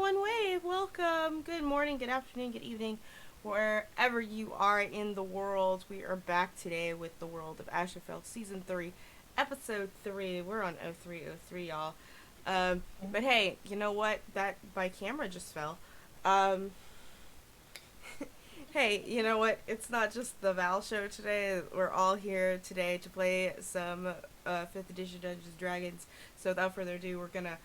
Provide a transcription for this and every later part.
one wave. Welcome. Good morning, good afternoon, good evening, wherever you are in the world. We are back today with the world of Ashenfell, season 3, episode 3. We're on 0303, y'all. But hey, you know what? That my camera just fell. Um, hey, you know what? It's not just the Val show today. We're all here today to play some 5th edition Dungeons and Dragons. So without further ado, we're gonna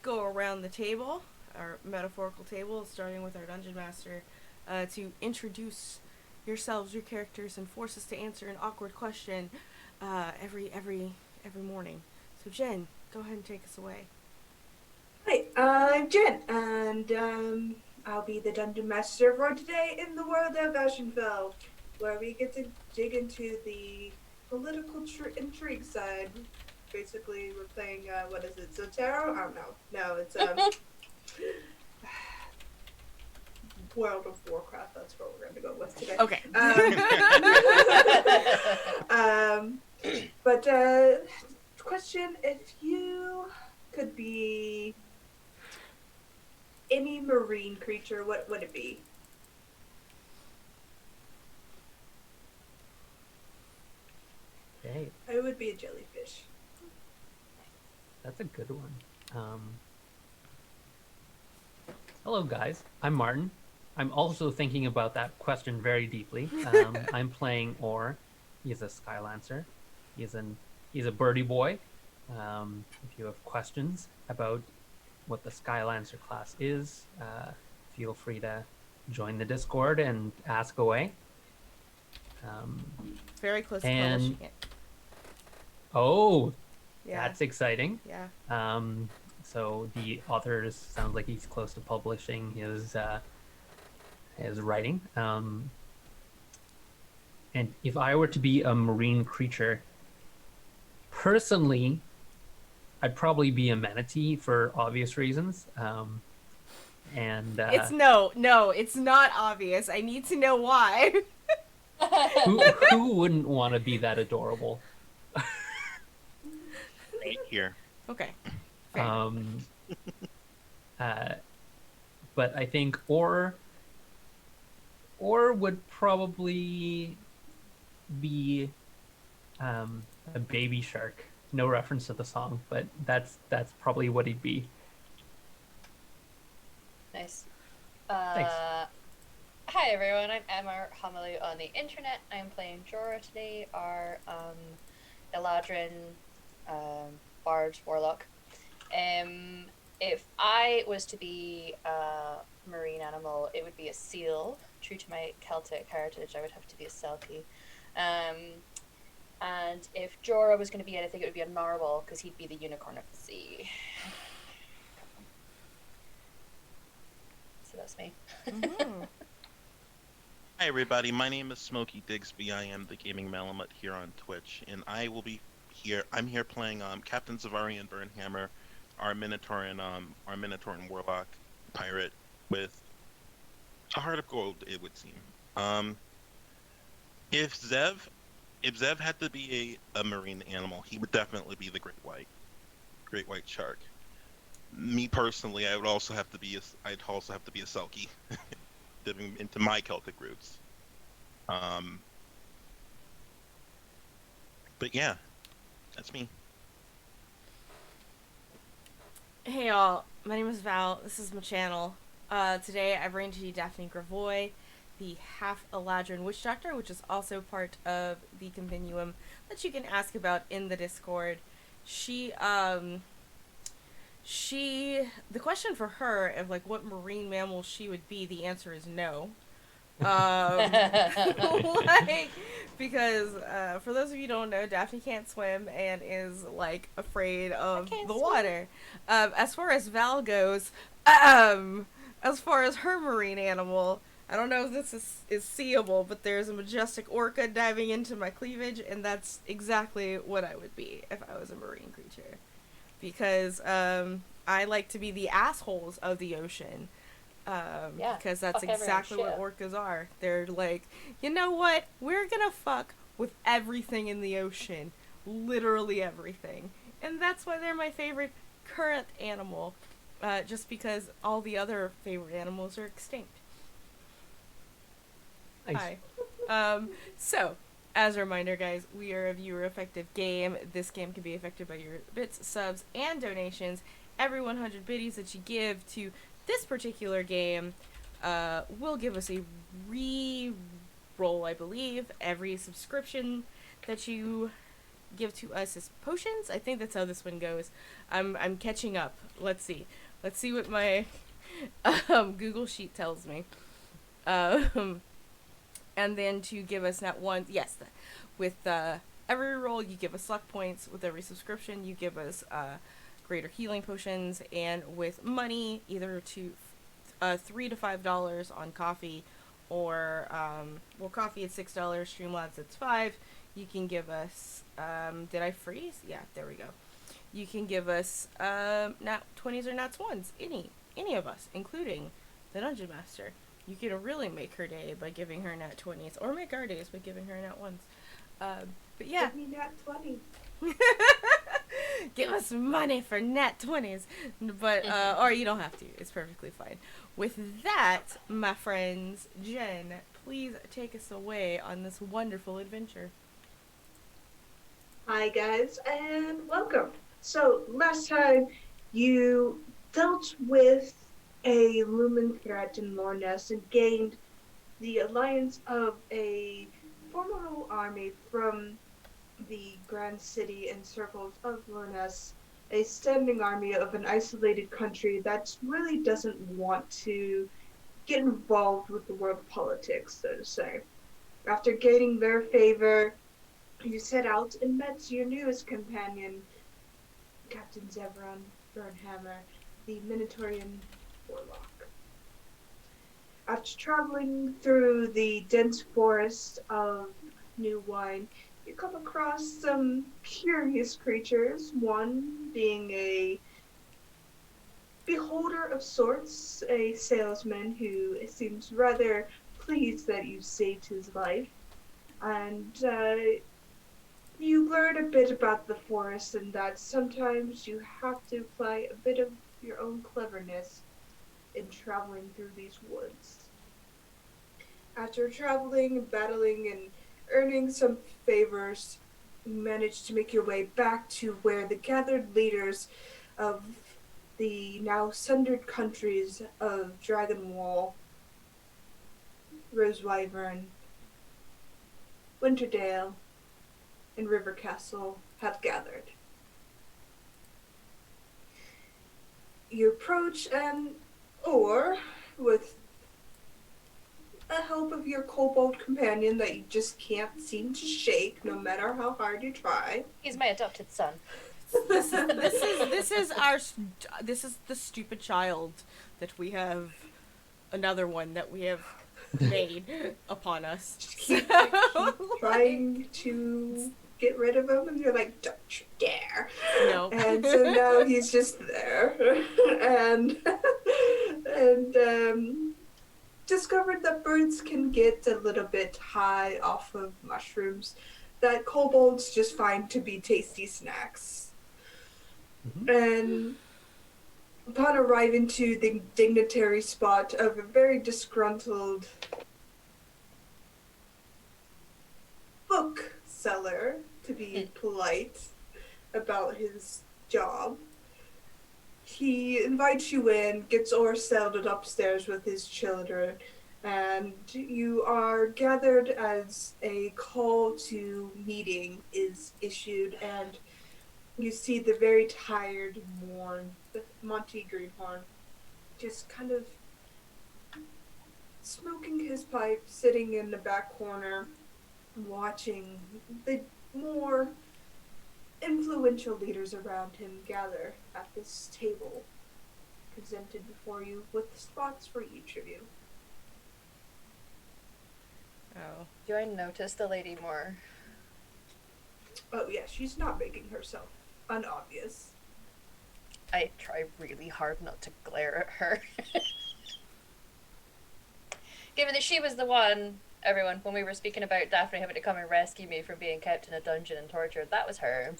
go around the table, our metaphorical table, starting with our dungeon master, to introduce yourselves, your characters, and force us to answer an awkward question every morning. So Jen, go ahead and take us away. Hi, I'm Jen, and I'll be the dungeon master for today in the world of Ashenfell, where we get to dig into the political intrigue side. Basically, we're playing, what is it, Zotero? I don't know. No, it's World of Warcraft. That's what we're going to go with today. Okay. But question: if you could be any marine creature, what would it be? Okay, I would be a jellyfish. that's a good one. Hello, guys. I'm Martin. I'm also thinking about that question very deeply. I'm playing Orr. He's a Skylancer. He's a birdie boy. If you have questions about what the Skylancer class is, feel free to join the Discord and ask away. Very close to And- publishing it. Oh, Yeah. that's exciting. Yeah. So the author sounds like he's close to publishing his writing. And if I were to be a marine creature, personally, I'd probably be a manatee for obvious reasons. And It's it's not obvious. I need to know why. who wouldn't want to be that adorable? Right here. Okay. Fair. But I think or would probably be a baby shark. No reference to the song, but that's probably what he'd be. Nice. Thanks. Hi everyone, I'm Emma Homily on the internet. I'm playing Jorah today, our Eladrin bard warlock. If I was to be a marine animal, it would be a seal. True to my Celtic heritage, I would have to be a selkie. And if Jorah was going to be anything, it would be a narwhal, because he'd be the unicorn of the sea. So that's me. Mhm. Hi everybody, my name is Smokey Digsby. I am the gaming Malamut here on Twitch, and I will be here. I'm here playing Captain Zavarian Burnhammer, our Minotaur and Warlock pirate with a heart of gold, it would seem. If Zev had to be a marine animal, he would definitely be the great white shark. Me personally, I'd also have to be a selkie, dipping into my Celtic roots. But yeah, that's me. Hey y'all, my name is Val. This is my channel. Today I bring to you Daphne Gravoy, the half Eladrin witch doctor, which is also part of the compendium that you can ask about in the Discord. The question for her of like what marine mammal she would be, the answer is no. Like, because for those of you who don't know, Daphne can't swim and is like afraid of the water. As far as Val goes, as far as her marine animal, I don't know if this is seeable, but there's a majestic orca diving into my cleavage, and that's exactly what I would be if I was a marine creature. Because I like to be the assholes of the ocean. Because that's exactly what orcas are. They're like, you know what? We're gonna fuck with everything in the ocean. Literally everything. And that's why they're my favorite current animal. just because all the other favorite animals are extinct. Nice. Hi. So, as a reminder, guys, we are a viewer-effective game. This game can be affected by your bits, subs, and donations. Every 100 biddies that you give to this particular game will give us a re-roll, I believe. Every subscription that you give to us is potions. I think that's how this one goes. I'm catching up. Let's see. Let's see what my Google Sheet tells me. And then to give us not one, yes, with every roll you give us luck points. With every subscription you give us greater healing potions, and with money either to $3 to $5 on coffee, or well, coffee is $6, Streamlabs it's $5. You can give us did I freeze? Yeah, there we go. You can give us nat 20s or nat 1s, any of us, including the Dungeon Master. You can really make her day by giving her nat 20s, or make our days by giving her nat 1s. But yeah. Give me nat 20. Give us money for nat 20s. But, or you don't have to. It's perfectly fine. With that, my friends, Jen, please take us away on this wonderful adventure. Hi guys, and welcome. So, last time you dealt with a looming threat in Lorness and gained the alliance of a formidable army from the grand city and circles of Lorness, a standing army of an isolated country that really doesn't want to get involved with the world politics, so to say. After gaining their favor, you set out and met your newest companion, Captain Zevran Burnhammer, the Minotaurian warlock. After traveling through the dense forest of New Wine, you come across some curious creatures, one being a beholder of sorts, a salesman who seems rather pleased that you saved his life, and you learn a bit about the forest and that sometimes you have to apply a bit of your own cleverness in traveling through these woods. After traveling and battling and earning some favors, you manage to make your way back to where the gathered leaders of the now sundered countries of Dragonwall, Rose Wyvern, Winterdale, and River Castle have gathered. You approach or with the help of your kobold companion that you just can't seem to shake no matter how hard you try. He's my adopted son. This is the stupid child that we have, another one that we have made upon us. Keep trying to get rid of him, and you're like, don't you dare. No. And so now he's just there. and discovered that birds can get a little bit high off of mushrooms that kobolds just find to be tasty snacks. Mm-hmm. And upon arriving to the dignitary spot of a very disgruntled bookseller, to be polite about his job, he invites you in, gets settled upstairs with his children, and you are gathered as a call to meeting is issued, and you see the very tired Monty Greenhorn just kind of smoking his pipe, sitting in the back corner, watching the more influential leaders around him gather at this table presented before you with spots for each of you. Oh. Do I notice the lady more? Oh yeah, she's not making herself unobvious. I try really hard not to glare at her. Given that she was the one, everyone, when we were speaking about Daphne having to come and rescue me from being kept in a dungeon and tortured, that was her.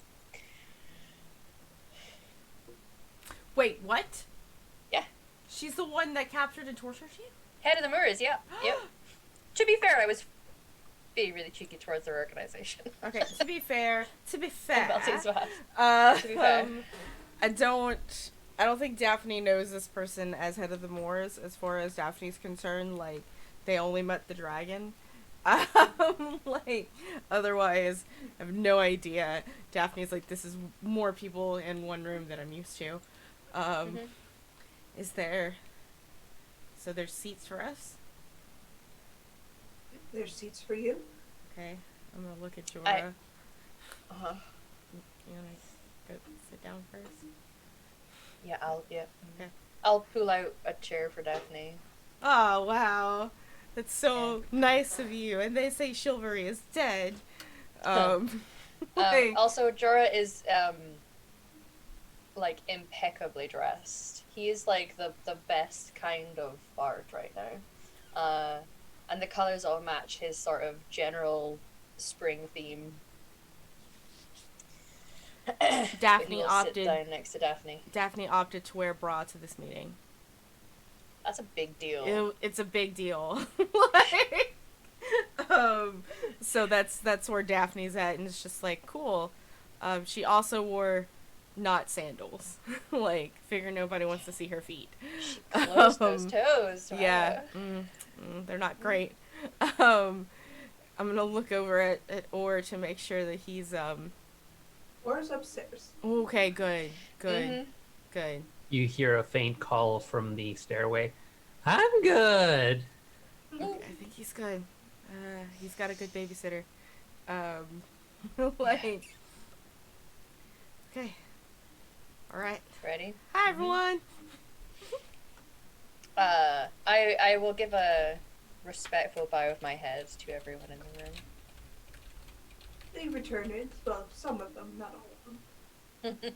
Wait, what? She's the one that captured and tortured you? Head of the Moors, yep. To be fair, I was being really cheeky towards their organization. Okay, to be fair, On Balti's behalf. To be fair. I don't think Daphne knows this person as head of the Moors. As far as Daphne's concerned, like, they only met the dragon. Like, otherwise, I have no idea. Daphne's like, this is more people in one room than I'm used to. Is there... So there's seats for us? There's seats for you. Okay, I'm gonna look at Jorah. You wanna go sit down first? Yeah, Okay. I'll pull out a chair for Daphne. Oh, wow. That's so nice of you. And they say chivalry is dead. Like, Also, Jorah is, like, impeccably dressed. He is, like, the best kind of bard right now. And the colours all match his sort of general spring theme. Daphne Sit opted. down next to Daphne. Daphne opted to wear bra to this meeting. That's a big deal. It's a big deal. Like, so that's where Daphne's at, and it's just like cool. She also wore not sandals. Like, figure nobody wants to see her feet. She closed those toes. Wow. Yeah, they're not great. I'm gonna look over at Orr to make sure that he's Or's upstairs. okay. Good. You hear a faint call from the stairway. I'm good. Okay, I think he's good. He's got a good babysitter. Like, okay. All right. Ready? Hi, everyone. I will give a respectful bow of my head to everyone in the room. They return it. Well, some of them, not all of them.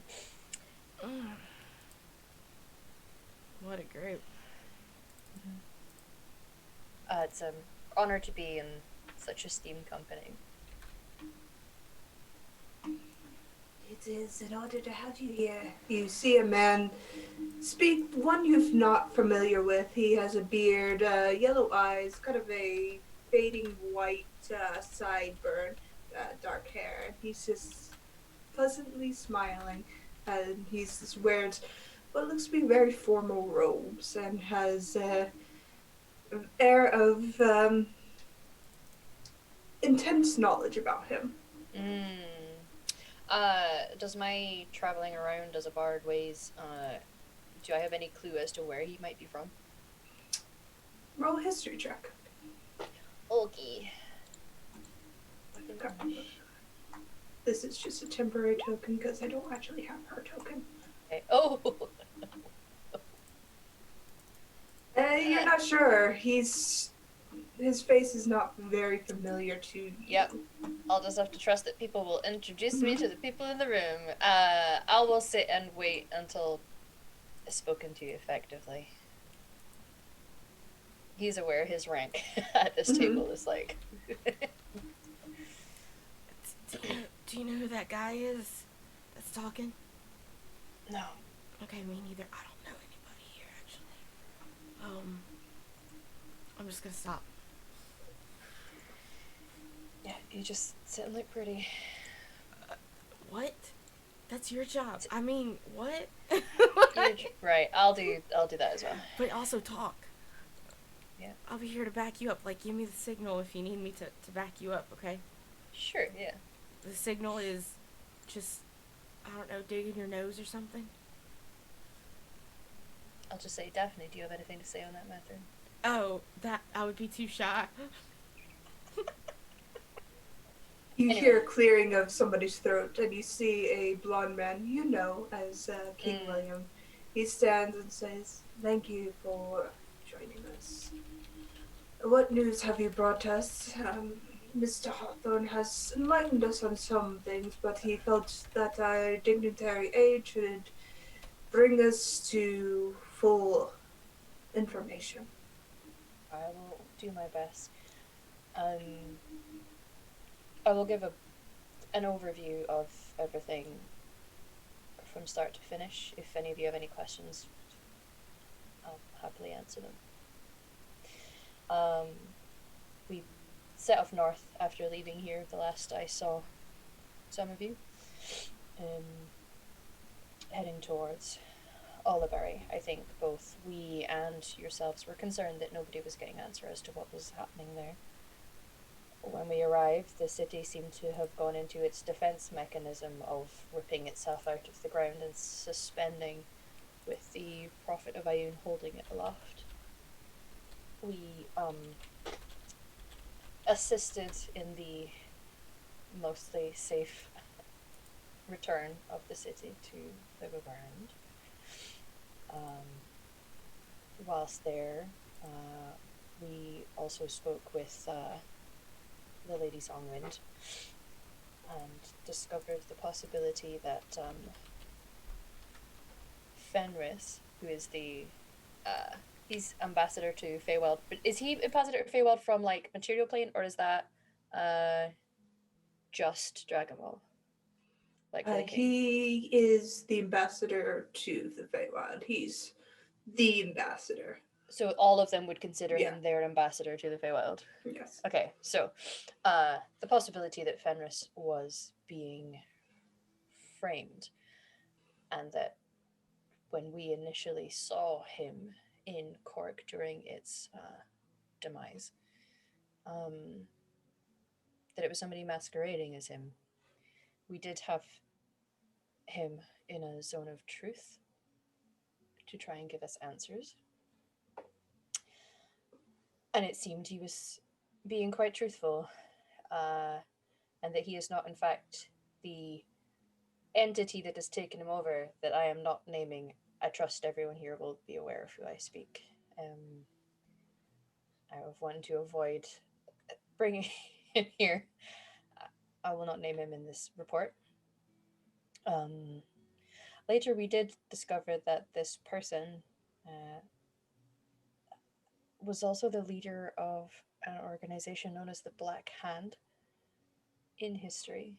What a group. It's an honor to be in such esteemed company. It is an honor to have you here. You see a man speak, one you're not familiar with. He has a beard, yellow eyes, kind of a fading white sideburn, dark hair. He's just pleasantly smiling, and he just wears what looks to be very formal robes and has an air of intense knowledge about him. Does my traveling around as a bard ways, do I have any clue as to where he might be from? Roll a history check. Okay. This is just a temporary token because I don't actually have her token. Okay. Oh! You're not sure. His face is not very familiar to you. Yep. I'll just have to trust that people will introduce me to the people in the room. I will sit and wait until spoken to effectively. He's aware his rank at this table is like. Do you know who that guy is that's talking? No. Okay, me neither. I don't know anybody here, actually. I'm just gonna stop. Yeah, you just sit and look pretty. What? That's your job. I mean, what? Right, I'll do that as well. But also talk. Yeah. I'll be here to back you up. Like, give me the signal if you need me to back you up, okay? Sure, yeah. The signal is just, I don't know, digging your nose or something. I'll just say, Daphne, do you have anything to say on that matter? Oh, that, I would be too shy. You hear a clearing of somebody's throat, and you see a blonde man you know as King William. He stands and says, "Thank you for joining us. What news have you brought us? Mr. Hawthorne has enlightened us on some things, but he felt that our dignitary age should bring us to full information." I will do my best. I will give an overview of everything from start to finish. If any of you have any questions, I'll happily answer them. We set off north after leaving here. The last I saw some of you, heading towards Oliberry. I think both we and yourselves were concerned that nobody was getting answer as to what was happening there. When we arrived, the city seemed to have gone into its defense mechanism of ripping itself out of the ground and suspending, with the Prophet of Ayun holding it aloft. We assisted in the mostly safe return of the city to the ground. Whilst there, we also spoke with the Lady Songwind and discovered the possibility that Fenris, who is the he's ambassador to Feywild, but is he ambassador to Feywild from like Material Plane, or is that just Dragonwall? Like for the king? He is the ambassador to the Feywild. He's the ambassador. So all of them would consider him their ambassador to the Feywild? Yes. Okay, so the possibility that Fenris was being framed, and that when we initially saw him in Cork during its demise, that it was somebody masquerading as him. We did have him in a zone of truth to try and give us answers. And it seemed he was being quite truthful, and that he is not, in fact, the entity that has taken him over, that I am not naming. I trust everyone here will be aware of who I speak. I have wanted to avoid bringing him here. I will not name him in this report. Later, we did discover that this person was also the leader of an organization known as the Black Hand in history,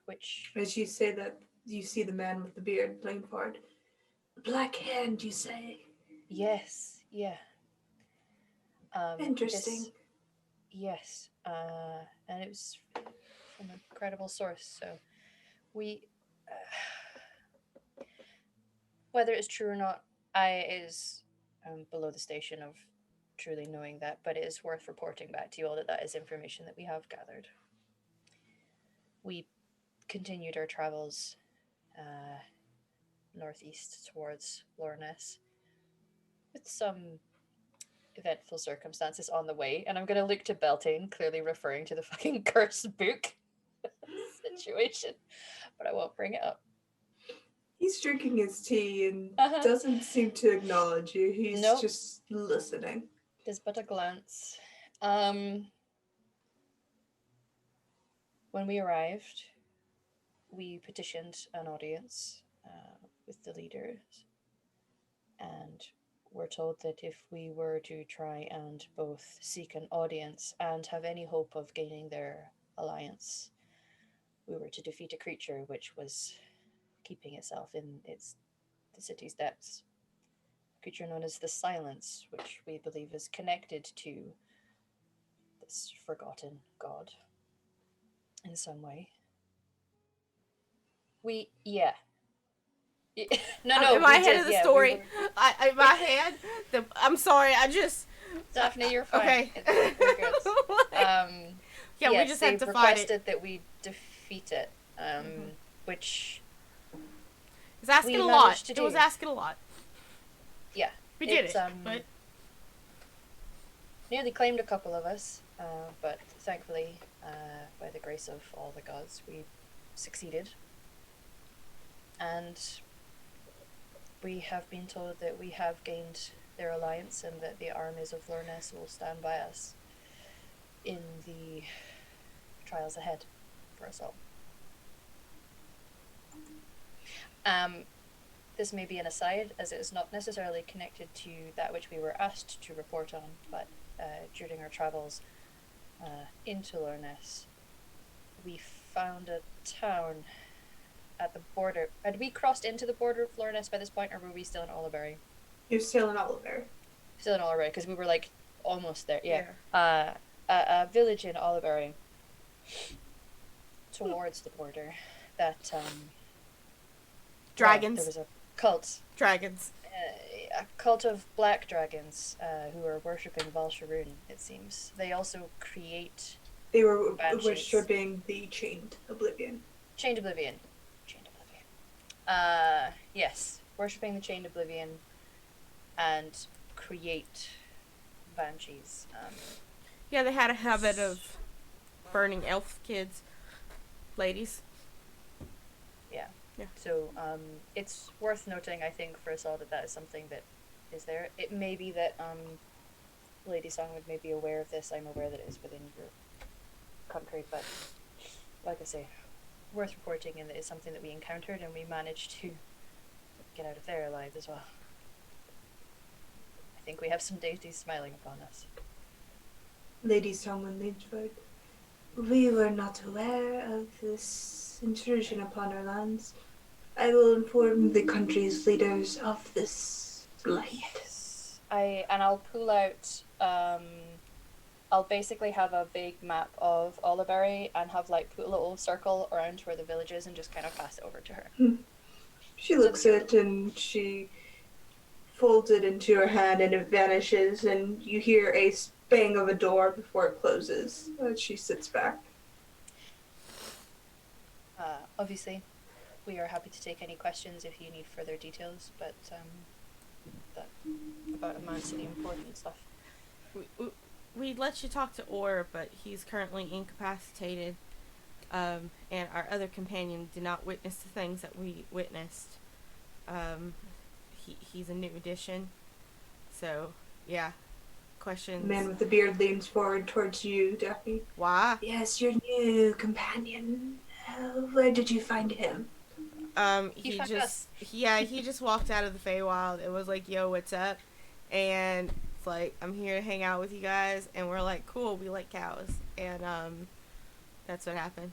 which... As you say that, you see the man with the beard lean forward. Black Hand, you say? Yes, yeah. Interesting. Yes, and it was from a credible source, so we... whether it's true or not, is below the station of truly knowing that, but it is worth reporting back to you all that that is information that we have gathered. We continued our travels northeast towards Lourness with some eventful circumstances on the way, and I'm going to look to Beltane, clearly referring to the fucking cursed book situation, but I won't bring it up. He's drinking his tea and doesn't seem to acknowledge you. He's just listening. There's but a glance. When we arrived, we petitioned an audience with the leaders, and were told that if we were to try and both seek an audience and have any hope of gaining their alliance, we were to defeat a creature which was keeping itself in the city's depths. A creature known as the Silence, which we believe is connected to this forgotten god in some way. No. In my head of the story, in my head, I'm sorry, Daphne, you're fine. Okay. We're good. Yeah, we just had to fight it. Requested that we defeat it, which... It's asking a lot. It was asking a lot. Yeah. We did it, but... Nearly claimed a couple of us, but thankfully, by the grace of all the gods, we succeeded. And we have been told that we have gained their alliance and that the armies of Lourness will stand by us in the trials ahead for us all. This may be an aside, as it is not necessarily connected to that which we were asked to report on, but during our travels into Lourness, we found a town at the border. Had we crossed into the border of Lourness by this point, or were we still in Oliberry? You're still in Oliver. Still in Oliver, because we were like almost there. Yeah. A village in Oliver towards the border that Dragons. there was a cult. Dragons. A cult of black dragons who are worshipping Valsharoon, it seems. They also create... They were banshees. worshipping the Chained Oblivion. Chained Oblivion. Yes. Worshipping the Chained Oblivion and create banshees. Yeah, they had a habit of burning elf kids. Ladies. Yeah. Yeah. So, it's worth noting, I think, for us all that is something that is there. It may be that, Lady Songwood may be aware of this. I'm aware that it is within your country, but, like I say, worth reporting, and it is something that we encountered, and we managed to get out of there alive as well. I think we have some deities smiling upon us. Lady Songwood Lynchford, we were not aware of this intrusion upon our lands. I will inform the country's leaders of this blight. Yes. I'll pull out, I'll basically have a big map of Oliberry and have like put a little circle around where the village is and just kind of pass it over to her. She looks at it and she folds it into her hand and it vanishes, and you hear a bang of a door before it closes as she sits back. Obviously, we are happy to take any questions if you need further details, but that about amounts to the important stuff. We'd let you talk to Orr, but he's currently incapacitated, and our other companion did not witness the things that we witnessed. He's a new addition, so yeah. Questions? The man with the beard leans forward towards you, Daphne. Why? Yes, your new companion. Where did you find him? He just walked out of the Feywild. It was like, yo, what's up? And it's like, I'm here to hang out with you guys. And we're like, cool, we like cows. And that's what happened.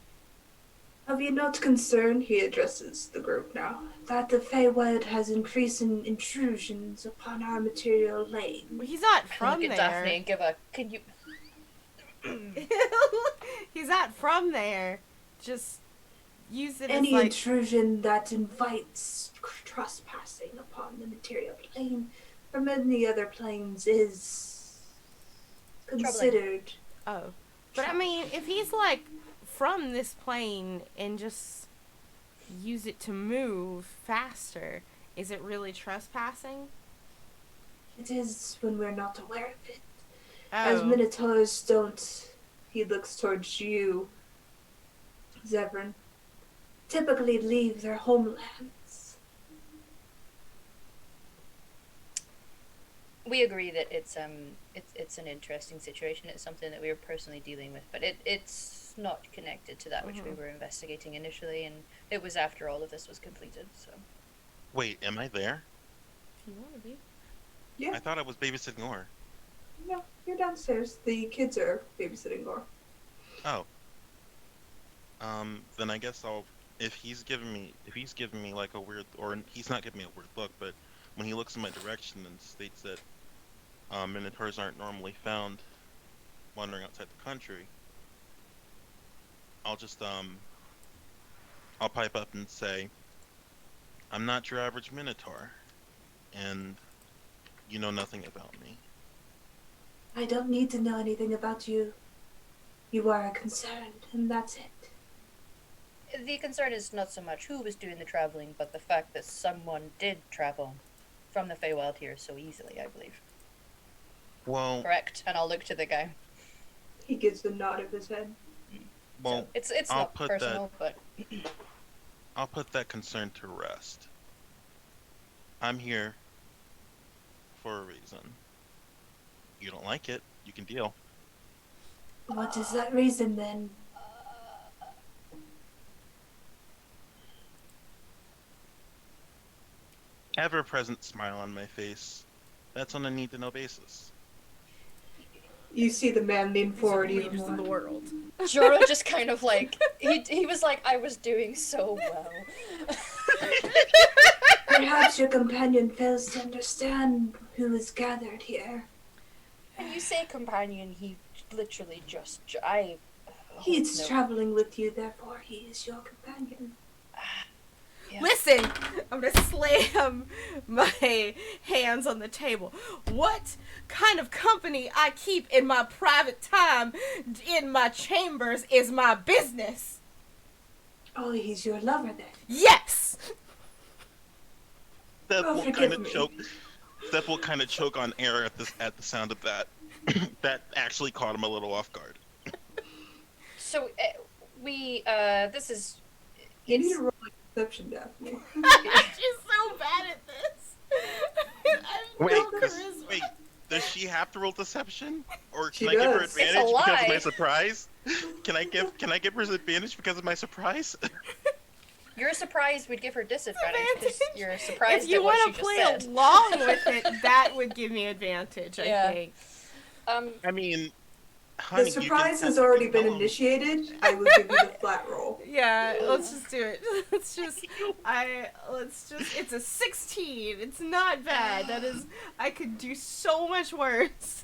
Have you not concerned, he addresses the group now, that the Feywild has increasing intrusions upon our material lane? Well, he's not from Look at there. Daphne and give a, can you... He's not from there. Just use it Any as like... intrusion that invites trespassing upon the material plane from any other planes is considered... Oh. But I mean, if he's like from this plane and just use it to move faster, is it really trespassing? It is when we're not aware of it. Oh. As Minotaurs don't, he looks towards you, Zevran, typically leave their homelands. We agree that it's an interesting situation. It's something that we were personally dealing with, but it's not connected to that which we were investigating initially, and it was after all of this was completed. So. Wait, am I there? If you want to be. Yeah. I thought I was babysitting Or. No, you're downstairs. The kids are babysitting Gore. Oh. Then I guess I'll. If he's giving me like a weird, or he's not giving me a weird look, but when he looks in my direction and states that minotaurs aren't normally found wandering outside the country, I'll just I'll pipe up and say, I'm not your average minotaur, and you know nothing about me. I don't need to know anything about you. You are concerned, and that's it. The concern is not so much who was doing the traveling, but the fact that someone did travel from the Feywild here so easily, I believe. Well, Correct, and I'll look to the guy. He gives a nod of his head. well, So it's I'll not put personal, but I'll put that concern to rest. I'm here for a reason. You don't like it, you can deal. What is that reason, then? Ever-present smile on my face. That's on a need-to-know basis. You see the man lean forward He's the even leaders of the more. world. Joro just kind of like he was like, I was doing so well. Perhaps your companion fails to understand who is gathered here. When you say companion, he literally just... I... He's no. traveling with you, therefore he is your companion. Yeah. Listen, I'm gonna slam my hands on the table. What kind of company I keep in my private time in my chambers is my business. Oh, he's your lover then. Yes. Steph Oh, will forgive kind of me. choke. Steph will kind of choke on air at the sound of that. That actually caught him a little off guard. So, this is... You need It's... to roll a deception, Daphne. She's so bad at this. I have no charisma. Wait, does she have to roll deception, or She can I give her does. It's a advantage because of my lie. surprise? Can I give her advantage because of my surprise? You're surprised we'd give her disadvantage because Advantage? you're surprised If you at what she want to just play said. along with it, that would give me advantage, I Yeah. think. I mean, honey, The surprise you has can already been tell 'em. initiated. I would give you the flat roll. Yeah, let's just do it. It's a 16. It's not bad. That is, I could do so much worse.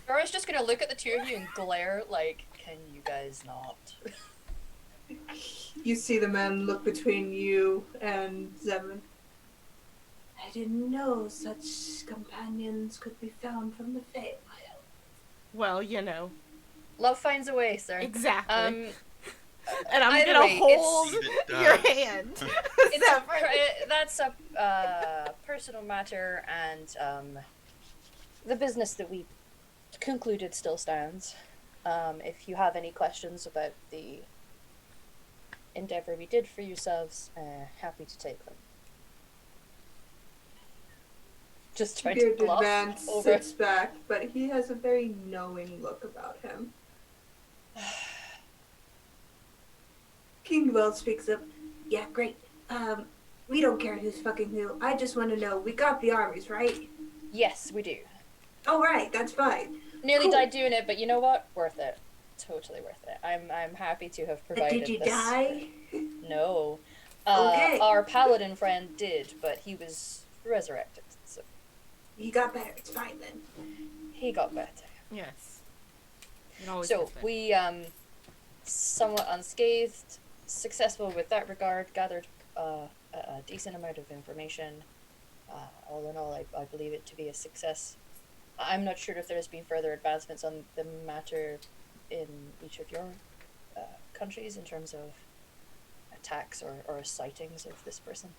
Dora's just gonna look at the two of you and glare like, can you guys not? You see the man look between you and Zevin. I didn't know such companions could be found from the Feywild. Well, you know, Love finds a way, sir. exactly. And I'm either gonna way, hold It your does. hand. that's a personal matter, and the business that we concluded still stands. If you have any questions about the endeavor we did for yourselves, happy to take them. Just trying to Bearded bluff man over. sits back, but he has a very knowing look about him. Kingwell speaks up. Yeah, great. We don't care who's fucking who. I just want to know, we got the armies, right? Yes, we do. Oh, right, that's fine. Nearly Cool. died doing it, but you know what? Worth it. Totally worth it. I'm happy to have But provided did you this. die? No. Okay. Our paladin friend did, but he was resurrected, so He got better. It's fine then. he got better. Yes. It always So has been. we, somewhat unscathed, successful with that regard, gathered a decent amount of information. All in all, I believe it to be a success. I'm not sure if there's been further advancements on the matter in each of your countries in terms of attacks or sightings of this person.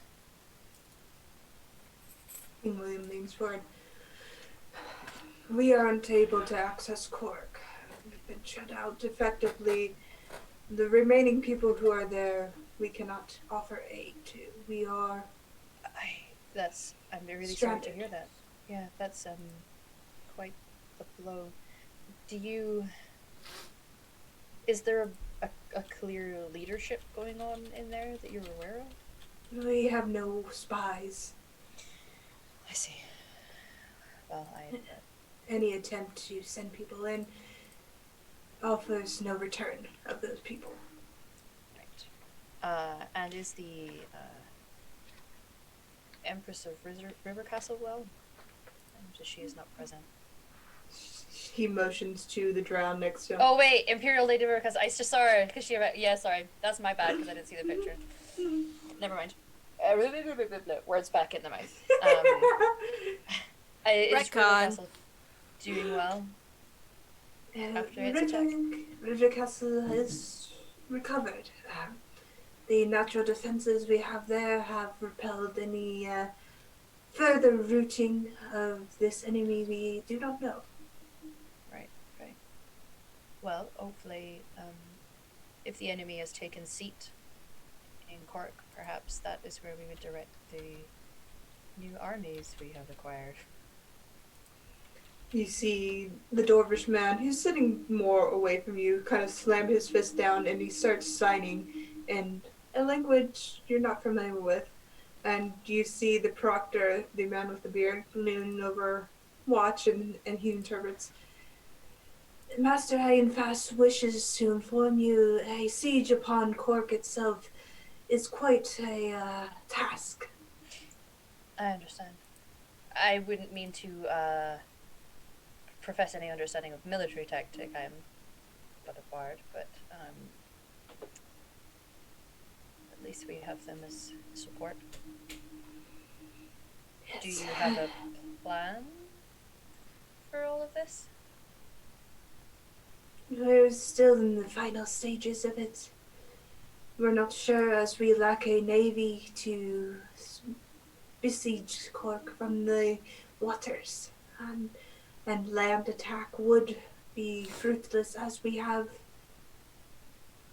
King William leans forward. We aren't able to access Cork. We've been shut out effectively. The remaining people who are there, we cannot offer aid to. We are... I'm really sorry to Stranded. hear that. Yeah, that's quite a blow. Is there a clear leadership going on in there that you're aware of? We have no spies. I see. Well, Any attempt to send people in offers no return of those people. right. And is the Empress of River Castle well? She is not present. He motions to the drow next to him. Oh wait, Imperial Lady River Castle. I just saw her because yeah, sorry, that's my bad because I didn't see the picture. Never mind. Words back in the mouth. Is River Retcon. Castle doing well? After its attack? River Castle has recovered. The natural defenses we have there have repelled any further rooting of this enemy we do not know. Right. Well, hopefully, if the enemy has taken seat in Cork, perhaps that is where we would direct the new armies we have acquired. You see the Dwarvish man, who's sitting more away from you, kind of slam his fist down and he starts signing in a language you're not familiar with. And you see the proctor, the man with the beard, leaning over watch and he interprets. Master Ashenfell wishes to inform you a siege upon Cork itself is quite a task. I understand. I wouldn't mean to profess any understanding of military tactic. I'm but a bard, but at least we have them as support. Yes. Do you have a plan for all of this? We're still in the final stages of it. We're not sure as we lack a navy to besiege Cork from the waters. And land attack would be fruitless as we have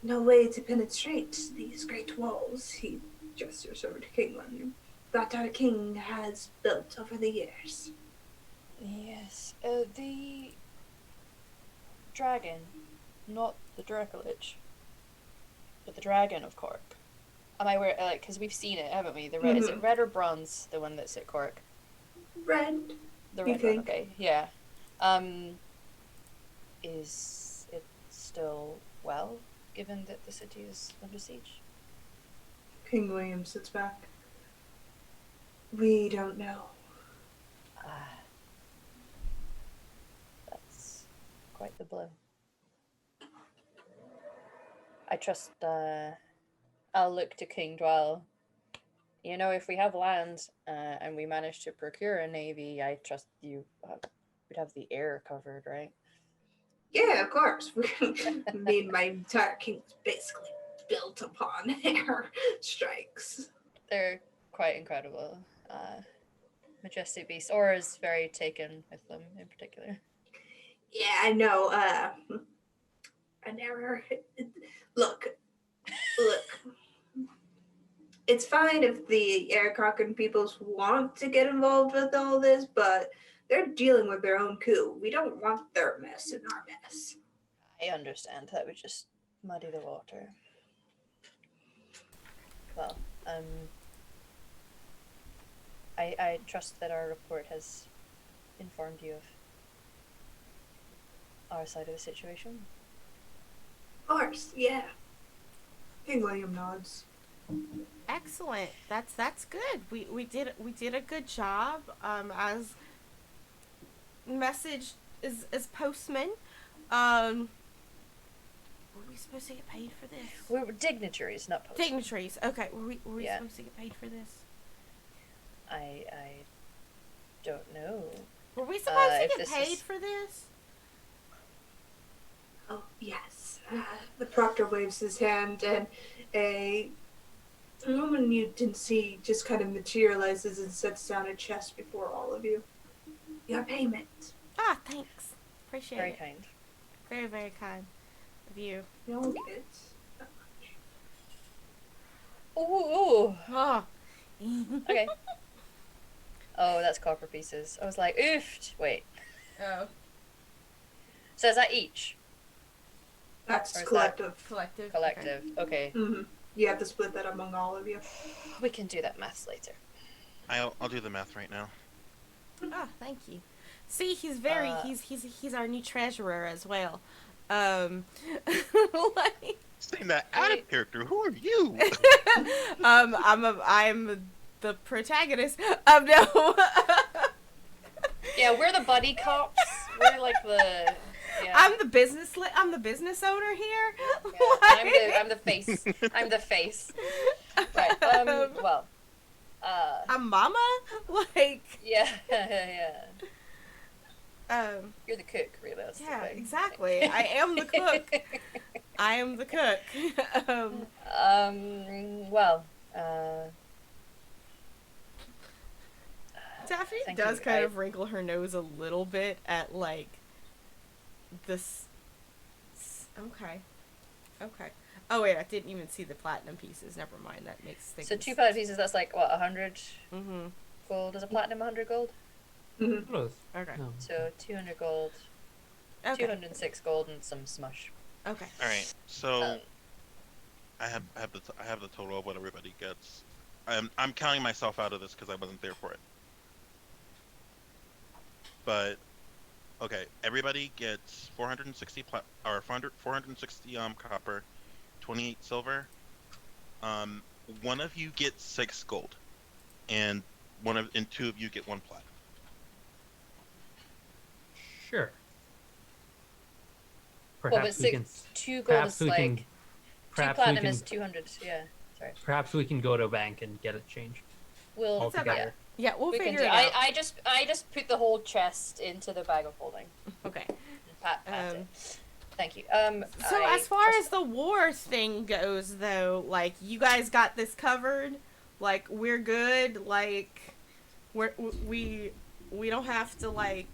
no way to penetrate these great walls, he gestures over to King William, that our king has built over the years. Yes. The dragon, not the Dracolich, but the dragon of Cork. Am I aware? Like, because we've seen it, haven't we? The red, is it red or bronze? The one that's at Cork. Red. The You red one. think? Okay. Yeah. Is it still well, given that the city is under siege? King William sits back. We don't know. That's quite the blow. I trust, I'll look to King Dwell. You know, if we have land, and we manage to procure a navy, I trust you would have the air covered, right? Yeah, of course. I mean, my entire kingdom's basically built upon air strikes. They're quite incredible. Majestic beasts. Aura is very taken with them in particular. Yeah, I know. An error. Look. It's fine if the Aircocken peoples want to get involved with all this, but they're dealing with their own coup. We don't want their mess in our mess. I understand. That would just muddy the water. Well, I trust that our report has informed you of our side of the situation. Of course, yeah. King William nods. Excellent. That's good. We did a good job. As message as postman. Were we supposed to get paid for this? We were dignitaries, not postmen. Dignitaries. Okay. Were we Yeah. supposed to get paid for this? I don't know. Were we supposed to if get this paid is- for this? Oh, yes. The proctor waves his hand, and a woman you didn't see just kind of materializes and sets down a chest before all of you. Your payment. Ah, thanks. Appreciate Very it. kind. Very, very kind of you. You'll get Ooh. Oh. Okay. Oh, that's copper pieces. I was like, oofed. Wait. Oh. So is that each? That's Or is that- collective. Collective. Collective. Okay. Mm-hmm. You have to split that among all of you. We can do that maths later. I'll do the math right now. Okay. Ah, thank you. See, he's very he's our new treasurer as well. Like, Saying that out of character. Who are you? I'm the protagonist. No. Yeah, we're the buddy cops. We're like the. Yeah. I'm the business owner here. Yeah, I'm the face. I'm the face. Right. Well. I'm mama. Like. Yeah. Yeah. Um. You're the cook, realistically. Yeah. Exactly. I am the cook. I am the cook. Well. Daphne Thank does you. kind of wrinkle her nose a little bit at like this. Okay. Oh wait, I didn't even see the platinum pieces. Never mind. That makes things. So 2 platinum pieces. That's like what, 100 Mm-hmm. gold. Is a platinum 100 gold? Mm-hmm. Close. Okay. No. So 200 gold, Okay. 206 gold, and some smush. Okay. All right. So Um, I have the total of what everybody gets. I'm counting myself out of this because I wasn't there for it. But okay, everybody gets 460 or 460 copper, 28 silver. One of you gets 6 gold, and and two of you get one plat. Sure. Well, Perhaps but we can. two gold Perhaps is we like can. two Perhaps we platinum can. is 200. Yeah, sorry. Perhaps we can go to a bank and get it changed We'll It's okay. altogether. Yeah, we'll we can figure do. it out. I just put the whole chest into the bag of holding. Okay. And pat it. Thank you. So as far as the war thing goes, though, like, you guys got this covered. Like, we're good. Like, we don't have to, like,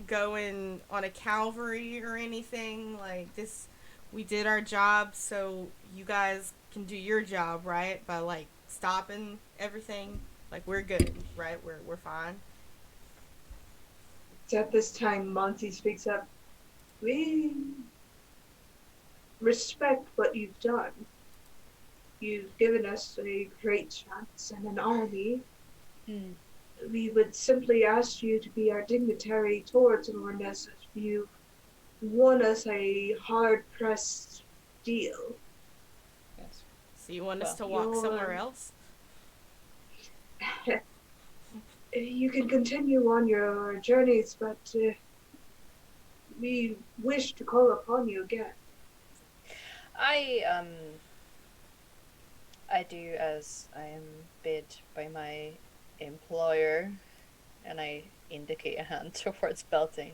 go in on a cavalry or anything. Like, this, we did our job, so you guys can do your job, right? By, like, stopping everything. Like, we're good, right? We're fine. At this time, Monty speaks up. We respect what you've done. You've given us a great chance and an army. We would simply ask you to be our dignitary towards Lorness if you won us a hard-pressed deal. Yes. So you want us to walk somewhere else? You can continue on your journeys, but we wish to call upon you again. I do as I am bid by my employer, and I indicate a hand towards Belting.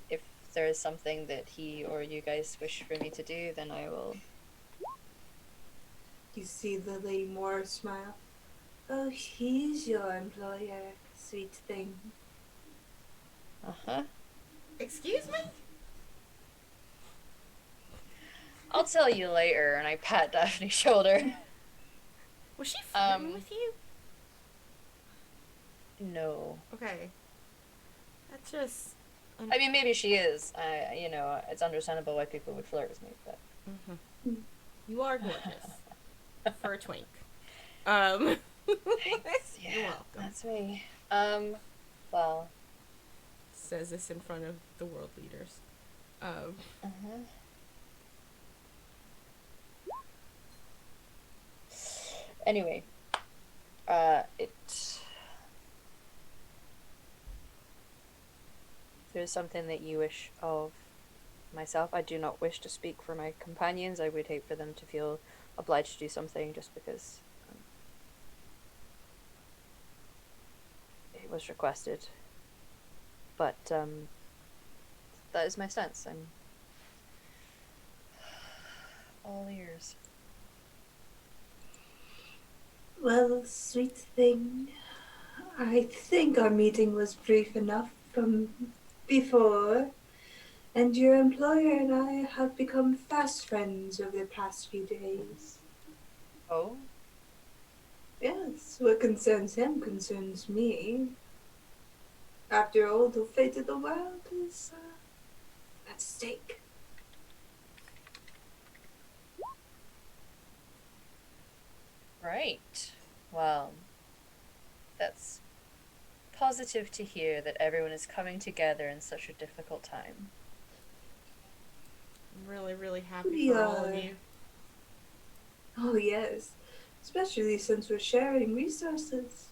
If there is something that he or you guys wish for me to do, then I will. You see the Lady Moore smile. Oh, he's your employer, sweet thing. Uh-huh. Excuse me? I'll tell you later, and I pat Daphne's shoulder. Was she flirting with you? No. Okay. That's just... I mean, maybe she is. It's understandable why people would flirt with me, but... Mm-hmm. You are gorgeous. For a twink. Thanks. Yeah, You're welcome. that's me. Well... Says this in front of the world leaders. Uh-huh. Anyway, there's something that you wish of myself. I do not wish to speak for my companions. I would hate for them to feel obliged to do something just because it was requested. But that is my stance. I'm all ears. Well, sweet thing, I think our meeting was brief enough from before, and your employer and I have become fast friends over the past few days. Oh? Yes, what concerns him concerns me. After all, the fate of the world is at stake. Right. Well, that's positive to hear that everyone is coming together in such a difficult time. I'm really, really happy for all of you. Oh yes, especially since we're sharing resources.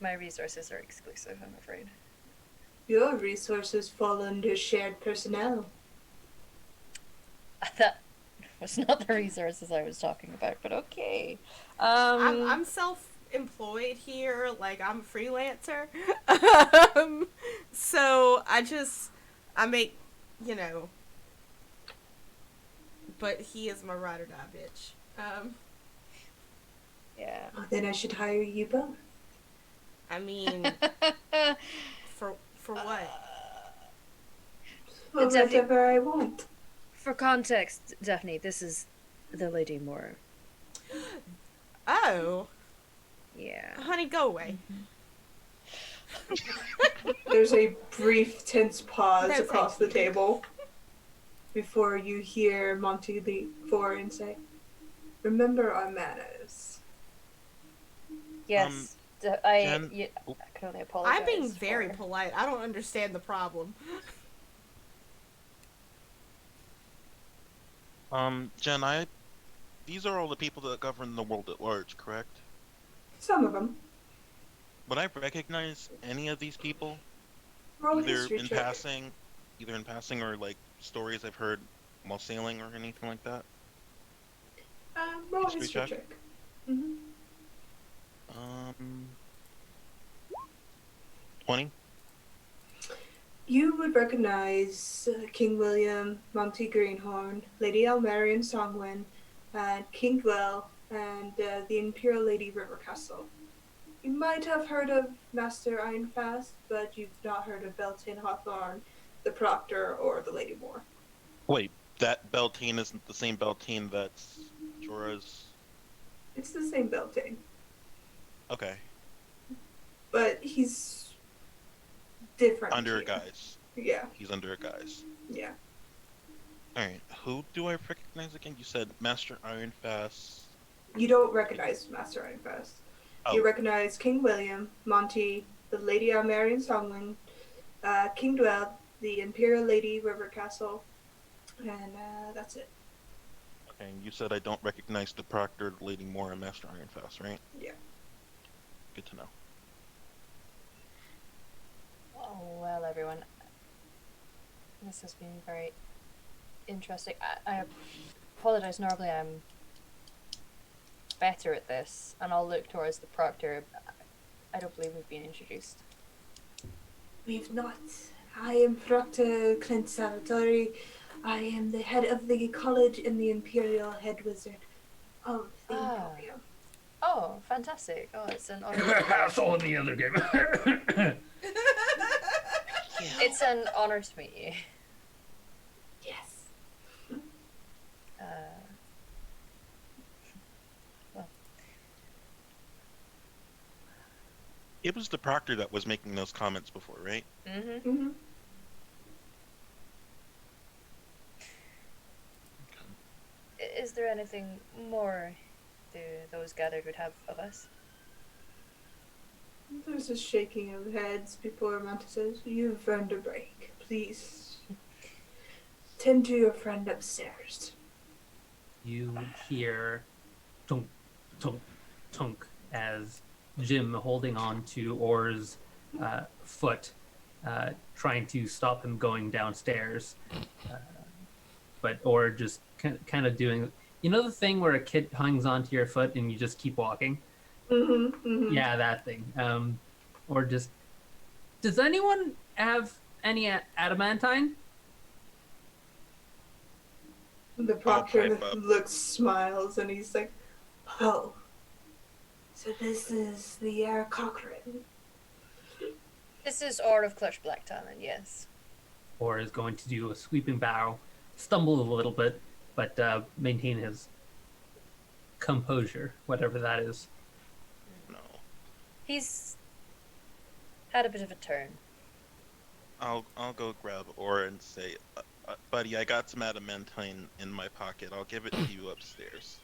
My resources are exclusive, I'm afraid. Your resources fall under shared personnel. That was not the resources I was talking about, but okay. I'm self-employed here, like I'm a freelancer. So I make, but he is my ride or die bitch. Yeah. Oh, then I should hire you both. I mean, for what? Well, whatever I want. For context, Daphne, this is the Lady Moore. Oh, Yeah. honey, go away. There's a brief, tense pause No, across thank the you. table before you hear Monty lean forward and say, "Remember our manners." Yes. Jen- I can only apologize. I'm being very for... polite. I don't understand the problem. Jen, I these are all the people that govern the world at large, correct? Some of them. Would I recognize any of these people, Roll a either history in check. passing, or like stories I've heard while sailing or anything like that? Roll a History history check? check. Mm-hmm. 20. You would recognize King William, Monty Greenhorn, Lady Elmarian Songwin, King Dwell, and the Imperial Lady Rivercastle. You might have heard of Master Ironfast, but you've not heard of Beltane Hawthorne, the Proctor, or the Lady Moore. Wait, that Beltane isn't the same Beltane that's Jorah's. It's the same Beltane, Okay, but he's different. under a here. guise. Yeah, He's under a guise. yeah. Alright, who do I recognize again? You said Master Ironfast. You don't recognize Master Ironfast. Oh, You recognize King William, Monty, the Lady Almarian Songwing, King Dwell, the Imperial Lady Rivercastle, and that's it. okay, and you said I don't recognize the Proctor, Lady Moore, and Master Ironfast, right? Yeah. Good to know. Oh, well, everyone. This has been very interesting. I apologize. Normally I'm better at this, and I'll look towards the proctor. I don't believe we've been introduced. We've not. I am Proctor Clint Salvatore. I am the head of the college and the Imperial head wizard of the Imperium. Oh, fantastic. Oh, it's an honor. I saw in the other game. It's an honor to meet you. Yes. Well, It was the Proctor that was making those comments before, right? mm-hmm. Mm-hmm. Is there anything more those gathered would have of us? There's a shaking of heads before Manta says, "You've earned a break. Please tend to your friend upstairs." You hear tunk, tunk, tunk as Jim, holding on to Orr's foot, trying to stop him going downstairs. But Orr just kind of doing, you know, the thing where a kid hangs onto your foot and you just keep walking? Mm-hmm. Mm-hmm. Yeah, that thing. Or just, does anyone have any adamantine? The Proctor pipe up. looks, smiles, and he's like, "Oh, so this is the Air Cochrane." This is Orr of Clutch Black Talon, yes. Or is going to do a sweeping bow, stumble a little bit, but maintain his composure, whatever that is. No. He's had a bit of a turn. I'll go grab Aura and say, buddy, I got some adamantine in my pocket. I'll give it to you upstairs.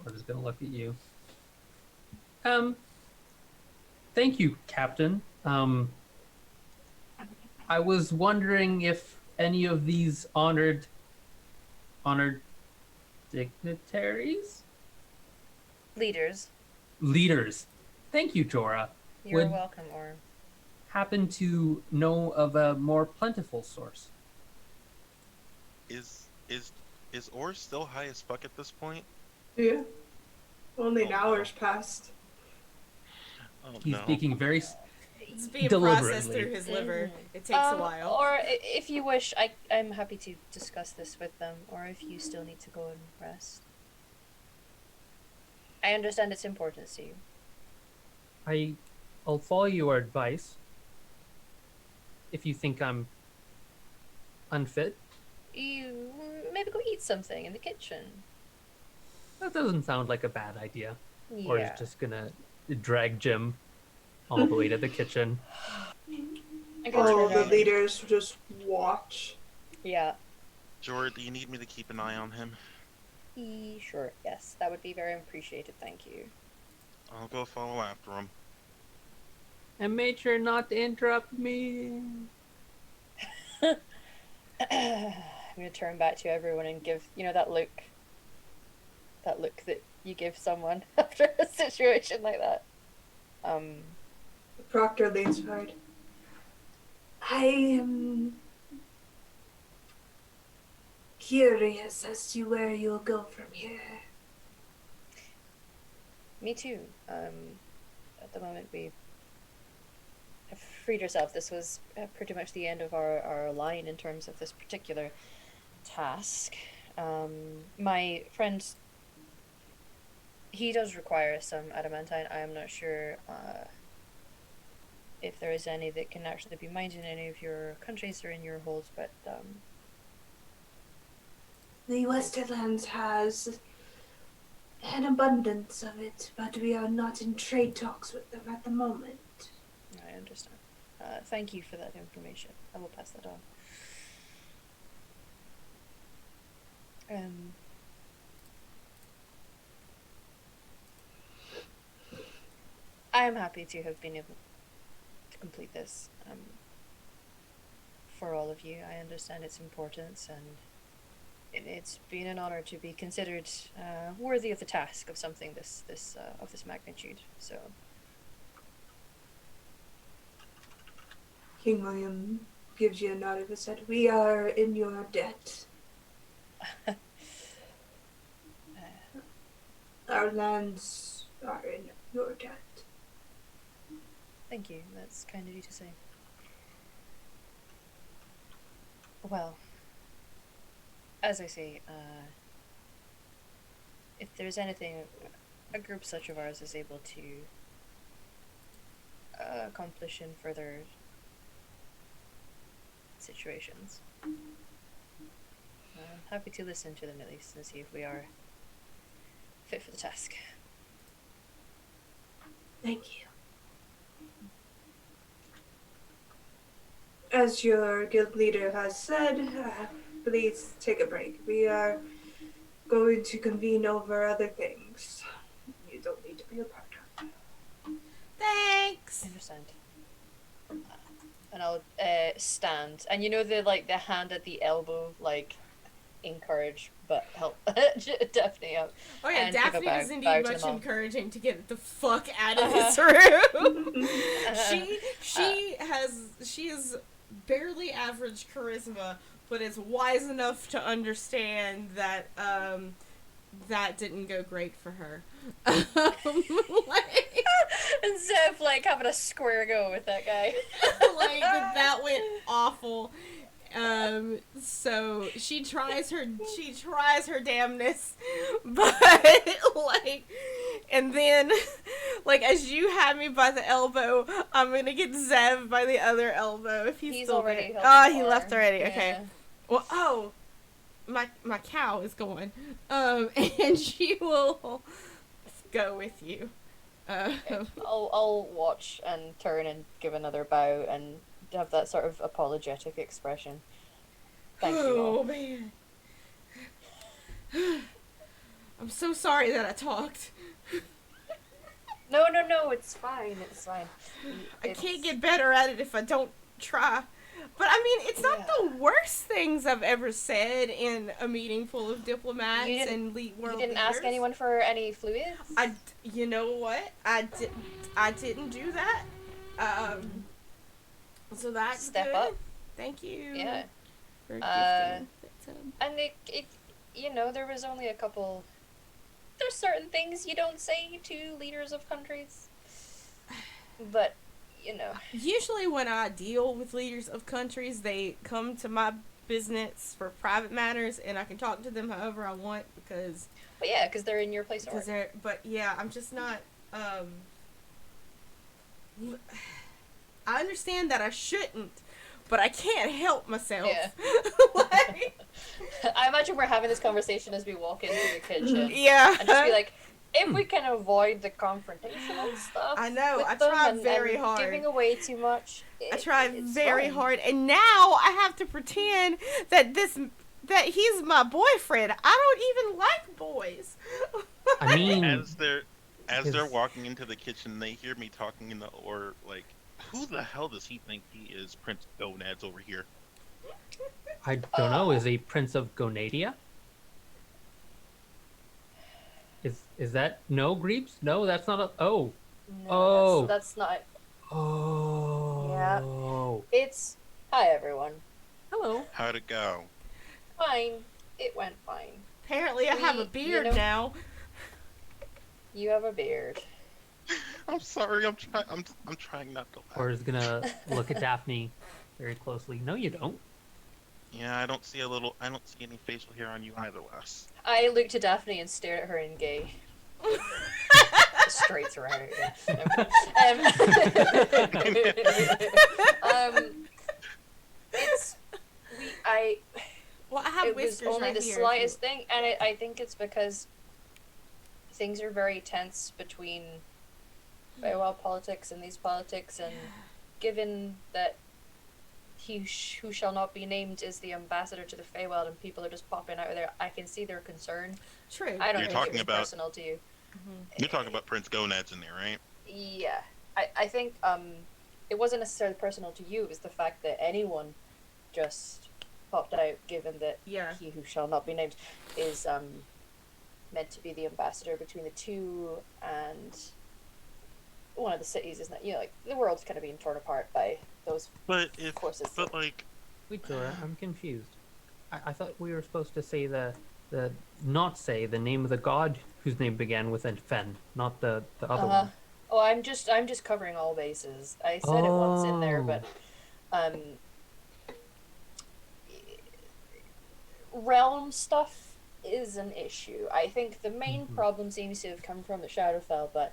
Or is gonna look at you. Thank you, Captain. I was wondering if any of these honored dignitaries? Leaders, Leaders. Thank you, Jorah. you're Would- welcome, Orr. Happen to know of a more plentiful source? Is Aura still high as fuck at this point? Yeah. Only an Oh, hour's passed. Oh He's no. speaking very It's being Deliberately. processed through his liver. Mhm. It takes a while. Or if you wish, I'm happy to discuss this with them, or if you still need to go and rest. I understand its importance to you. I'll follow your advice. If you think I'm unfit, You maybe go eat something in the kitchen. that doesn't sound like a bad idea. Yeah. Or is just gonna drag Jim all the way to the kitchen. I can All turn the around. leaders just watch. Yeah. Jorah, do you need me to keep an eye on him? Sure. Yes, that would be very appreciated. Thank you. I'll go follow after him. And make sure not to interrupt me. I'm gonna turn back to everyone and give that look that you give someone after a situation like that. The proctor leans forward. I am curious as to where you'll go from here. Me too. At the moment we have freed ourselves. This was pretty much the end of our line in terms of this particular task. My friend, he does require some adamantine. I am not sure if there is any that can actually be mined in any of your countries or in your holds, but The Westerlands has an abundance of it, but we are not in trade talks with them at the moment. I understand. Thank you for that information. I will pass that on. I am happy to have been able to complete this for all of you. I understand its importance, and it's been an honor to be considered worthy of the task of something of this magnitude. So, King William gives you a nod of his head. We are in your debt. Our lands are in your debt. Thank you. That's kind of you to say. Well, as I say, if there's anything a group such of ours is able to accomplish in further situations, I'm happy to listen to them at least and see if we are fit for the task. Thank you. As your guild leader has said, please take a break. We are going to convene over other things. You don't need to be a part of it. Thanks. I understand. And I'll stand. And the hand at the elbow, encourage but help Daphne up. Oh yeah, and give a Daphne bow- is bow indeed to much them all. encouraging to get the fuck out of this room. She is barely average charisma, but is wise enough to understand that that didn't go great for her. Instead of having a square go with that guy. That went awful. So she tries her damnness, but and then as you had me by the elbow, I'm gonna get Zev by the other elbow if he's still already there. helping He far. left already. Yeah. Okay. Well, my cow is going, and she will go with you. I'll watch and turn and give another bow and have that sort of apologetic expression. Thank you all. Oh man. I'm so sorry that I talked. No, it's fine. I can't get better at it if I don't try. But I mean, it's not the worst things I've ever said in a meeting full of diplomats and world leaders. You didn't ask anyone for any fluids? You know what? I didn't do that. So that's Step good. up. Thank you. Yeah. For gifting. And there was only a couple. There's certain things you don't say to leaders of countries, but Usually when I deal with leaders of countries, they come to my business for private matters, and I can talk to them however I want because. But yeah, because they're in your place of work. But yeah, I'm just not. I understand that I shouldn't, but I can't help myself. Yeah. I imagine we're having this conversation as we walk into the kitchen. Yeah. And just be like, if we can avoid the confrontational stuff. I know. with I them tried very and hard. Giving away too much. I tried it's very fine. hard, and now I have to pretend that he's my boyfriend. I don't even like boys. I mean, As they're walking into the kitchen, they hear me talking who the hell does he think he is, Prince Gonads over here? I don't know. Is a prince of Gonadia? Is that no Greeps? No, that's not a. Oh, No, oh, that's not. Yeah, oh. it's. Hi everyone. Hello. How'd it go? Fine. It went fine. Apparently, I have a You beard know- now. You have a beard. I'm sorry. I'm trying not to laugh. Or is gonna look at Daphne very closely. No, you don't. Yeah, I don't see any facial hair on you either, Wes. I looked at Daphne and stared at her in gay. Straight through her. It's Well, I have it was whiskers only right the here, slightest thing, and I think it's because things are very tense between Feywild politics and these politics, and given that who shall not be named is the ambassador to the Feywild, and people are just popping out of there, I can see their concern. True. I don't You're think talking it was about- personal to you. You're talking about Prince Gonads in there, right? Yeah, I think it wasn't necessarily personal to you. It was the fact that anyone just popped out, given that Yeah. he who shall not be named is meant to be the ambassador between the two, and one of the cities, isn't it? You know, like the world's kind of being torn apart by those But if, forces. but like, Wait, Dora, I'm confused. I thought we were supposed to say not say the name of the god whose name began with a Fen, not the other one. Oh, I'm just covering all bases. I said it once in there, Oh. but realm stuff is an issue. I think the main problem seems to have come from the Shadowfell, but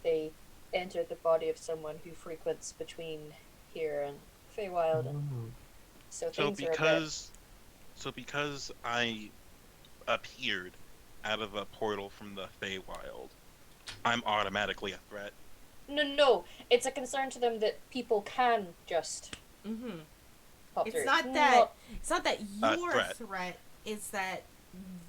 they entered the body of someone who frequents between here and Feywild, and Oh. so so things are a bit... because I appeared out of a portal from the Feywild, I'm automatically a threat. No, it's a concern to them that people can just pop It's through. not that. It's not that you're a threat. threat. It's that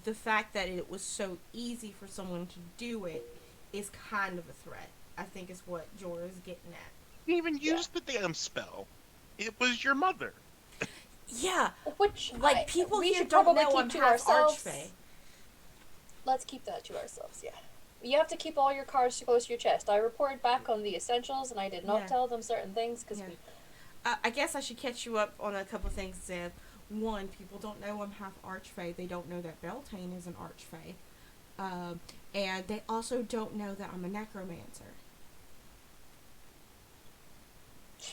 the fact that it was so easy for someone to do it is kind of a threat. I think is what Jorah's getting at. You didn't even use the damn spell. It was your mother. Yeah, Which, like people we here should don't probably know keep I'm to half ourselves. Archfey. Let's keep that to ourselves, yeah. You have to keep all your cards close to your chest. I reported back on the essentials, and I did not Yeah. tell them certain things, because Yeah. I guess I should catch you up on a couple of things, Zeb. One, people don't know I'm half Archfey. They don't know that Beltane is an Archfey. And they also don't know that I'm a necromancer.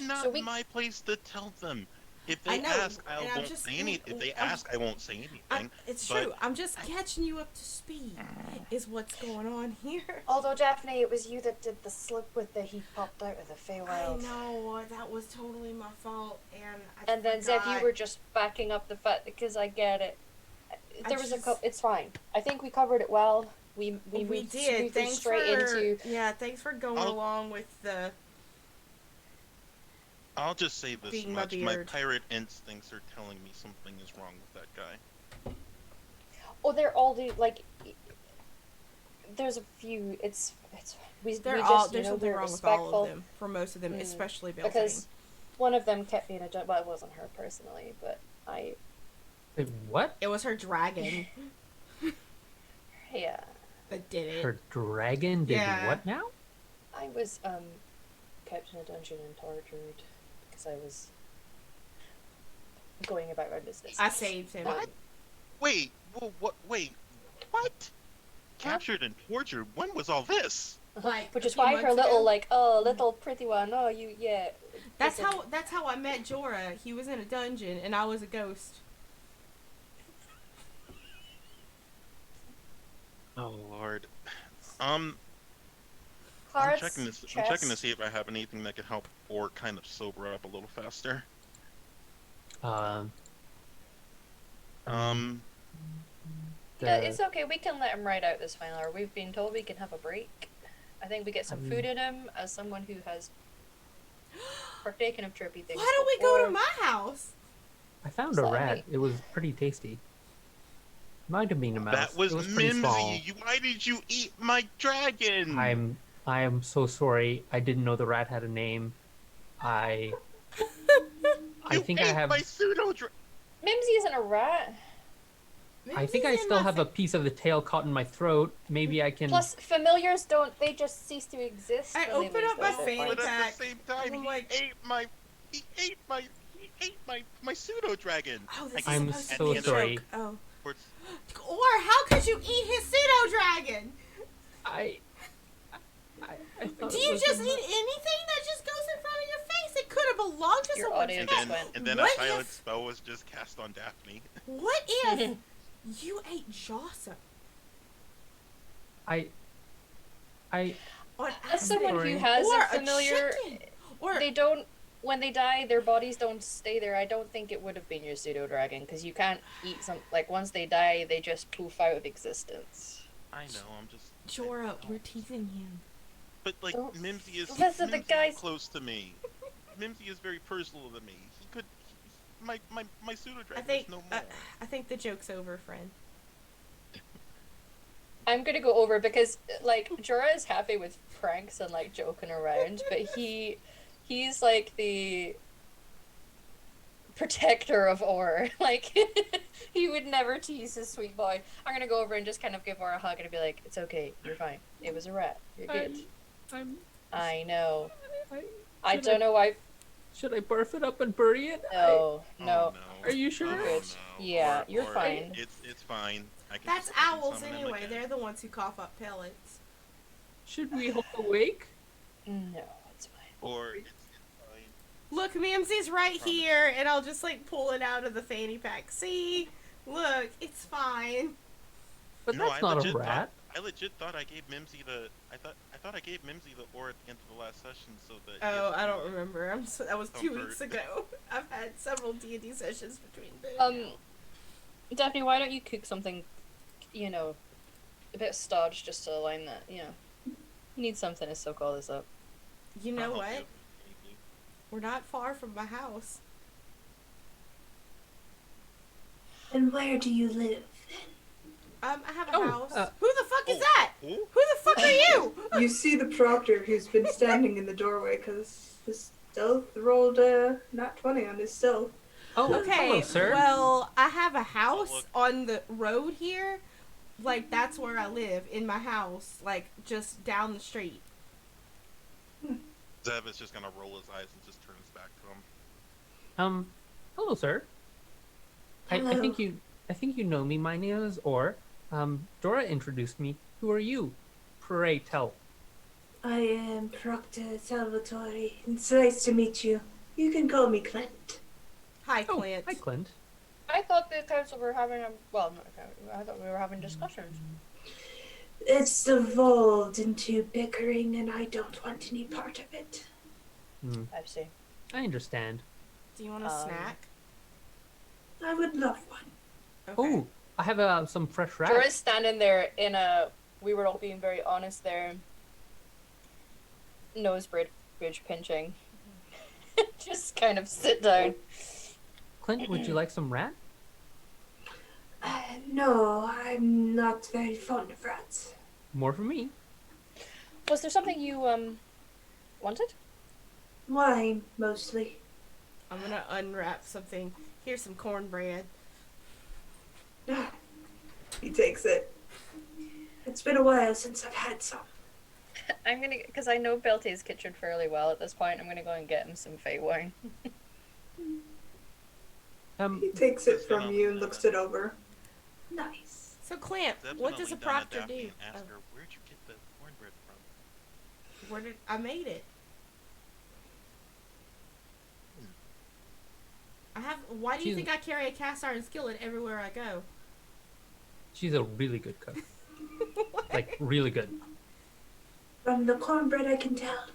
Not So we- my place to tell them. If I they know, ask, I and I'm won't just- say anything. If they I'm- ask, I won't say anything. It's but- true. I'm just catching you up to speed. Is what's going on here. although, Daphne, it was you that did the slip with the he popped out of the I Feywild. know that was totally my fault, and And then, Zev, forgot. you were just backing up the fact, because I get it. I There was a just- couple, it's fine. I think we covered it well. We moved did. smoothly Thanks straight for into... yeah. Thanks for going I'll- along with the. I'll just say this Being my much: my beard. pirate instincts are telling me something is wrong with that guy. Oh, they're all like... There's a few, we They're we all. just, There's you know, something we're wrong with all respectful. of them. For most of them, especially Beltane. Because one of them kept being a... Well, it wasn't her personally, but I... Wait, what? It was her dragon Yeah. that did it. Her dragon did Yeah. what now? I was kept in a dungeon and tortured because I was going about my business. I saved him. What? Wait, what? Wait, what? Captured and tortured? When was all this? Like, Which a is few why her months little ago. little pretty one. Oh, you yeah. That's listen. how I met Jorah. He was in a dungeon and I was a ghost. Oh Lord. I'm Cards, checking this. I'm chest. checking to see if I have anything that could help or kind of sober up a little faster. Um, Yeah, the- it's okay. We can let him ride out this final hour. We've been told we can have a break. I think we get some food in him as someone who has partaken of trippy things. Why don't we go to before. my house? I found So, a I rat. mean- It was pretty tasty. Might have been a mouse. That was, it was pretty small. Mimsy. Why did you eat my dragon? I am so sorry. I didn't know the rat had a name. I I You think I ate have. my pseudo dragon. Mimsy isn't a rat. I think I still have a piece of the tail caught in my throat. Maybe I can. Plus, familiars don't—they just cease to exist. I when they open lose up my their fanny life But points. at the pack. same time, I'm like- he ate my pseudo dragon. Oh, this is I'm supposed so to be a sorry. joke. Oh. Towards- Or how could you eat his pseudo dragon? I thought Do it you was just a- eat anything that just goes in front of your face? It could have belonged to Your someone. audio And just then, went. and then a What silent if- spell was just cast on Daphne. What if you ate Jossa? I On As someone sorry. who has or a familiar, chicken. Or they don't. When they die, their bodies don't stay there. I don't think it would have been your pseudo dragon because you can't eat some. Like once they die, they just poof out of existence. I know, I'm just. Jorah, we're teasing him. But like, Don't Mimsy is visit the Mimsy guys- is close to me. Mimsy is very personal to me. He could. My pseudo dragon is no more. I think the joke's over, friend. I'm gonna go over because like Jorah is happy with pranks and like joking around, but he's like the protector of Or. Like he would never tease his sweet boy. I'm gonna go over and just kind of give Or a hug and be like, "It's okay, you're fine. It was a rat. You're good." I know. I Should don't know why. Should I barf it up and bury it? No, Oh, no. Are you sure? Oh, Good. no. Yeah, Or- you're or fine. It's fine. I can That's I can owls summon him anyway. again. They're the ones who cough up pellets. Should we hold awake? No, it's fine. Or it's fine. Look, Mamsie's right Promise. here, and I'll just like pull it out of the fanny pack. See? Look, it's fine. But No, that's I not a legit rat. I legit thought I gave Mimsy the. I thought I gave Mimsy the ore at the end of the last session, so that. Oh, I don't remember. That was 2 Comfort. weeks ago. I've had several D&D sessions between then. Daphne, why don't you cook something, you know, a bit of starch just to align that, you know. You need something to soak all this up. You know I'll help what? you. We're not far from my house. And where do you live? I have a Oh, house. uh, Who the fuck is Oh, that? who? Who the fuck are you? You see the proctor who's been standing in the doorway because his stealth rolled not 20 on his stealth. Oh, Okay, hello, sir. well, I have a house look. on the road here. Like, that's where I live, in my house. Like, just down the street. Zev is just gonna roll his eyes and just turns back to him. Hello, sir. I Hello. think you know me. My name is Or. Dora introduced me. Who are you? Pray tell. I am Proctor Salvatore. It's nice to meet you. You can call me Clint. Hi, Oh, Clint. hi, Clint. I thought the council were having not a council, I thought we were having discussions. It's evolved into bickering, and I don't want any part of it. I see. I understand. Do you want a snack? I would love one. Okay. Oh, I have some fresh Jorah's rats. standing there in a, we were all being very honest there, nose bridge pinching. Just kind of sit down. Clint, would you like some rat? No, I'm not very fond of rats. More for me. Was there something you, wanted? Wine, mostly. I'm gonna unwrap something. Here's some cornbread. He takes it. It's been a while since I've had some. I'm gonna, because I know Belty's kitchen fairly well at this point, I'm gonna go and get him some Fey wine. He takes it Just gonna from you and leave looks that. it over. Nice. So, Clint, Zev's what gonna does a lean down to proctor Daphne do? and ask Oh, her, where'd you get the cornbread from? where did I made it? I have. Why do you She's- think I carry a cast iron skillet everywhere I go? She's a really good cook. Like, really good. From the cornbread, I can tell.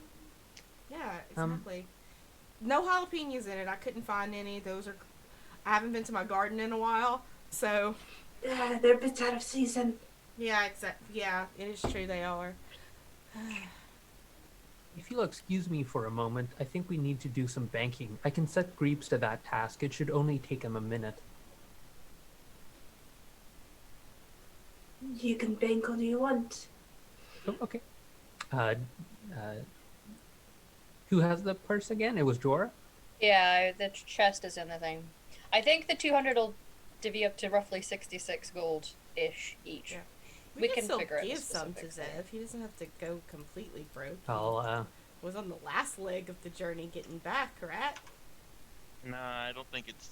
Yeah, Um, exactly. No jalapenos in it. I couldn't find any. Those are. I haven't been to my garden in a while, so They're bits out of season. yeah, yeah, it is true they are. If you'll excuse me for a moment, I think we need to do some banking. I can set Greeps to that task. It should only take him a minute. You can bank all you want. Oh, okay. Who has the purse again? It was Dora? Yeah, the chest is in the thing. I think the 200 will divvy up to roughly 66 gold ish each. Yeah. We can can still figure out the give some to specifics later. Zev. He doesn't have to go completely broke. He I'll was on the last leg of the journey getting back, right? Nah, I don't think it's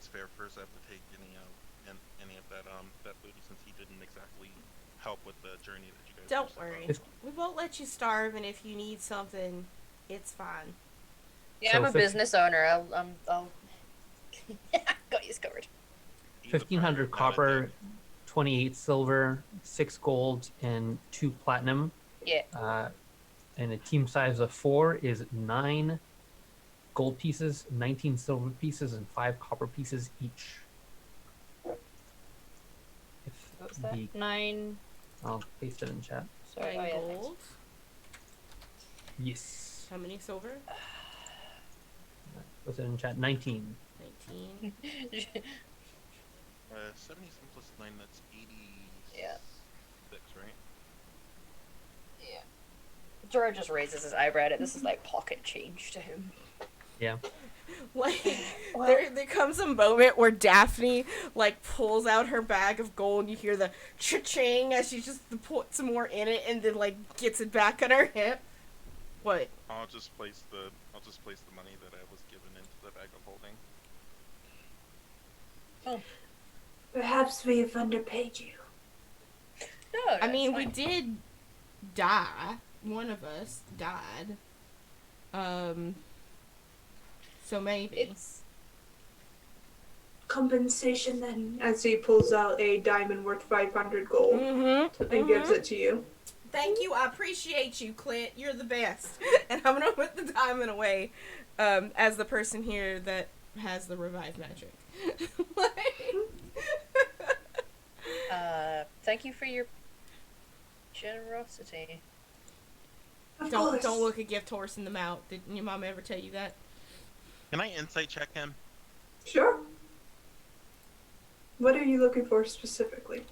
fair for Zev to take any of that booty since he didn't exactly help with the journey that you guys. Don't worry. We won't let you starve, and if you need something, it's fine. Yeah, So I'm a 50 business owner. I'll got you covered. 1,500 copper, 28 silver, 6 gold, and 2 platinum. Yeah. And a team size of 4 is 9 gold pieces, 19 silver pieces, and 5 copper pieces each. What's that? 9. I'll paste it in chat. Sorry. 9 Oh, yeah, gold. Yes. How many silver? Put it in chat. 19. 19. 77 plus 9, that's 80. Yeah. 6, right? Yeah. George just raises his eyebrow at it. This is like pocket change to him. Yeah. Like, Well- there comes a moment where Daphne, like, pulls out her bag of gold, and you hear the cha-ching as she just puts some more in it, and then, like, gets it back on her hip. What? I'll just place the money that I was given into the bag of holding. Oh. Perhaps we have underpaid you. No, I mean, we fine. did die. One of us died. So maybe. It's Compensation then, as he pulls out a diamond worth 500 gold and gives it to you. Thank you. I appreciate you, Clint. You're the best. And I'm gonna put the diamond away, as the person here that has the revive magic. Thank you for your generosity. Of Don't course. look a gift horse in the mouth. Didn't your mom ever tell you that? Can I insight check him? Sure. What are you looking for specifically?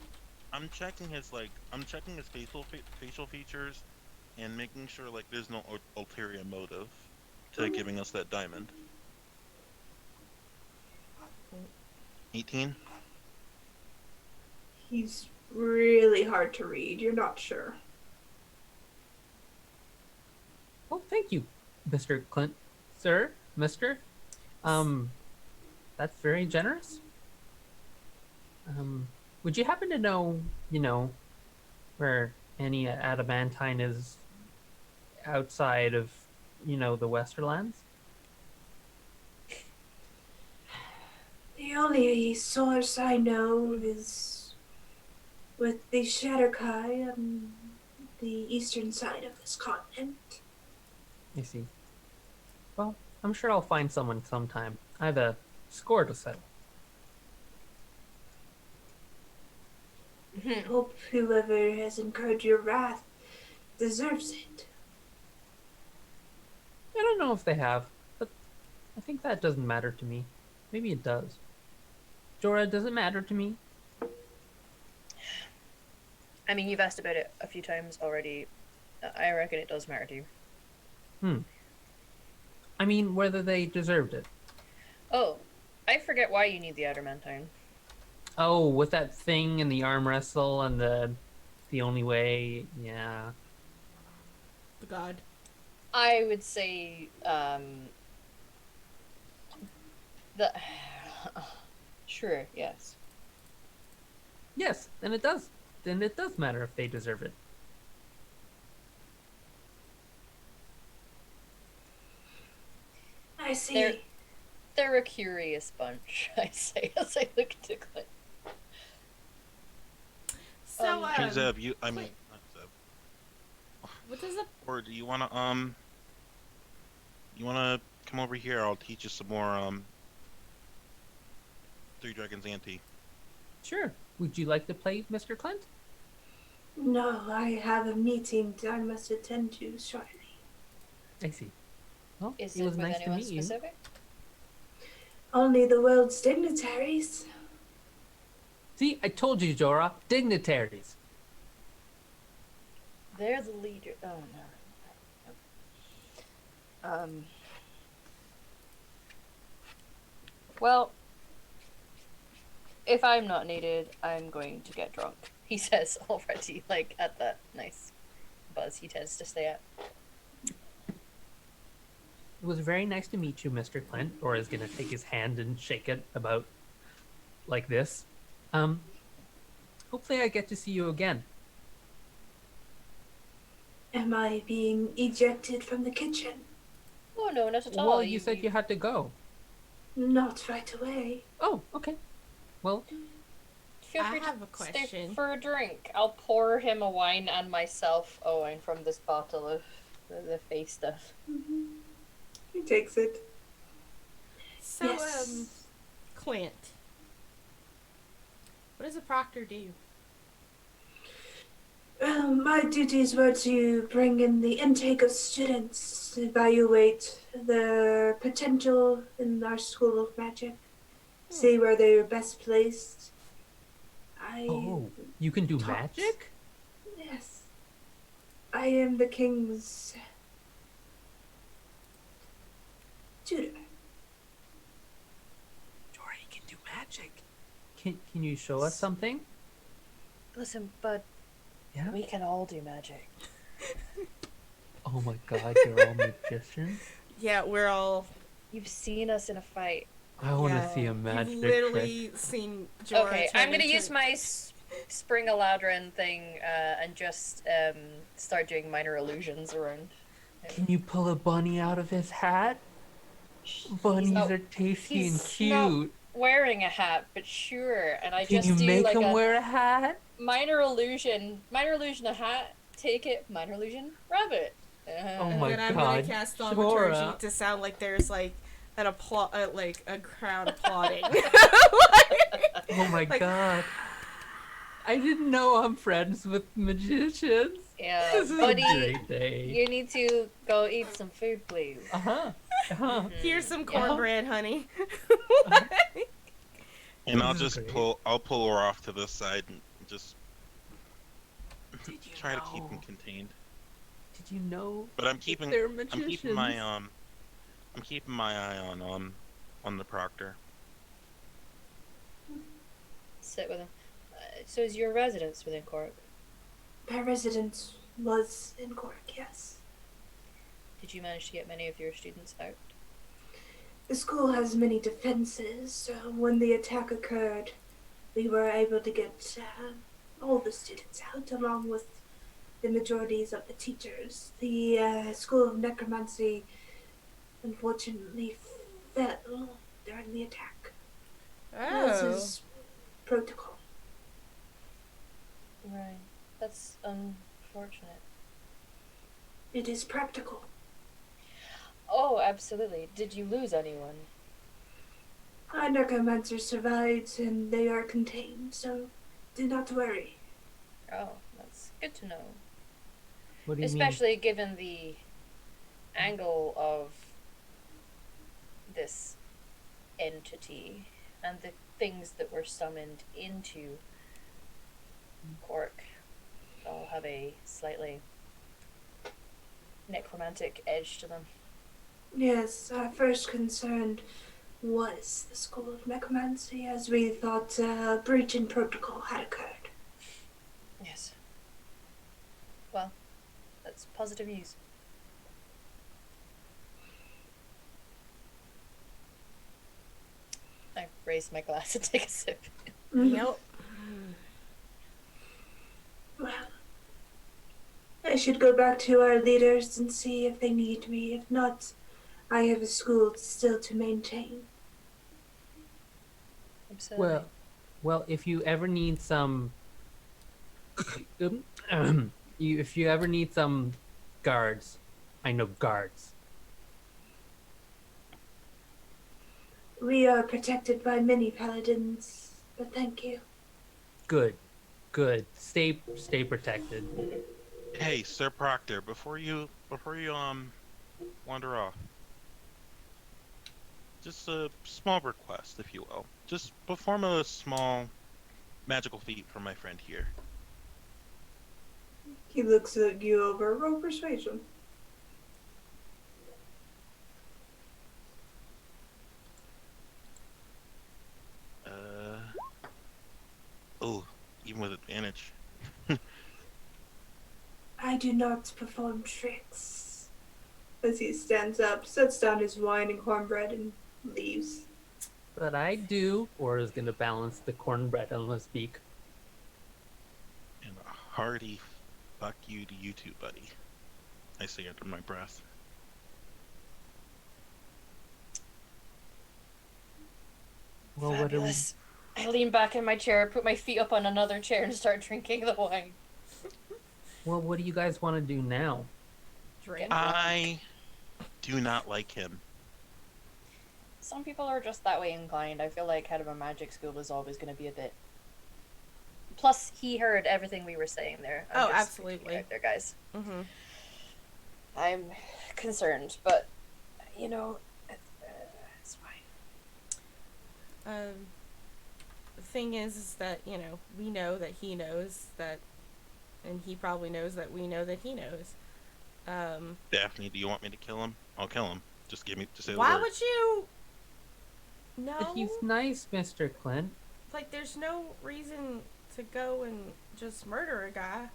I'm checking his facial features, and making sure like there's no ulterior motive to giving us that diamond. 18. He's really hard to read. You're not sure. Well, thank you, Mr. Clint. Sir, Mr. That's very generous. Would you happen to know, where any adamantine is outside of, the Westerlands? The only source I know is with the Shatterkai on the eastern side of this continent. I see. Well, I'm sure I'll find someone sometime. I have a score to settle. I hope whoever has incurred your wrath deserves it. I don't know if they have, but I think that doesn't matter to me. Maybe it does. Jorah, does it matter to me? I mean, you've asked about it a few times already. I reckon it does matter to you. I mean, whether they deserved it. Oh, I forget why you need the adamantine. Oh, with that thing and the arm wrestle and the only way, yeah. The god. I would say, the sure, yes. Yes, then it does. Then it does matter if they deserve it. I see. They're a curious bunch, I say as I look to Clint. So, Hey, Zeb, not Zeb. what does the Or do you wanna come over here? I'll teach you some more Three Dragons Ante. Sure. Would you like to play, Mr. Clint? No, I have a meeting I must attend to shortly. I see. Well, Is it it was with nice to anyone meet you. specific? Only the world's dignitaries. See, I told you, Jorah. Dignitaries. They're the leader. Oh no. Well, if I'm not needed, I'm going to get drunk. He says already, like at that nice buzz he tends to stay at. It was very nice to meet you, Mr. Clint. Or is gonna take his hand and shake it about like this. Um, hopefully I get to see you again. Am I being ejected from the kitchen? Oh no, not at all. Well, you said you had to go. Not right away. Oh, okay. Well, Feel free I have to a question. stay for a drink. I'll pour him a wine and myself a wine from this bottle of the face stuff. Mm-hmm. He takes it. So, Yes. Clint, what does a proctor do? My duties were to bring in the intake of students, evaluate their potential in our school of magic, see where they are best placed. oh, you can do taught. magic? Yes. I am the king's tutor. Jory can do magic. Can you show us something? Listen, bud, Yeah. we can all do magic. Oh my God, you're all magicians. Yeah, we're all. You've seen us in a fight. I want to Yeah, see a magic You've trick. literally seen Jorah Okay, turn I'm gonna into- use my spring Eladrin thing and just start doing minor illusions around. Can you pull a bunny out of his hat? He's Bunnies not- are tasty and he's not cute. wearing a hat, but sure. And I Can just you do make like him a wear a hat? minor illusion a hat. Take it, minor illusion rabbit. Oh my and I'm God, gonna cast on Jorah. Liturgy to sound like there's like an like a crowd applauding. Oh my Like- God. I didn't know I'm friends with magicians. Yeah, This is buddy, a great day. you need to go eat some food, please. Uh-huh. Uh-huh. Here's some Yeah. cornbread, honey. And I'll This is just great. I'll pull her off to the side and just Did you try to know? keep him contained. Did you know But I'm keeping they're I'm magicians? keeping my eye on the proctor. Sit with him. So is your residence within Cork? My residence was in Cork, yes. Did you manage to get many of your students out? The school has many defenses, so when the attack occurred, we were able to get all the students out, along with the majorities of the teachers. The School of Necromancy, unfortunately, fell during the attack. This Oh. is protocol. Right. That's unfortunate. It is practical. Oh, absolutely. Did you lose anyone? Our necromancers survived and they are contained, so do not worry. Oh, that's good to know. What do you Especially given the angle of this entity and the things that were summoned into Cork all have a slightly necromantic edge to them. Yes, our first concern was the School of Necromancy, as we thought a breach in protocol had occurred. Yes. Well, that's positive news. I raise my glass and take a sip. Yep. Well, I should go back to our leaders and see if they need me. If not, I have a school still to maintain. Absolutely. Well, if you ever need some, if you ever need some guards, I know guards. We are protected by many paladins, but thank you. Good. Stay protected. Hey, Sir Proctor, before you wander off, just a small request, if you will. Just perform a small magical feat for my friend here. He looks at you over. Roll persuasion. even with advantage. I do not perform tricks. As he stands up, sets down his wine and cornbread, and leaves. But I do. Or is gonna balance the cornbread on his beak. And a hearty fuck you to you two, buddy. I say under my breath. Well, what do we? Fabulous. I lean back in my chair, put my feet up on another chair, and start drinking the wine. Well, what do you guys want to do now? Drink. I do not like him. Some people are just that way inclined. I feel like head of a magic school is always going to be a bit. Plus, he heard everything we were saying there. Oh, absolutely. Right there, guys. Mm-hmm. I'm concerned, but you know, it's fine. The thing is that, you know, we know that he knows that, and he probably knows that we know that he knows. Daphne, do you want me to kill him? I'll kill him. Just say the Why word. would you? No. He's nice, Mr. Clint. Like, there's no reason to go and just murder a guy.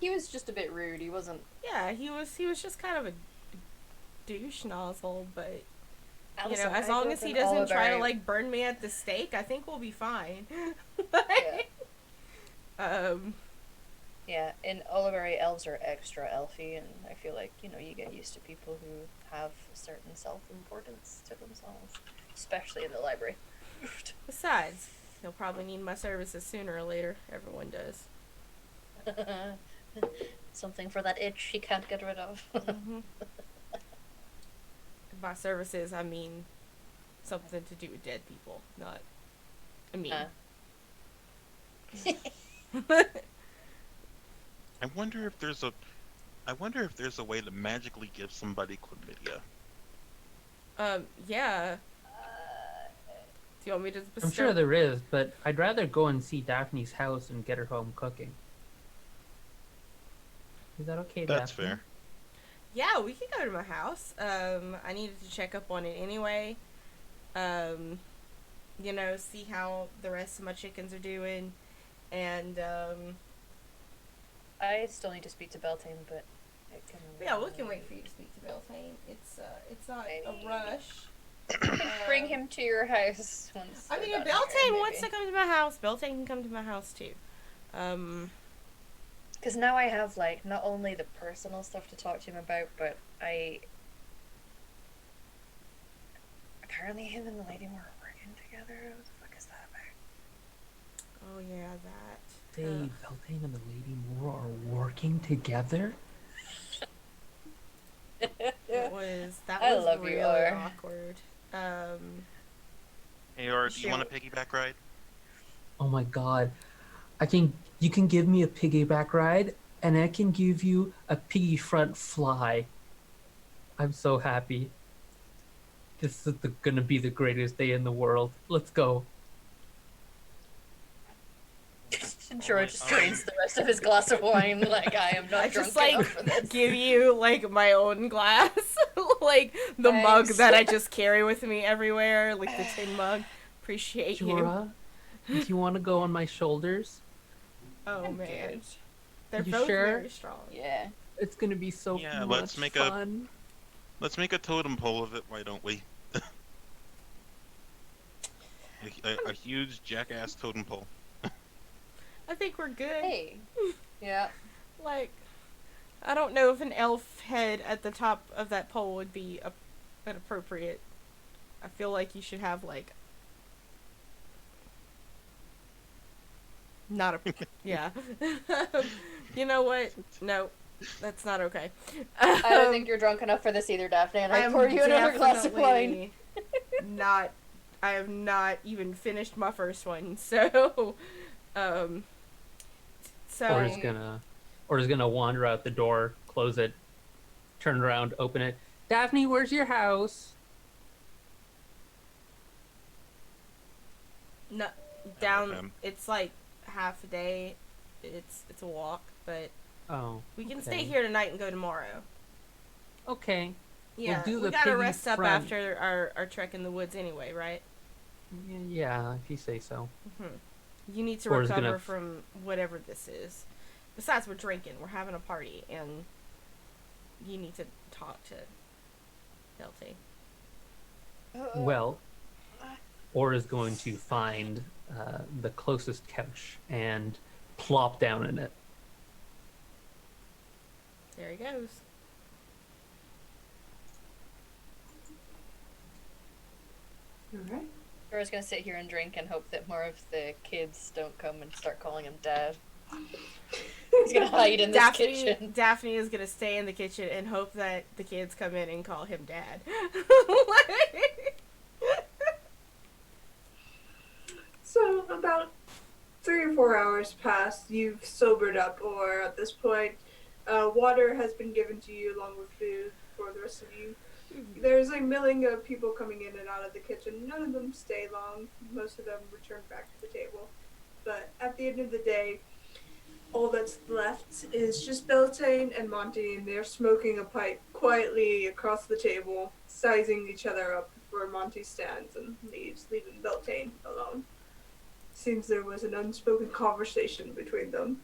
He was just a bit rude. He wasn't. Yeah, he was just kind of a douche nozzle, but you Allison, know, as I long grew as up he in doesn't try to Oliver. like burn me at the stake, I think we'll be fine. Yeah. Yeah, in Olivery, elves are extra elfy, and I feel like, you know, you get used to people who have a certain self-importance to themselves, especially in the library. Besides, he'll probably need my services sooner or later. Everyone does. Something for that itch he can't get rid of. Mm-hmm. By services, I mean something to do with dead people, not. I mean. I wonder if there's a way to magically give somebody chlamydia. Yeah. Do you want me to bestow? I'm sure there is, but I'd rather go and see Daphne's house and get her home cooking. Is that okay, That's Daphne? fair. Yeah, we could go to my house. I needed to check up on it anyway. You know, see how the rest of my chickens are doing, and I still need to speak to Beltane, but I can. yeah, we can wait for you to speak to Beltane. It's not a rush. Bring him to your house once. I mean, we're if done Beltane here, wants to maybe. come to my house, Beltane can come to my house too. Because now I have, like, not only the personal stuff to talk to him about, but apparently him and the lady were working together. What the fuck is that about? Oh yeah, that. Dave, Beltane and the Lady Moore are working together? That was I love you, really R. awkward. Hey, or do you Sure. want a piggyback ride? Oh my god. I can you can give me a piggyback ride and I can give you a piggy front fly. I'm so happy. This is gonna be the greatest day in the world. Let's go. George just drains the rest of his glass of wine like I am not I drunk just like enough for this. give you like my own glass, like the mug Thanks. that I just carry with me everywhere, like the tin mug. Appreciate you. Jorah, do you want to go on my shoulders? Oh I'm man, good. they're You both sure? very strong. Yeah. It's gonna be so Yeah, much let's make fun. Let's make a totem pole of it. Why don't we? a huge jackass totem pole. I think we're good. Hey. Yeah. Like, I don't know if an elf head at the top of that pole would be appropriate. I feel like you should have like. Not a yeah. You know what? No, that's not okay. I don't think you're drunk enough for this either, Daphne, and I pour you another glass of wine. Not. I have not even finished my first one, so. So. Or is gonna wander out the door, close it, turn around, open it. Daphne, where's your house? No, down. It's like half a day. It's a walk, but Oh. we can okay. stay here tonight and go tomorrow. Okay. Yeah, do we the gotta piggy rest up front. after our trek in the woods anyway, right? Yeah, if you say so. Mm-hmm. You need to Or is recover gonna from whatever this is. Besides, we're drinking. We're having a party, and you need to talk to Delta. well, or is going to find the closest couch and plop down in it. There he goes. All right. Jorah's gonna sit here and drink and hope that more of the kids don't come and start calling him dad. He's gonna hide in this kitchen. Daphne is gonna stay in the kitchen and hope that the kids come in and call him dad. So about 3 or 4 hours pass. You've sobered up, or at this point, water has been given to you along with food for the rest of you. There's a milling of people coming in and out of the kitchen. None of them stay long. Most of them return back to the table. But at the end of the day, all that's left is just Beltane and Monty, and they're smoking a pipe quietly across the table, sizing each other up before Monty stands and leaves, leaving Beltane alone. Seems there was an unspoken conversation between them.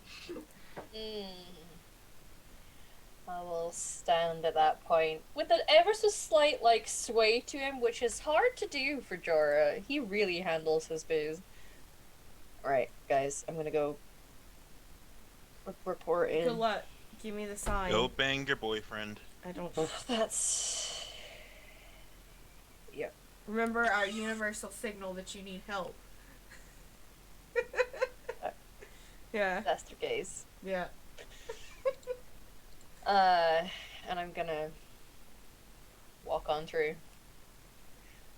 I will stand at that point with an ever so slight sway to him, which is hard to do for Jorah. He really handles his booze. Alright, guys, I'm gonna go report in. Good luck. Give me the sign. Go bang your boyfriend. I don't. That's... Yep. Remember our universal signal that you need help. Yeah. That's the case. Yeah. And I'm gonna walk on through.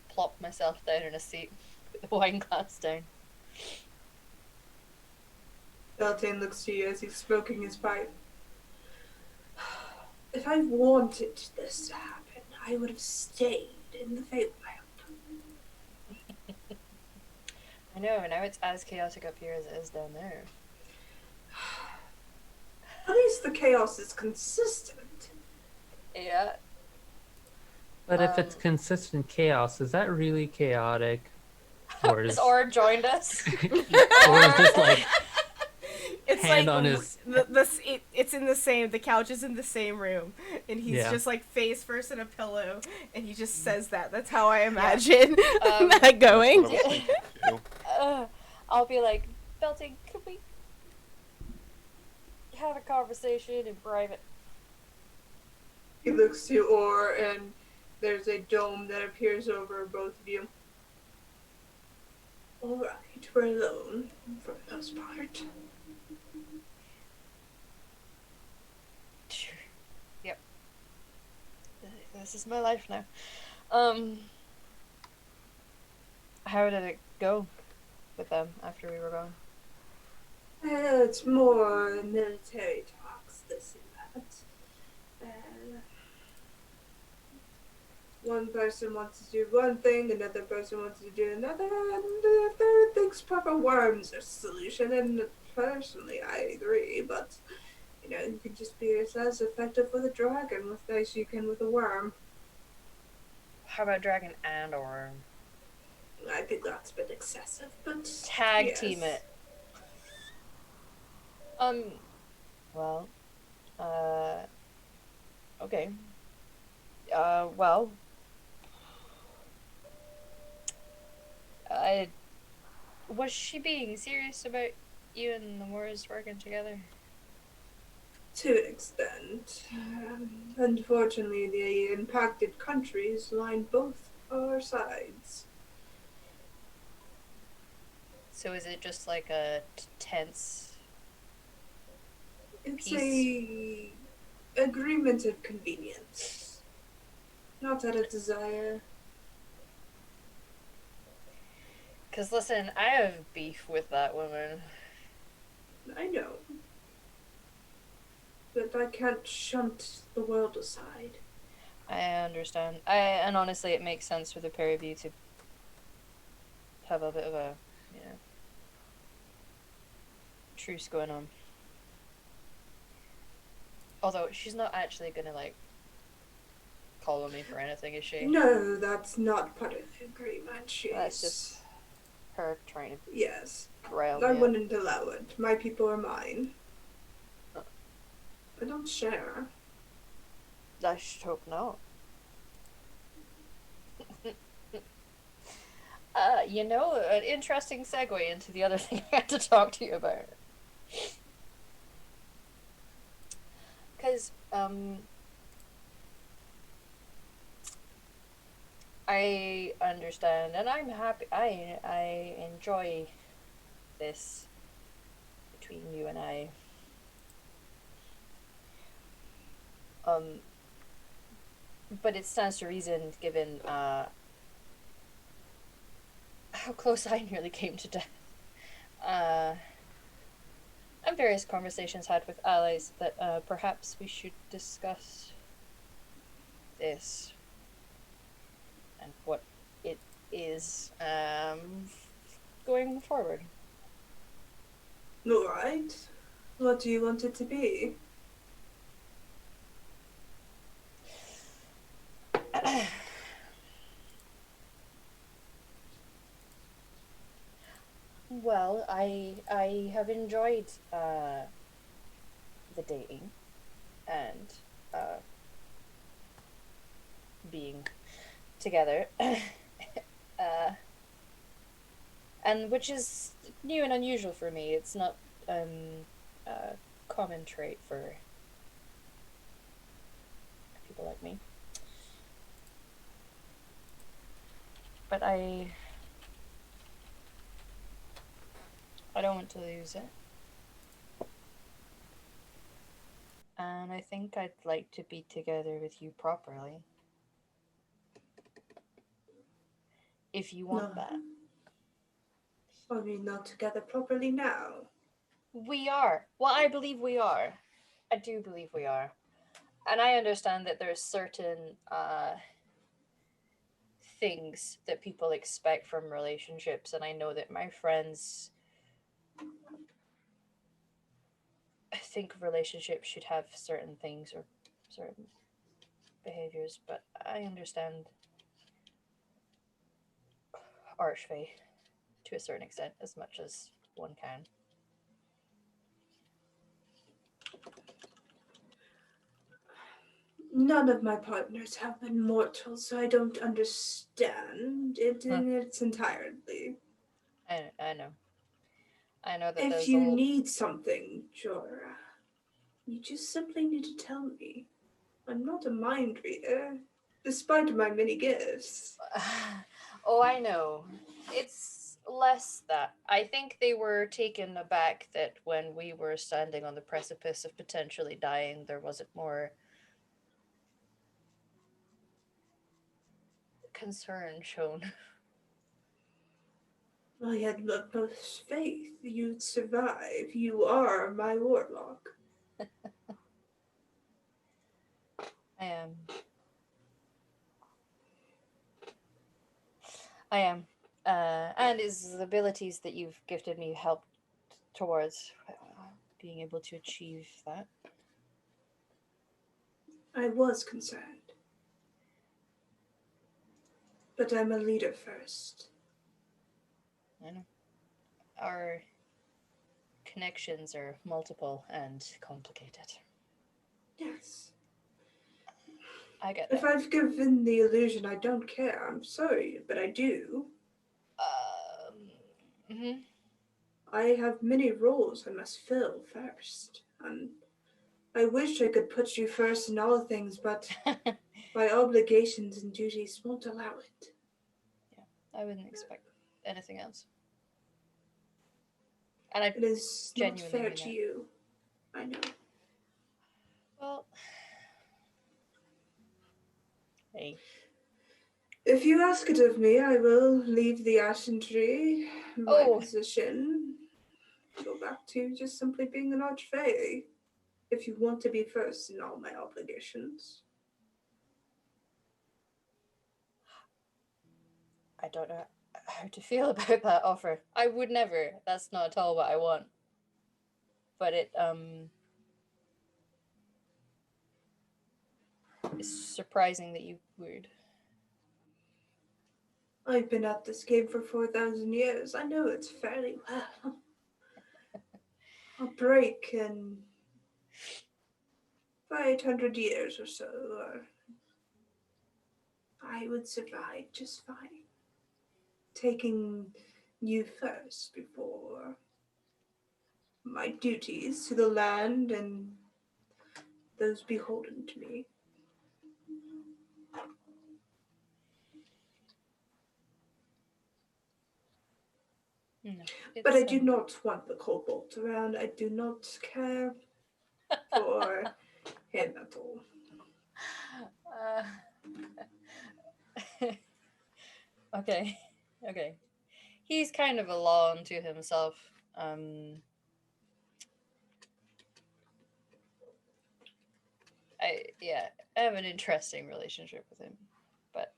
Plop myself down in a seat with the wine glass down. Beltane looks to you as he's smoking his pipe. If I wanted this to happen, I would have stayed in the Feywild. I know, now it's as chaotic up here as it is down there. At least the chaos is consistent. Yeah. But if it's consistent chaos, is that really chaotic? Or is, Has Or joined us? or is this like It's hand like on his... it's in the same. The couch is in the same room, and he's Yeah. just like face first in a pillow, and he just says that. That's how I imagine that That's going. what I was thinking too. I'll be like, Belting, could we have a conversation in private? He looks to Or, and there's a dome that appears over both of you. Alright, we're alone for the most part. Yep. This is my life now. How did it go with them after we were gone? It's more military talks, this and that. One person wants to do one thing, another person wants to do another, and the third thinks proper worms are a solution, and personally I agree, but you know, you can just be as effective with a dragon as you can with a worm. How about dragon and or I think that's a bit excessive, but tag yes. team it? Well, okay. Well, was she being serious about you and the Moors working together? To an extent. Unfortunately, the impacted countries line both our sides. So is it just like a tense? It's Peace. a agreement of convenience, not out of desire. Cause listen, I have beef with that woman. I know. But I can't shunt the world aside. I understand. And honestly, it makes sense for the pair of you to have a bit of a, truce going on. Although she's not actually gonna call on me for anything, is she? No, that's not part of the agreement. That's just her trying to Yes. rile I me up. wouldn't allow it. My people are mine. I don't share. I should hope not. An interesting segue into the other thing I had to talk to you about. Because, I understand, and I'm happy. I enjoy this between you and I. But it stands to reason, given how close I nearly came to death. And various conversations had with allies that perhaps we should discuss this and what it is going forward. Alright. What do you want it to be? Well, I have enjoyed the dating and being together, and which is new and unusual for me. It's not a common trait for people like me. But I don't want to lose it. And I think I'd like to be together with you properly. If you want No. that. Are we not together properly now? We are. Well, I believe we are. I do believe we are. And I understand that there's certain things that people expect from relationships, and I know that my friends think relationships should have certain things or certain behaviors, but I understand Archfey to a certain extent as much as one can. None of my partners have been mortal, so I don't understand it in its entirety. I know. I know that If there's you need something, Jorah, you just simply need to tell me. I'm not a mind reader, despite my many gifts. Oh, I know. It's less that. I think they were taken aback that when we were standing on the precipice of potentially dying, there wasn't more concern shown. I had utmost faith you'd survive. You are my warlock. I am. I am. And his abilities that you've gifted me helped towards being able to achieve that. I was concerned. But I'm a leader first. I know. Our connections are multiple and complicated. Yes. I get that. If I've given the illusion I don't care, I'm sorry, but I do. Mm-hmm. I have many roles I must fill first, and I wish I could put you first in all things, but my obligations and duties won't allow it. Yeah, I wouldn't expect anything else. And I It is not genuinely fair mean to that. you. I know. Well, hey. If you ask it of me, I will leave the Ashen Tree, my position, go back to just simply being an archfey. If you want to be first in all my obligations. I don't know how to feel about that offer. I would never. That's not at all what I want. But it is surprising that you would. I've been at this game for 4,000 years. I know it fairly well. A break in 800 years or so, or I would survive just fine. Taking you first before my duties to the land and those beholden to me. No, But I it's do not want the kobold around. I do not care for him at all. uh, okay, okay. He's kind of a law unto himself. I have an interesting relationship with him, but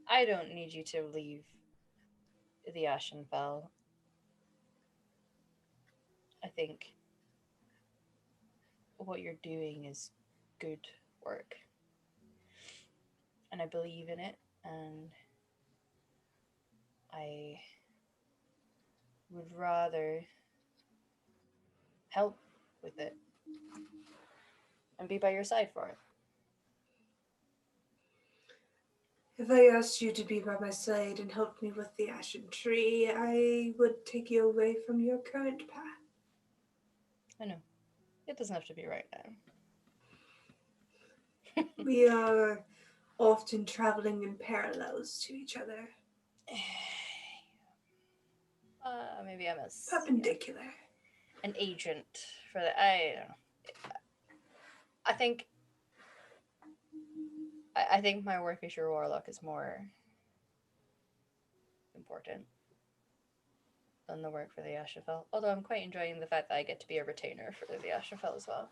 I don't need you to leave the Ashenfell. I think what you're doing is good work, and I believe in it, and I would rather help with it and be by your side for it. If I asked you to be by my side and help me with the ashen tree, I would take you away from your current path. I know. It doesn't have to be right now. We are often traveling in parallels to each other. Maybe I'm Perpendicular. an agent for the. I don't know. I think. I think my work as your warlock is more important than the work for the Ashenfell. Although I'm quite enjoying the fact that I get to be a retainer for the Ashenfell as well.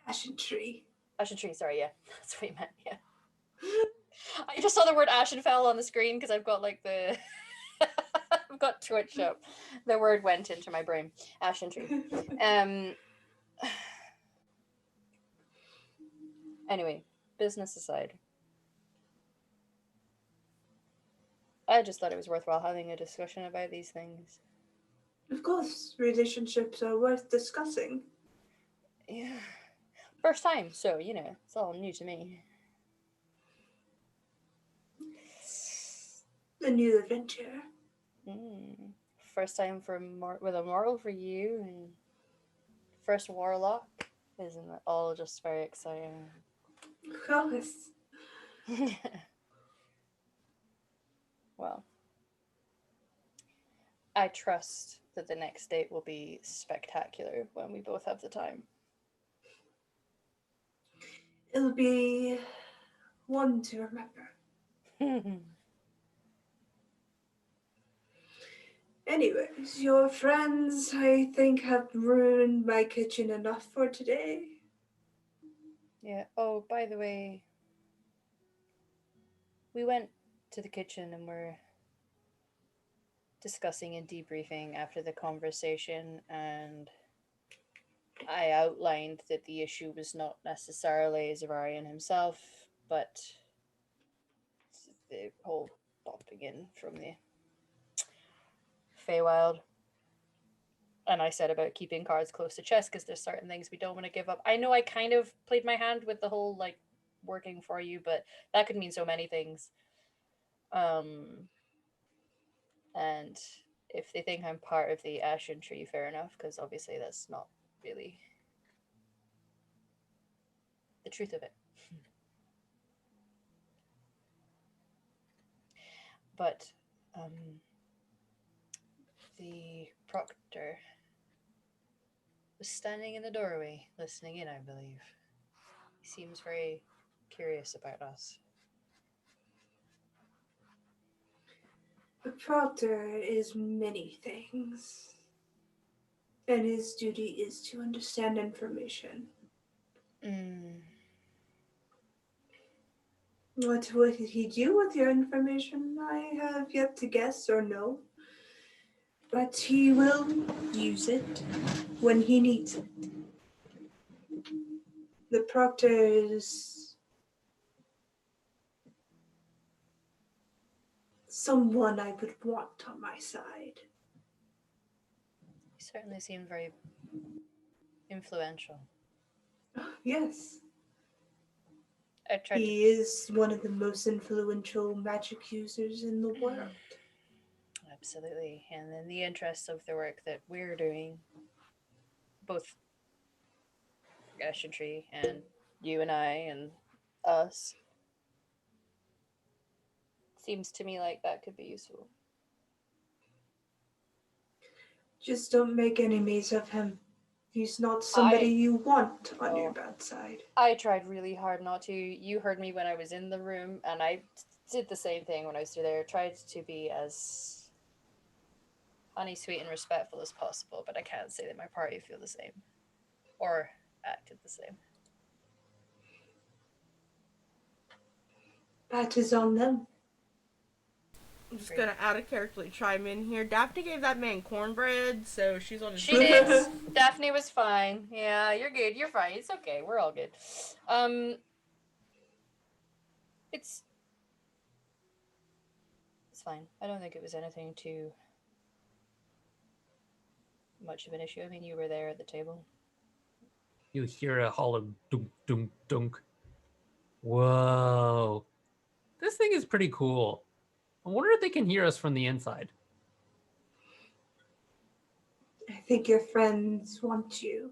Ashen tree. Ashen tree, sorry, yeah. That's what you meant, yeah. I just saw the word Ashenfell on the screen because I've got like the I've got Twitch up. The word went into my brain. Ashen tree. Anyway, business aside. I just thought it was worthwhile having a discussion about these things. Of course, relationships are worth discussing. Yeah. First time, so, you know, it's all new to me. A new adventure. First time with a mortal for you, and first warlock. Isn't it all just very exciting? Of course. Well, I trust that the next date will be spectacular when we both have the time. It'll be one to remember. Anyways, your friends, I think, have ruined my kitchen enough for today. Yeah. Oh, by the way, we went to the kitchen and were discussing and debriefing after the conversation, and I outlined that the issue was not necessarily Zavarian himself, but the whole popping in from the Feywild. And I said about keeping cards close to chest because there's certain things we don't want to give up. I know I kind of played my hand with the whole like working for you, but that could mean so many things. And if they think I'm part of the Ashen Tree, fair enough, because obviously that's not really the truth of it. But the proctor was standing in the doorway, listening in, I believe. He seems very curious about us. The proctor is many things, and his duty is to understand information. What would he do with your information? I have yet to guess or know. But he will use it when he needs it. The proctor is someone I would want on my side. He certainly seemed very influential. Yes, I tried to. he is one of the most influential magic users in the world. Absolutely. And in the interests of the work that we're doing, both Ashentree and you and I and us, seems to me like that could be useful. Just don't make enemies of him. He's not somebody you want on your bedside. I tried really hard not to. You heard me when I was in the room, and I did the same thing when I was through there. Tried to be as honey, sweet, and respectful as possible, but I can't say that my party feel the same or acted the same. That is on them. I'm just gonna out of character chime in here. Daphne gave that man cornbread, so she's on his She did. Daphne was fine. Yeah, you're good. You're fine. It's okay. We're all good. It's fine. I don't think it was anything too much of an issue. I mean, you were there at the table. You hear a hollow dunk, dunk, dunk. Whoa. This thing is pretty cool. I wonder if they can hear us from the inside. I think your friends want you.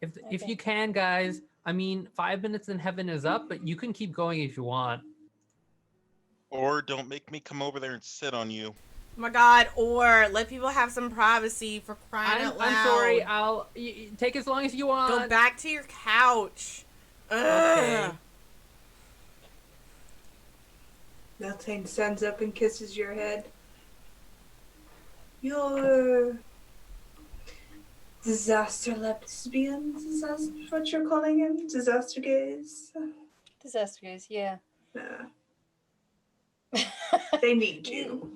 If you can, guys, I mean, 5 minutes in heaven is up, but you can keep going if you want. Or don't make me come over there and sit on you. Oh my god, or let people have some privacy for crying out loud. I'm sorry, I'll take as long as you want. Go back to your couch. Okay. Beltane stands up and kisses your head. Your disaster lesbian? Is that what you're calling him? Disaster gaze? Disaster gaze, yeah. They need you.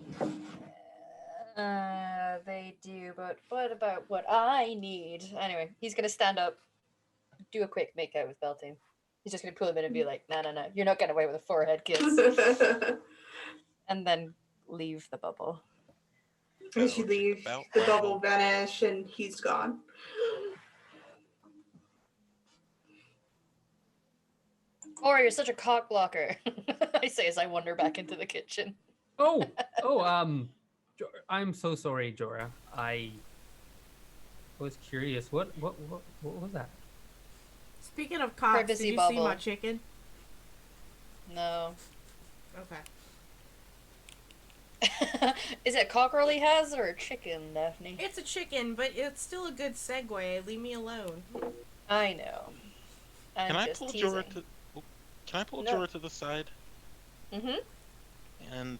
They do, but what about what I need? Anyway, he's gonna stand up, do a quick makeout with Beltane. He's just gonna pull him in and be like, no, you're not getting away with a forehead kiss. And then leave the bubble. As you leave, the bubble vanish and he's gone. Or you're such a cock blocker. I say as I wander back into the kitchen. I'm so sorry, Jorah. I was curious. What was that? Speaking of cocks, Privacy did you bubble. see my chicken? No. Okay. Is it a cockerel he has or a chicken, Daphne? It's a chicken, but it's still a good segue. Leave me alone. I know. Can I pull Jorah to the side? Mm-hmm. And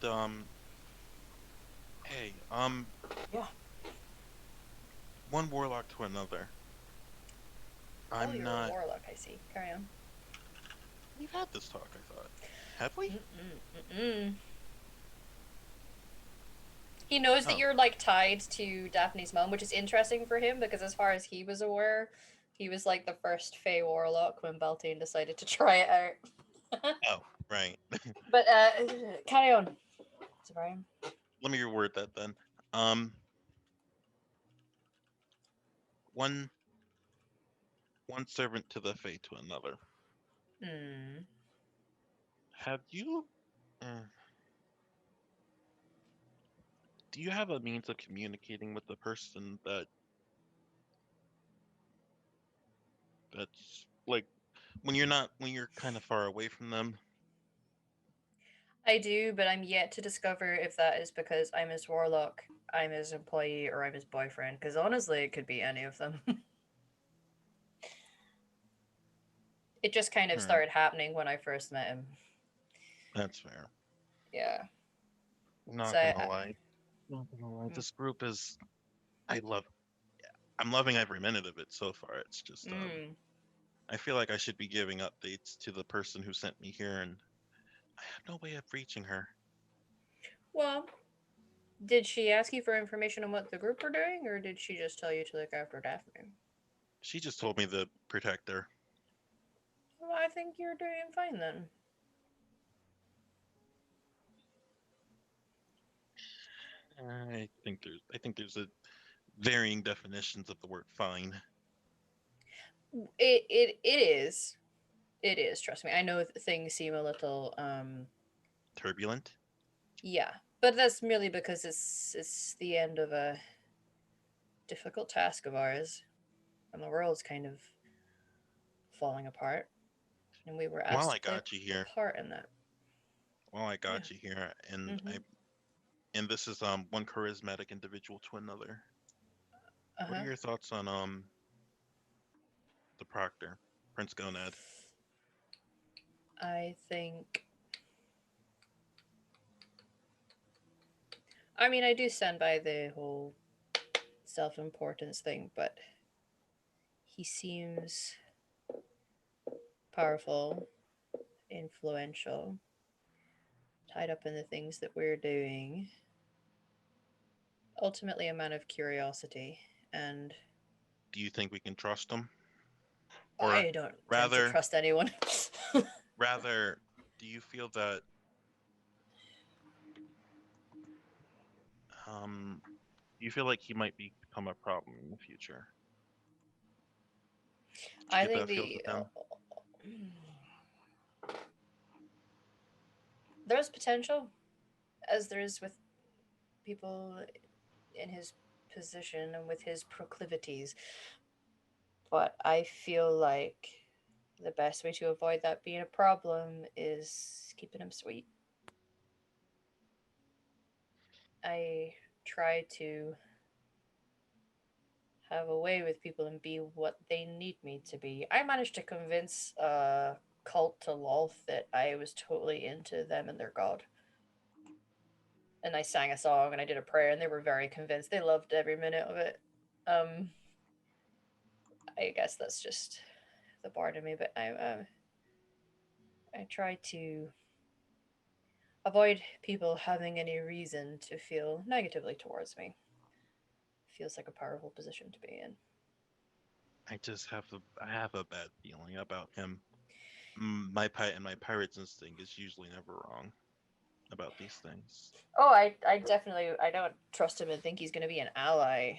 hey, Yeah. One warlock to another. I'm you're not. a warlock, I see. Carry on. We've had this talk, I thought. Have we? Mm-mm. He knows that you're like tied to Daphne's mom, which is interesting for him because as far as he was aware, he was like the first Fey warlock when Beltane decided to try it out. Oh, right. But carry on. Sorry. Let me reword that then. One servant to the Fae to another. Have you? Do you have a means of communicating with the person that's like when you're kind of far away from them? I do, but I'm yet to discover if that is because I'm his warlock, I'm his employee, or I'm his boyfriend. Because honestly, it could be any of them. It just kind of started happening when I first met him. That's fair. Yeah. Not gonna lie. This group is. I'm loving every minute of it so far. It's just. I feel like I should be giving updates to the person who sent me here, and I have no way of reaching her. Well, did she ask you for information on what the group were doing, or did she just tell you to look after Daphne? She just told me to protect her. Well, I think you're doing fine then. I think there's a varying definitions of the word fine. It is. It is. Trust me. I know things seem a little Turbulent. yeah, but that's merely because it's the end of a difficult task of ours, and the world's kind of falling apart, and we were While asked I to play got you a here, part in that. while I Yeah. got you here, and Mm-hmm. this is one charismatic individual to another. Uh What are huh. your thoughts on the Proctor, Prince Gonad? I think. I mean, I do stand by the whole self-importance thing, but he seems powerful, influential, tied up in the things that we're doing. Ultimately, a man of curiosity, and Do you think we can trust him, or I don't tend to rather, trust anyone. rather, do you feel that do you feel like he might become a problem in the future? Do you I get think that feel the from him? there's potential, as there is with people in his position and with his proclivities, but I feel like the best way to avoid that being a problem is keeping him sweet. I try to have a way with people and be what they need me to be. I managed to convince a cult to Lolth that I was totally into them and their god. And I sang a song and I did a prayer and they were very convinced. They loved every minute of it. Um, I guess that's just the part of me, but I try to avoid people having any reason to feel negatively towards me. Feels like a powerful position to be in. I have a bad feeling about him. My pirate's instinct is usually never wrong about these things. Oh, I definitely I don't trust him and think he's going to be an ally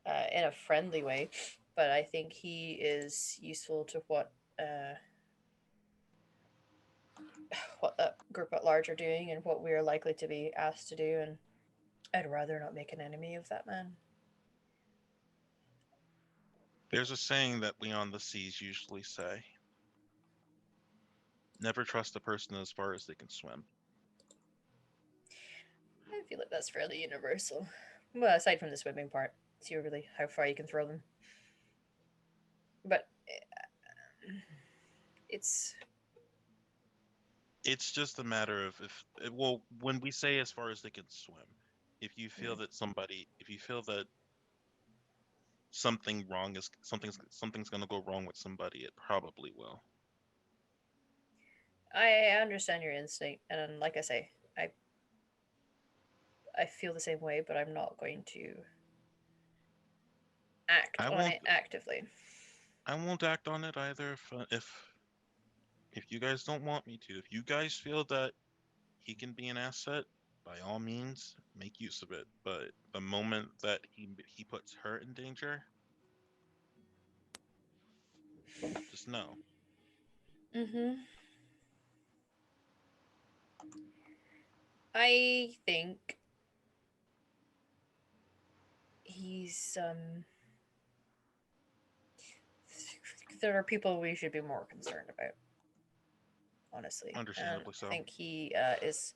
in a friendly way, but I think he is useful to what the group at large are doing and what we are likely to be asked to do, and I'd rather not make an enemy of that man. There's a saying that we on the seas usually say: "Never trust a person as far as they can swim." I feel like that's fairly universal. Well, aside from the swimming part, see really how far you can throw them. But it's It's just a matter of if, well, when we say as far as they can swim, if you feel that something's going to go wrong with somebody, it probably will. I understand your instinct, and like I say, I feel the same way, but I'm not going to act I on won't it actively. I won't act on it either if you guys don't want me to. If you guys feel that he can be an asset, by all means, make use of it. But the moment that he puts her in danger, just know. Mm-hmm. I think he's there are people we should be more concerned about, honestly. And Understandably I so. think he is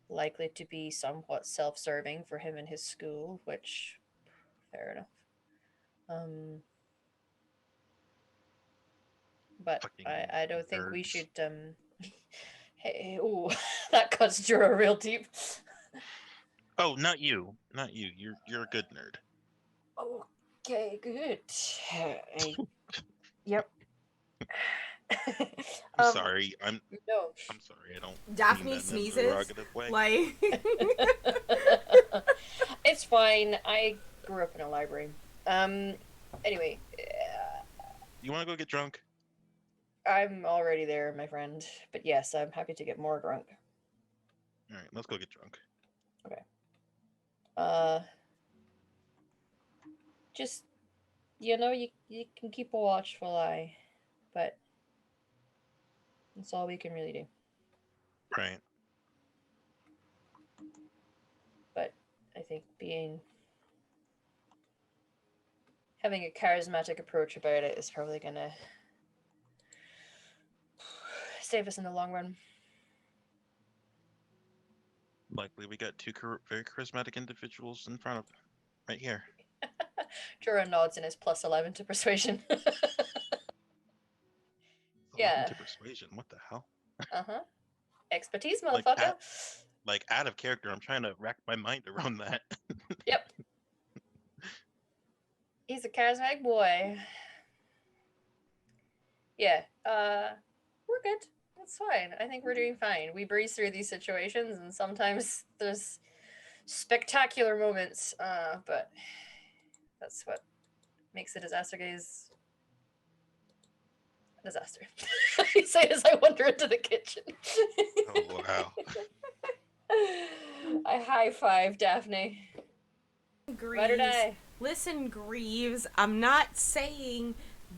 likely to be somewhat self-serving for him and his school, which fair enough. Um, but Fucking I don't think we nerds. should hey, ooh, that cuts Jura real deep. Oh, not you. Not you. You're a good nerd. Okay, good. Yep. I'm um, sorry. no. I'm sorry. I don't mean Daphne that in a sneezes. derogative way. Like, It's fine. I grew up in a library. Um. Anyway, You want to go get drunk? I'm already there, my friend. But yes, I'm happy to get more drunk. All right, let's go get drunk. Okay. Uh, just you can keep a watchful eye, but that's all we can really do. Right. But I think having a charismatic approach about it is probably gonna save us in the long run. Likely, we got two very charismatic individuals in front of right here. Jorah nods in his +11 to persuasion. 11 Yeah. to persuasion. What the hell? Uh-huh. Expertise, Like motherfucker. out of character. I'm trying to rack my mind around that. Yep. He's a charismatic boy. Yeah. We're good. That's fine. I think we're doing fine. We breeze through these situations, and sometimes there's spectacular moments. But that's what makes a disaster gaze a disaster. I say as I wander into the kitchen. Oh wow. I high five Daphne. Ride or Greaves. die. Listen, Greaves, I'm not saying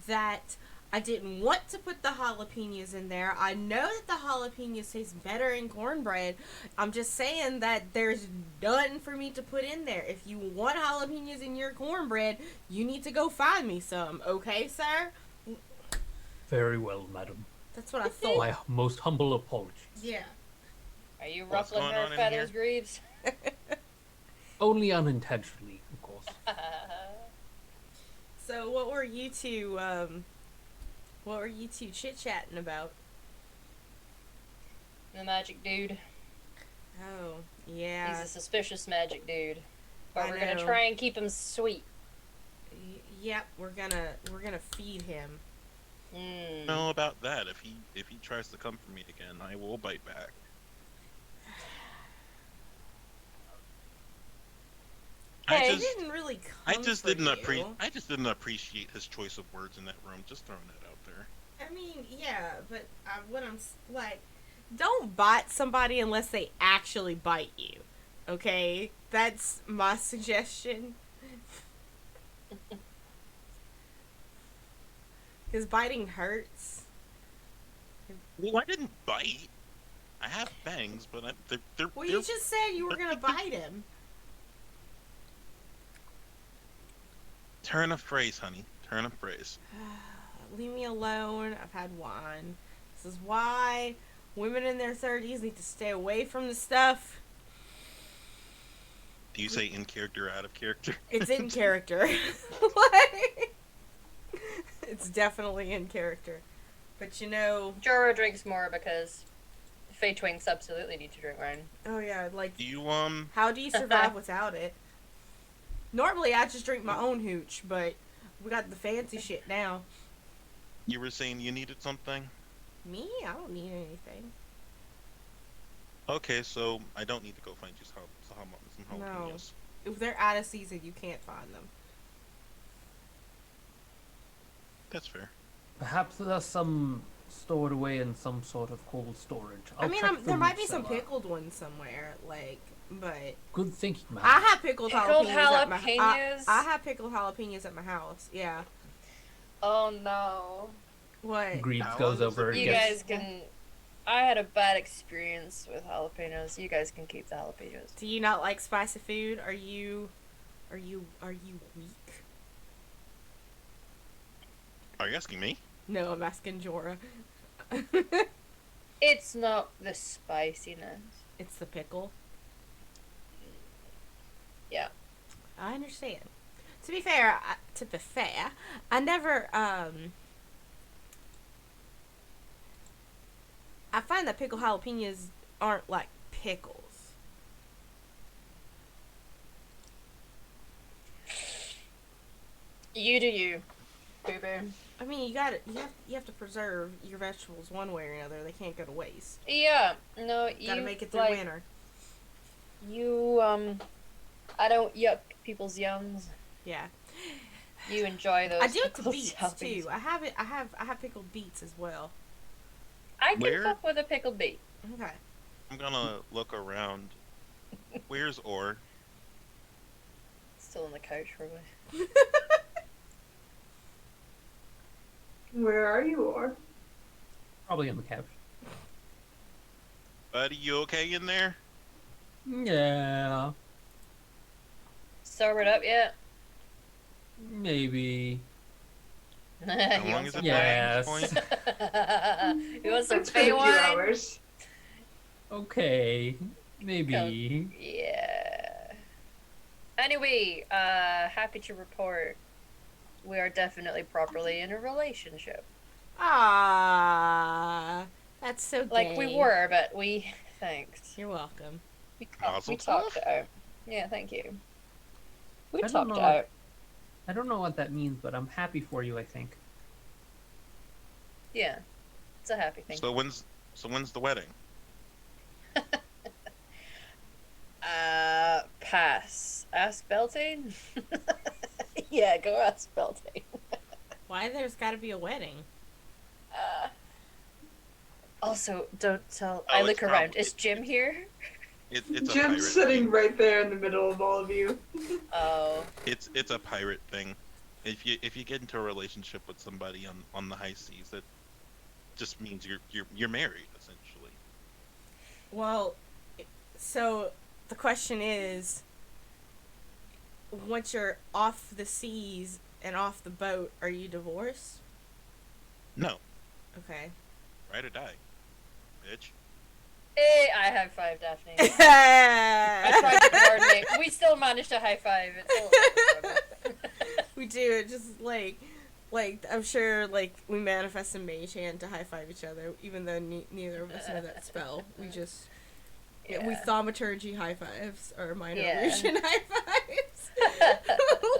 that I didn't want to put the jalapenos in there. I know that the jalapenos taste better in cornbread. I'm just saying that there's none for me to put in there. If you want jalapenos in your cornbread, you need to go find me some. Okay, sir? Very well, madam. That's what I thought. My most humble apologies. Yeah. Are you What's ruffling going her on in feathers, here? Greaves? Only unintentionally, of course. So what were you two chit-chatting about? The magic dude. Oh, yeah. He's a suspicious magic dude. But I we're gonna know. try and keep him sweet. Yep, we're gonna feed him. Mm. Know about that. If he tries to come for me again, I will bite back. Hey, He didn't really come I just for didn't you. I just didn't appreciate his choice of words in that room. Just throwing that out there. I mean, yeah, but what I'm like, don't bite somebody unless they actually bite you. Okay, that's my suggestion. Because biting hurts. Well, I didn't bite. I have fangs, but they're Well, you just said you were gonna bite him. Turn a phrase, honey. Turn a phrase. Leave me alone. I've had wine. This is why women in their 30s need to stay away from the stuff. Do you say in character or out of character? It's in character. Like, it's definitely in character. But you know... Jorah drinks more because Fey Twinks absolutely need to drink wine. Oh yeah, like... Do you How do you survive without it? Normally I just drink my own hooch, but we got the fancy shit now. You were saying you needed something? Me? I don't need anything. Okay, so I don't need to go find you some jalapenos. If they're out of season, you can't find them. That's fair. Perhaps there's some stored away in some sort of cold storage. I mean, check the there might root be some cellar. pickled ones somewhere, like, but... Good thinking, man. I have pickled Pickled jalapenos at my jalapenos? I have pickled jalapenos at my house. Yeah. Oh no. What? Greaves How goes long does over it and You gets guys can. I had a bad experience with jalapenos. You guys can keep the jalapenos. Do you not like spicy food? Are you weak? Are you asking me? No, I'm asking Jorah. It's not the spiciness. It's the pickle. Yeah. I understand. To be fair, I never I find that pickled jalapenos aren't like pickles. You do you, boo boo. I mean, you have to preserve your vegetables one way or another. They can't go to waste. Yeah. No, you Gotta make it through like, winter. You I don't yuck people's yums. Yeah. You enjoy those. I do it to pickled beets jalapenos. too. I have pickled beets as well. I can Where? fuck with a pickled beet. Okay. I'm gonna look around. Where's Or? Still on the couch, probably. Where are you, or? Probably on the couch. Buddy, you okay in there? Yeah, Sobered up yet? maybe. How You long want is some it been at Yes. this point? wine? You want some It's been pay a few wine? hours. Okay, maybe. Yeah. Anyway, happy to report we are definitely properly in a relationship. Ah, that's so gay. Like we were, but we thanks. You're welcome. We Mazel talked tov. it out. Yeah, thank you. We I don't talked it know. out. I don't know what that means, but I'm happy for you, I think. Yeah, it's a happy thing. So when's the wedding? Pass. Ask Beltane? Yeah, go ask Beltane. Why there's got to be a wedding? Also, don't tell. Oh, I it's look around. probably- Is Jim here? It's a Jim's pirate sitting thing. right there in the middle of all of you. Oh. It's a pirate thing. If you get into a relationship with somebody on the high seas, it just means you're married essentially. Well, so the question is, once you're off the seas and off the boat, are you divorced? No, Okay. ride or die, bitch. Hey, I high five Daphne. I tried to coordinate. We still managed to high five. We do it just like I'm sure like we manifest a mage hand to high five each other, even though neither of us know that spell. We just we thaumaturgy high fives or minor illusion high fives,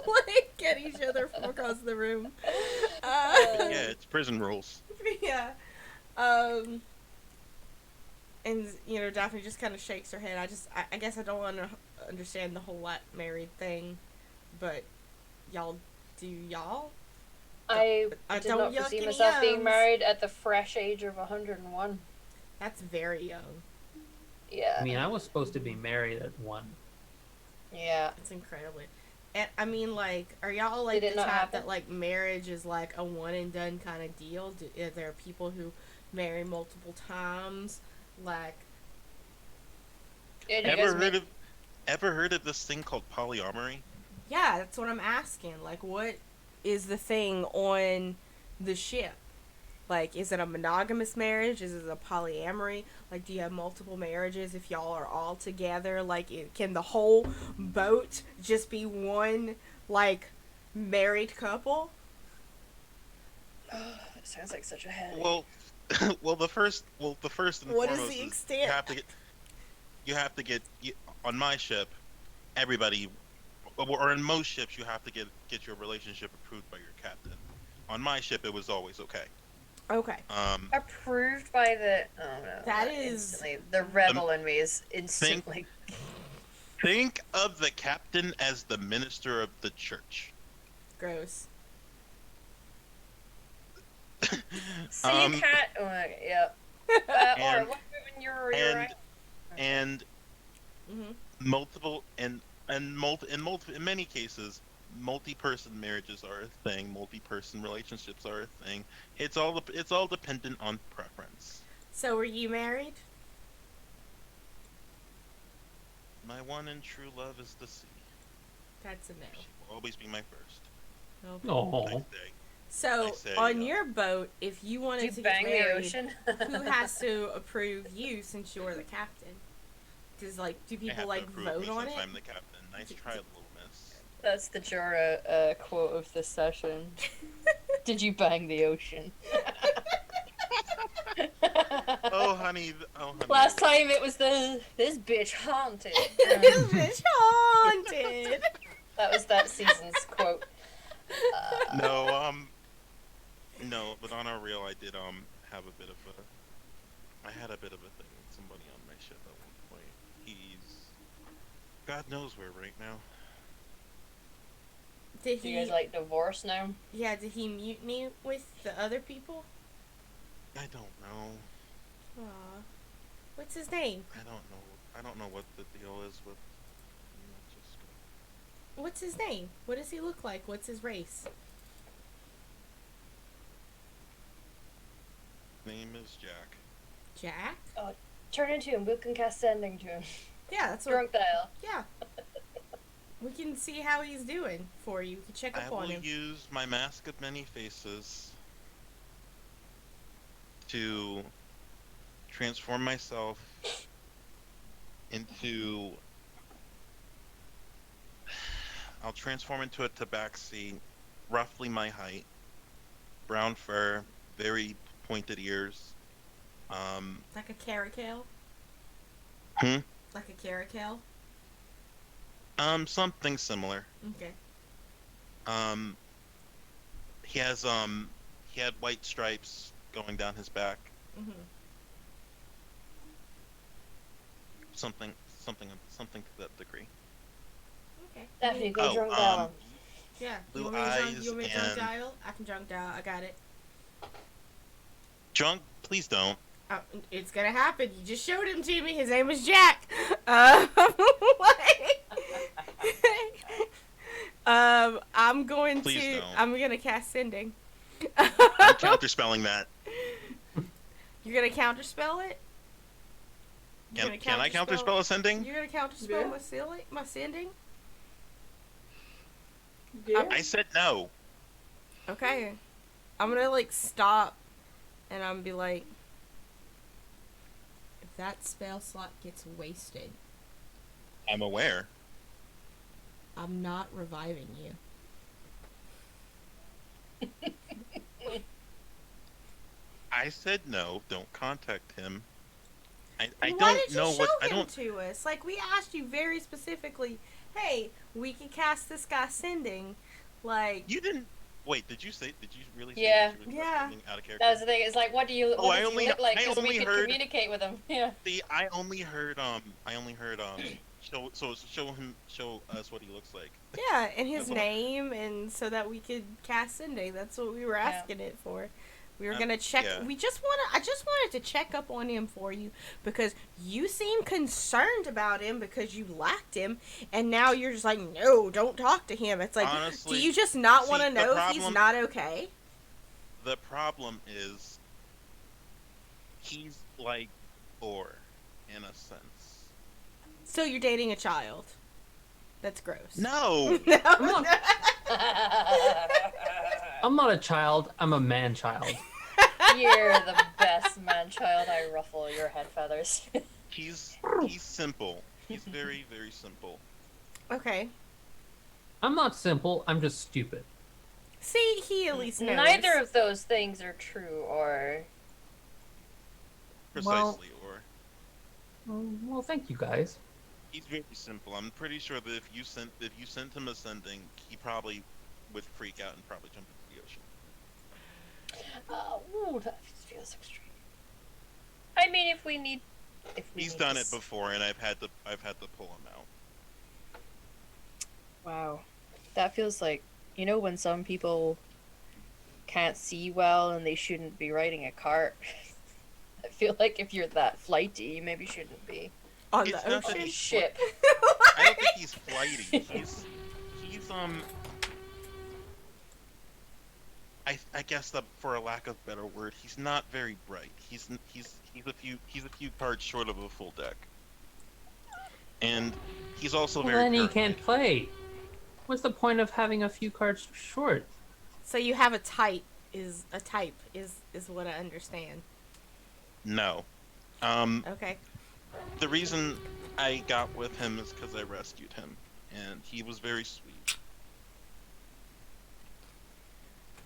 like get each other from across the room. Yeah, it's prison rules. Yeah. And Daphne just kind of shakes her head. I guess I don't want to understand the whole married thing, but y'all do y'all? I did don't not yuck foresee any myself being yums. married at the fresh age of 101. That's very young. Yeah. I mean, I was supposed to be married at 1. Yeah. It's incredibly. And I mean, like, are y'all like Did the it not type happen? that like marriage is like a one and done kind of deal? Are there people who marry multiple times? Like, Yeah, do you guys Ever heard of this thing called polyamory? yeah, that's what I'm asking. Like, what is the thing on the ship? Like, is it a monogamous marriage? Is it a polyamory? Like, do you have multiple marriages if y'all are all together? Like, can the whole boat just be one, like, married couple? It sounds like such a headache. Well, the first and What is foremost the is extent? you have to get on my ship. Everybody, or in most ships, you have to get your relationship approved by your captain. On my ship, it was always okay. Okay. Approved by the... Oh, no. That not is- instantly. The rebel in me is instantly... Think of the captain as the minister of the church. Gross. So you can't... Oh, yeah. And- or what when you're right? and Mm-hmm. multiple in many cases, multi-person marriages are a thing. Multi-person relationships are a thing. It's all dependent on preference. So, were you married? My one and true love is the sea. That's a no. She will always be my first. Okay. Oh, I say. So, I say, on your boat, if you Do wanted you to bang get the married, ocean? who has to approve you since you're the captain? Does, like, do I people, have like, to approve vote me on since it? I'm the captain. Nice try, little miss. That's the Jorah quote of this session. Did you bang the ocean? Oh honey, Last time it was this bitch haunted. This bitch haunted! That was that season's quote. No, but on a real, I did have a bit of a, I had a bit of a thing with somebody on my ship at one point. He's, God knows where right now. Did Do he, you guys like divorce now? yeah, did he mutiny with the other people? I don't know. Aw. What's his name? I don't know what the deal is with. What's his name? What does he look like? What's his race? Name is Jack. Jack? Oh, turn into him. We can cast sending to him. Yeah, that's what. Drunk dial. Yeah. We can see how he's doing for you. We can check I up will on him. use my Mask of Many Faces to transform myself into... I'll transform into a tabaxi, roughly my height, brown fur, very pointed ears. Like a caracal? Hmm? Like a caracal? Something similar. Okay. He has he had white stripes going down his back. Mm-hmm. Something to that degree. Okay. Definitely go Oh, drunk dial. Yeah. blue You want me to eyes drunk and- dial? I can drunk dial. I got it. Drunk, please don't. It's gonna happen. You just showed him to me. His name is Jack. I'm going Please to. don't. I'm gonna cast sending. I'm counterspelling that. You're gonna counterspell it. Can I counterspell ascending? You're gonna counterspell Yeah. my sending. Yeah. I said no. Okay. I'm gonna like stop, and I'm gonna be like, if that spell slot gets wasted, I'm aware. I'm not reviving you. I said no. Don't contact him. I Why don't did you know show what I him don't. to us? Like, we asked you very specifically, hey, we can cast this guy sending. Like, You didn't. Wait, did you really say Yeah. that you were Yeah. sending out of character? That's the thing. It's like, what do you? Oh, What I does only- he look like? I Because we only could heard- communicate with him. Yeah. See, I only heard show us what he looks like. yeah, and his That's all. name, and so that we could cast sending. That's what we were Yeah. asking it for. We were gonna check. yeah. I just wanted to check up on him for you because you seem concerned about him because you liked him, and now you're just like, no, don't talk to him. It's like, Honestly, do you just not want to the know if he's problem- not okay? The problem is, he's like Or, in a sense. So you're dating a child. That's gross. No. No. I'm not a child. I'm a man-child. You're the best man-child. I ruffle your head feathers. He's simple. He's very, very simple. Okay. I'm not simple. I'm just stupid. See, he at least knows. Neither of those things are true, or Precisely, Or. Well, thank you guys. He's very simple. I'm pretty sure that if you sent him ascending, he probably would freak out and probably jump into the ocean. ooh, that feels extreme. I mean, if we need He's done it this- before, and I've had to pull him out. Wow, that feels like, you know, when some people can't see well and they shouldn't be riding a cart. I feel like if you're that flighty, you maybe shouldn't be on It's the not that ocean. on a he's ship. I don't think he's flighty. He's I guess that, for a lack of a better word, he's not very bright. He's a few cards short of a full deck, and he's also Well, very. then he paranoid. can't play. What's the point of having a few cards short? So you have a type is what I understand. No. Okay. The reason I got with him is because I rescued him, and he was very sweet.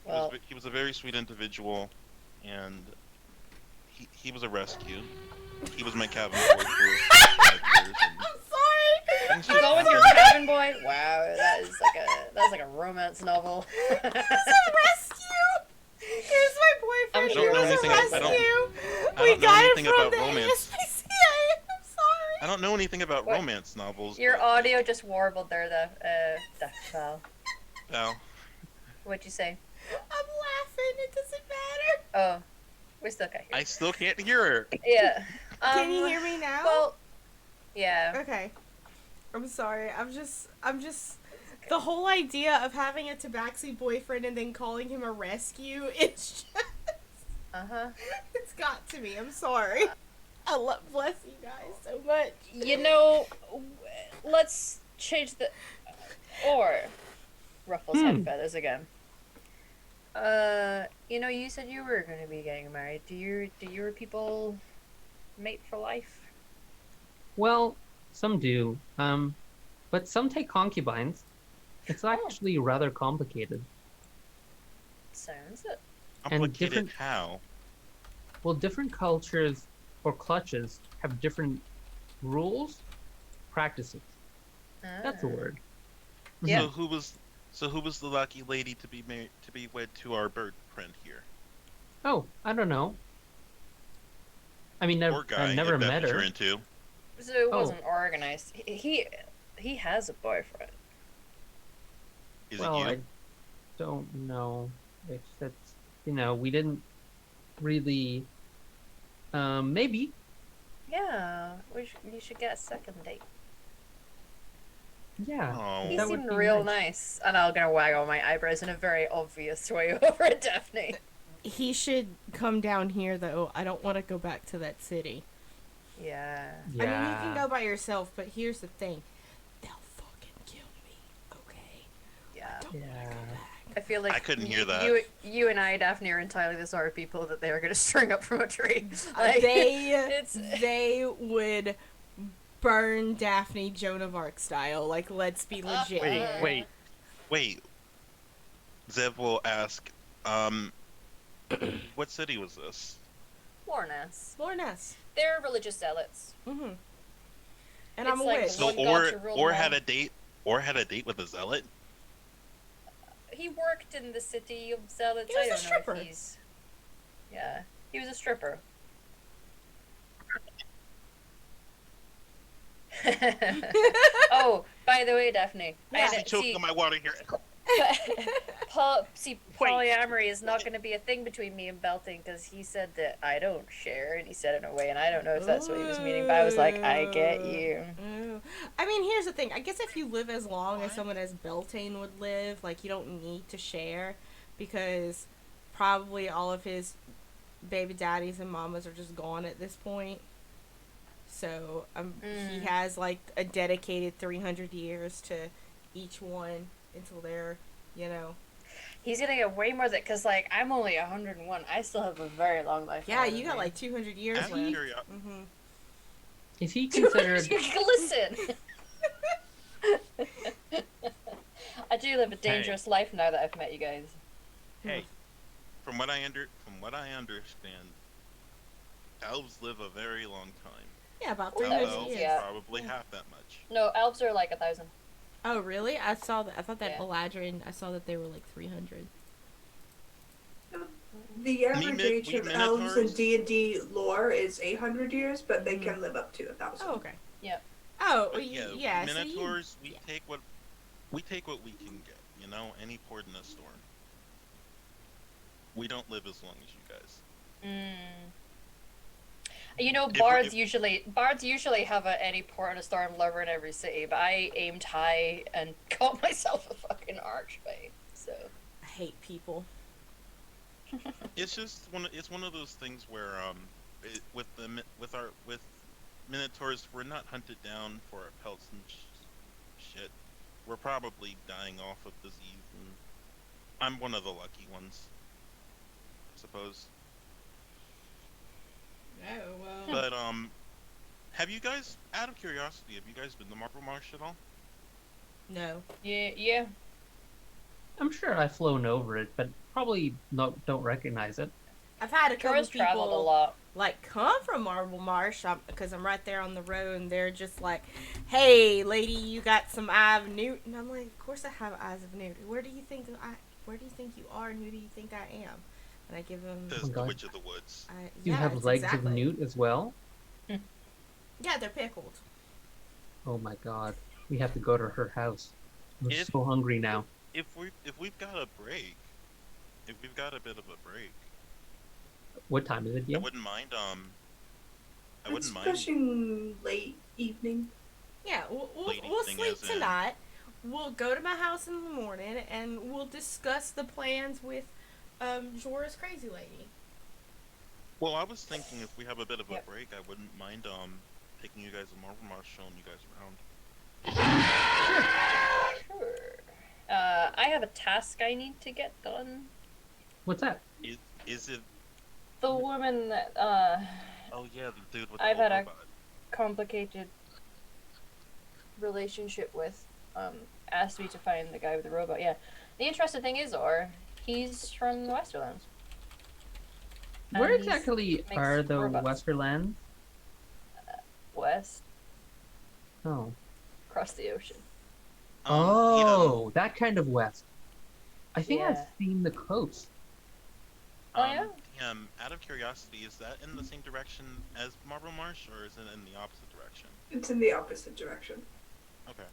Well, He was a very sweet individual, and he was a rescue. He was my cabin boy for 5 years. And I'm sorry. things you just go with your happened. cabin boy? Wow, that's like a romance novel. It's a rescue. Here's my boyfriend. I'm He sure. was a I don't know rescue. I We don't know got it anything from about the romance. ASPCA. I'm sorry. I don't know anything about What? romance novels. Your but, audio just warbled there, Val. Well, What'd you say? I'm laughing. It doesn't matter. Oh, we still got I here. still can't hear her. Yeah. Can you hear me now? Well, yeah. Okay. I'm sorry. I'm just The whole idea of having a tabaxi boyfriend and then calling him a rescue, it's just, it's got to me. I'm sorry. I love, bless you guys so much. You know, let's change the. Or. Ruffles head feathers again. You know, you said you were going to be getting married. Do your people mate for life? Well, some do. But some take concubines. It's actually rather complicated. Sounds it. Complicated different- how? Well, different cultures or clutches have different rules, practices. That's a word. Yeah. So who was the lucky lady to be married, to be wed to our bird friend here? Oh, I don't know. I mean, Or guy, I've never if that's met what her. you're into. So it wasn't organized. He has a boyfriend. Is Well, it you? I don't know. It's we didn't really. Maybe. Yeah, you should get a second date. Yeah. Oh. He that would seemed be real nice. nice, and I'm gonna waggle my eyebrows in a very obvious way over at Daphne. He should come down here, though. I don't want to go back to that city. Yeah. Yeah. I mean, you can go by yourself, but here's the thing. They'll fucking kill me, okay? Yeah. Don't want to go back. I feel like I couldn't hear that. You and I, Daphne, are entirely the sort of people that they are gonna string up from a tree. Like, They would burn Daphne Joan of Arc style. Like, let's be legit. Wait. Zev will ask, what city was this? Lornas. Lorness. They're religious zealots. Mm-hmm. And It's I'm a like witch. So One god to rule or them had all. a date with a zealot? He worked in the city of zealots. He was I a don't stripper. know if he's. Yeah, he was a stripper. Oh, by the way, Daphne. Yeah. I choked on my water here. Polyamory is not going to be a thing between me and Belting because he said that I don't share, and he said it in a way, and I don't know if that's what he was meaning, but I was like, I get you. Ooh. I mean, here's the thing. I guess if you live as long as someone as Beltane would live, like, you don't need to share because probably all of his baby daddies and mamas are just gone at this point. So he has, like, a dedicated 300 years to each one until they're, He's gonna get way more than, because, like, I'm only 101. I still have a very long life. Yeah, you got, like, 200 years I'm left. curious. Mm-hmm. Is he considered? Listen! I do live a dangerous life now that I've met you guys. Hey, from what I understand, elves live a very long time. Yeah, about Well, 300 Elves years. yeah. probably half that much. No, elves are like 1,000. Oh, really? I saw that. I thought that Yeah. Eladrin, I saw that they were like 300. The average age we of elves in Minotaurs- D&D lore is 800 years, but they Mhm. can live up to 1,000. Oh, okay. Yep. Oh, But yeah. So Minotaurs, yeah. we take what we can get. Any port in a storm. We don't live as long as you guys. You know, bards usually have any port in a storm lover in every city, but I aimed high and caught myself a fucking archway. So I hate people. It's just it's one of those things where with Minotaurs, we're not hunted down for our pelts and shit. We're probably dying off of disease, and I'm one of the lucky ones, I suppose. Oh, well. But have you guys, out of curiosity, have you guys been to Marble Marsh at all? No. yeah. I'm sure I've flown over it, but probably don't recognize it. I've had a couple Jorah's traveled a people lot. like come from Marble Marsh because I'm right there on the road, and they're just like, "Hey, lady, you got some Eye of Newt?" And I'm like, "Of course I have Eyes of Newt. Where do you think you are, and who do you think I am?" And I give them. There's Oh, the God. Witch of the Woods. You yeah, have it's legs exactly. of newt as well? Yeah, they're pickled. Oh my god. We have to go to her house. I'm If- so hungry now. If we've got a break, if we've got a bit of a break, What time is it I yet? wouldn't mind. I It's wouldn't mind. pushing late evening. Yeah, we'll Lady we'll thing sleep as in- tonight. we'll go to my house in the morning and we'll discuss the plans with Jorah's crazy lady. Well, I was thinking if we have a bit of a Yep. break, I wouldn't mind taking you guys to Marble Marsh, showing you guys around. Sure. I have a task I need to get done. What's that? Is it? The woman that Oh yeah, the dude with I've the had old a robot. complicated relationship with asked me to find the guy with the robot. Yeah. The interesting thing is, he's from the Westerlands. Where And he's- exactly makes are the robots. Westerlands? West, Oh. across the ocean. Oh, that kind of west. I think I've Yeah. seen the coast. Oh, yeah? Out of curiosity, is that in the same direction as Marble Marsh, or is it in the opposite direction? It's in the opposite direction. Okay.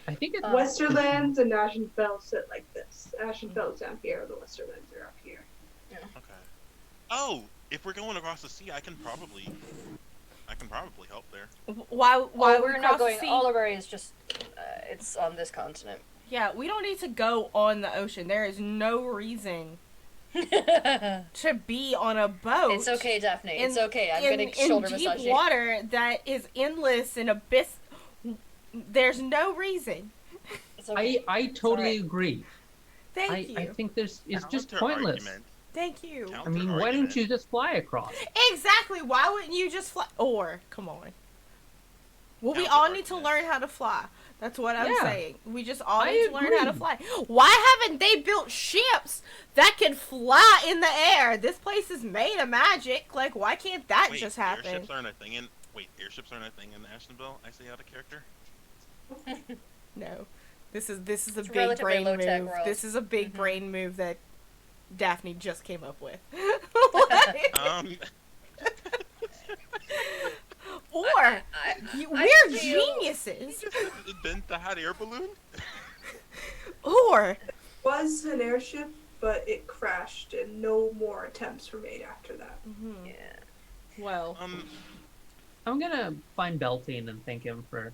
I think it's Westerlands and Ashenfell sit like this. Ashenfell's down here, the Westerlands are up here. Okay. Oh, if we're going across the sea, I can probably help there. Why We're we not cross the going. sea? Oliver is just. It's on this continent. Yeah, we don't need to go on the ocean. There is no reason to be on a boat. It's okay, Daphne. It's in- okay. I'm in, gonna shoulder in deep massage you. water that is endless and abyss. There's no reason. It's okay. I totally alright. agree. Thank you. I think it's just Counter pointless. argument. Thank you. I mean, why didn't you just fly across? Exactly. Why wouldn't you just fly? Or come on. Well, we Counter all need to argument. learn how to fly. That's what I'm Yeah. saying. We just all I need to learn how to agree. fly. Why haven't they built ships that can fly in the air? This place is made of magic. Like, why can't that Wait, just happen? airships aren't a thing in. Wait, airships aren't a thing in Ashenville. I say out of character. No. This is a It's a big relatively brain low-tech move. world. This is a big Mhm. brain move that Daphne just came up with. Or we're feel- geniuses. Invent the hot air balloon. Or Was an airship, but it crashed and no more attempts were made after that. Yeah. well, I'm gonna find Beltane and thank him for,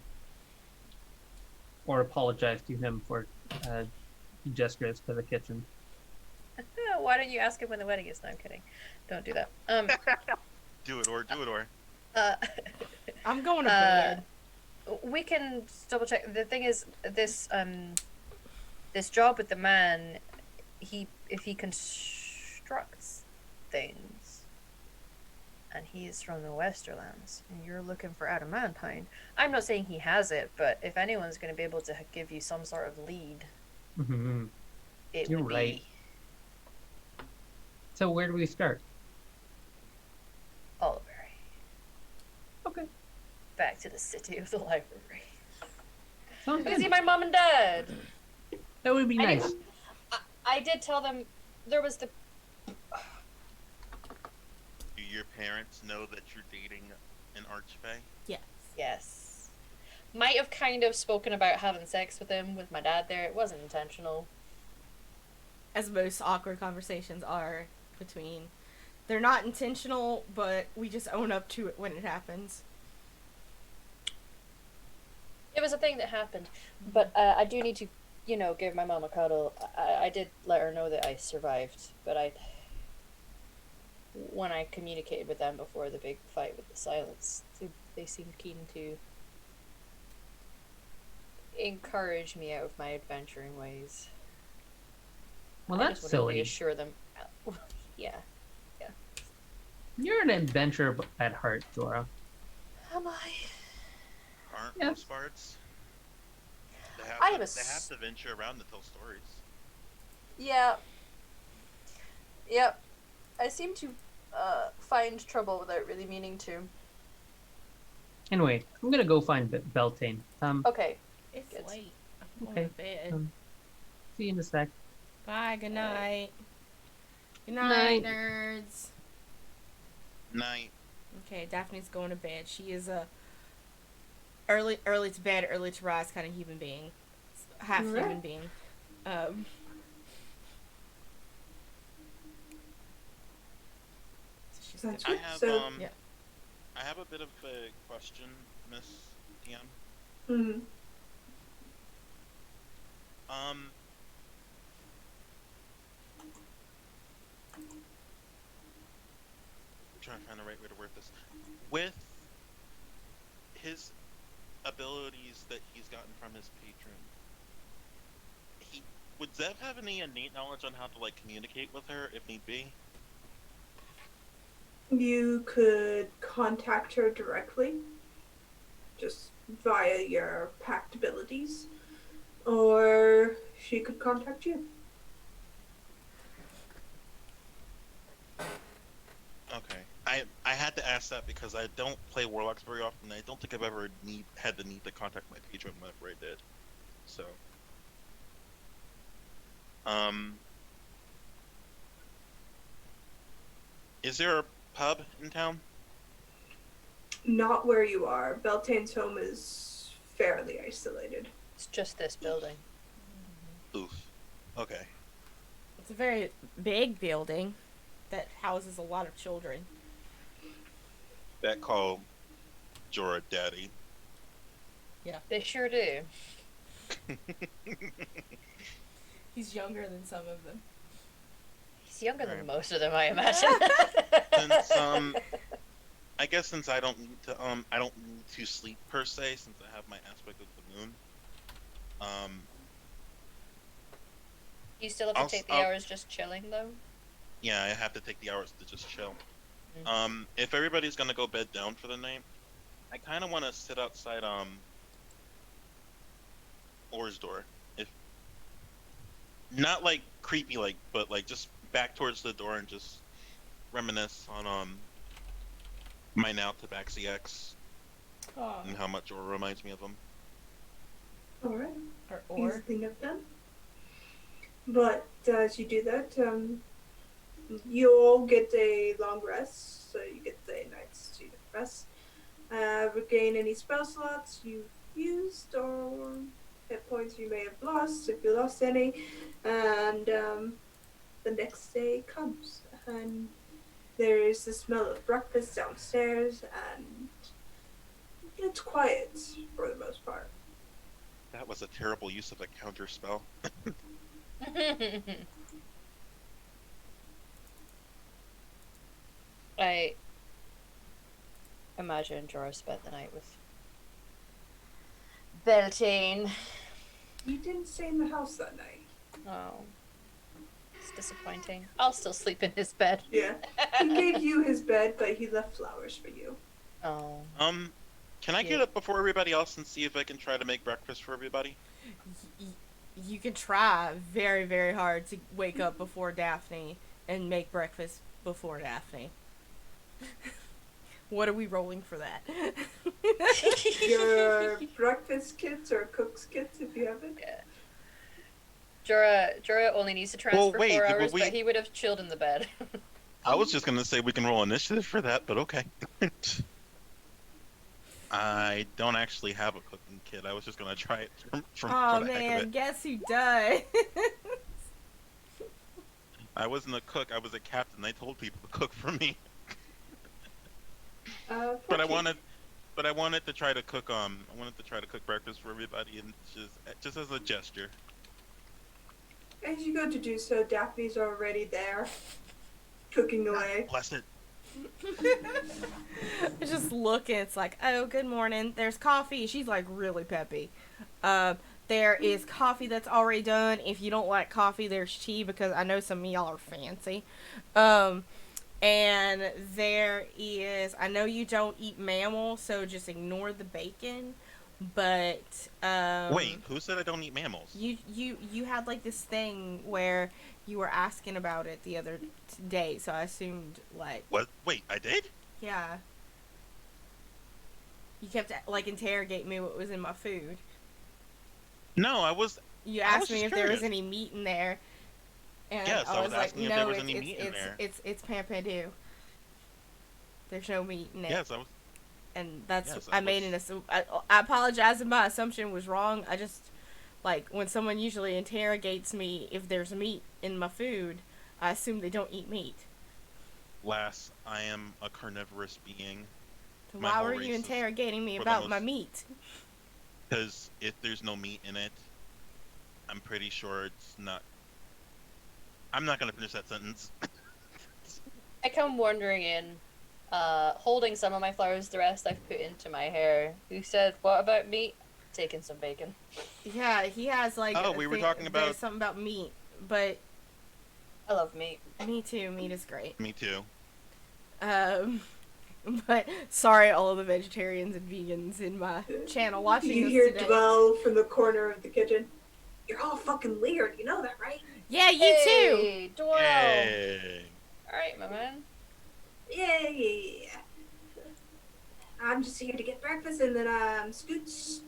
or apologize to him for gestures to the kitchen. Why don't you ask him when the wedding is? No, I'm kidding. Don't do that. Do it or. Uh, I'm going to bed. we can double check. The thing is, this this job with the man, if he constructs things, and he's from the Westerlands, and you're looking for adamantine, I'm not saying he has it, but if anyone's going to be able to give you some sort of lead, Mm-hmm. it You're would right. be So where do we start? Oliver. Okay. Back to the city of the library. Sounds I can see good. my mom and dad. That would be I nice. didn't- I did tell them there was the. Do your parents know that you're dating an archfey? Yes. Yes. Might have kind of spoken about having sex with him with my dad there. It wasn't intentional. As most awkward conversations are between. They're not intentional, but we just own up to it when it happens. It was a thing that happened. But I do need to, give my mom a cuddle. I did let her know that I survived, but when I communicated with them before the big fight with the silence, they seemed keen to encourage me out of my adventuring ways. Well, I that's just wanted to silly. reassure them. Yeah. You're an adventurer at heart, Jorah. Am I? Aren't Yes. most bards? They have, I to, am a they have to venture around to tell stories. Yeah. Yep. I seem to find trouble without really meaning to. Anyway, I'm gonna go find Beltane. Okay. It's Good. late. I'm Okay. going to bed. See you in a sec. Bye. Good night. Good Night. night, nerds. Night. Okay, Daphne's going to bed. She is a early to bed, early to rise kind of human being, half human Right. being. So she's That's good. I right. have So- Yeah. I have a bit of a question, Miss DM. Mhm. Um, I'm trying to find the right way to word this. With his abilities that he's gotten from his patron, he would Zev have any innate knowledge on how to like communicate with her if need be? You could contact her directly, just via your pact abilities, or she could contact you. Okay. I had to ask that because I don't play warlocks very often. I don't think I've ever had the need to contact my patron whenever I did. So, um, is there a pub in town? Not where you are. Beltane's home is fairly isolated. It's just this building. Oof. Okay. It's a very big building that houses a lot of children. That call Jorah daddy. They sure do. He's younger than some of them. He's younger than Right. most of them, I imagine. Since I guess since I don't need to sleep per se since I have my aspect of the moon. You still have to take the hours just chilling, though? Yeah, I have to take the hours to just chill. Mm-hmm. If everybody's gonna go bed down for the night, I kind of want to sit outside Or's door, if not like creepy like, but like just back towards the door and just reminisce on my now Tabaxi X Oh. and how much Or reminds me of him. Alright. Or Easily enough done. But as you do that, you'll get a long rest, so you get a night's to rest. Regain any spell slots you've used or hit points you may have lost if you lost any. And the next day comes, and there is the smell of breakfast downstairs, and it's quiet for the most part. That was a terrible use of a counter spell. I imagine Jorah spent the night with Beltane. You didn't stay in the house that night. Oh. It's disappointing. I'll still sleep in his bed. Yeah. He gave you his bed, but he left flowers for you. Oh. Can I get up before everybody else and see if I can try to make breakfast for everybody? you can try very, very hard to wake up before Daphne and make breakfast before Daphne. What are we rolling for that? Your breakfast kits or cook's kits if you have it. Yeah. Jorah only needs to transfer wait, 4 but hours, but he would have chilled in the bed. I was just gonna say we can roll initiative for that, but okay. I don't actually have a cooking kit. I was just gonna try it from Oh for the heck of man, it. guess who does? I wasn't a cook. I was a captain. I told people to cook for me. But I 14. wanted to try to cook. I wanted to try to cook breakfast for everybody, and just as a gesture. As you go to do so, Daphne's already there, cooking away. Bless it. I just look and it's like, oh, good morning. There's coffee. She's like really peppy. There is coffee that's already done. If you don't like coffee, there's tea because I know some of y'all are fancy. And there is, I know you don't eat mammals, so just ignore the bacon. But Wait, who said I don't eat mammals? you had like this thing where you were asking about it the other day, so I assumed like What? Wait, I did? yeah. You kept like interrogating me what was in my food. No, I was. You I was asked me just if there was curious. any meat in there, and Yes, I was like, asking if no, there was it's any meat in there. it's Pampadu. There's no meat in it. Yes, I was. And that's Yes, I made an I apologize if my assumption was wrong. I just like when someone usually interrogates me if there's meat in my food, I assume they don't eat meat. Lass, I am a carnivorous being. So My why whole were you race is interrogating me for the about my most- meat? Because if there's no meat in it, I'm pretty sure it's not. I'm not gonna finish that sentence. I come wandering in, holding some of my flowers, the rest I've put into my hair. Who said, what about meat? Taking some bacon. Yeah, he has like Oh, a we were thing. talking There's about. something about meat, but I love meat. me too. Meat is great. Me too. Um, but sorry, all of the vegetarians and vegans in my channel watching You this hear today. Dwell from the corner of the kitchen. You're all fucking weird, you know that, right? Yeah, you too. Hey, Doyle! Hey. Alright, my man. Yeah. I'm just here to get breakfast and then scoots.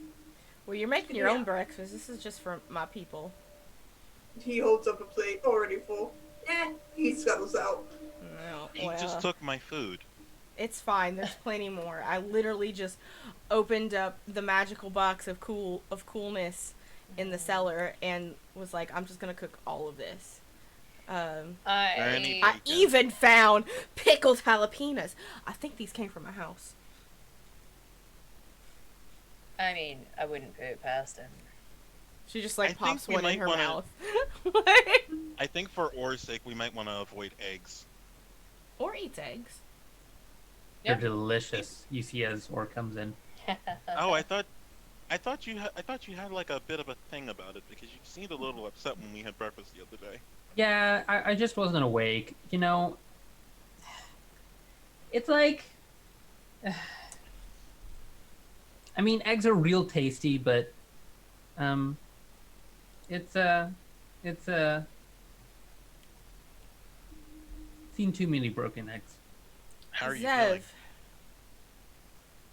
Well, you're making your Yeah. own breakfast. This is just for my people. He holds up a plate already full. He scuttles out. No, He well, just took my food. it's fine. There's plenty more. I literally just opened up the magical box of coolness in the cellar and was like, I'm just gonna cook all of this. Any I bacon. even found pickled jalapenos. I think these came from my house. I mean, I wouldn't put it past him. She just I like think pops we one in might her wanna- mouth. I think for Or's sake, we might want to avoid eggs. Or eats eggs. Yeah. They're delicious. You see as Or comes in. Oh, I thought you had like a bit of a thing about it because you seemed a little upset when we had breakfast the other day. Yeah, I just wasn't awake. You know, it's like, I mean, eggs are real tasty, but it's seen too many broken eggs. How are you Zev, feeling?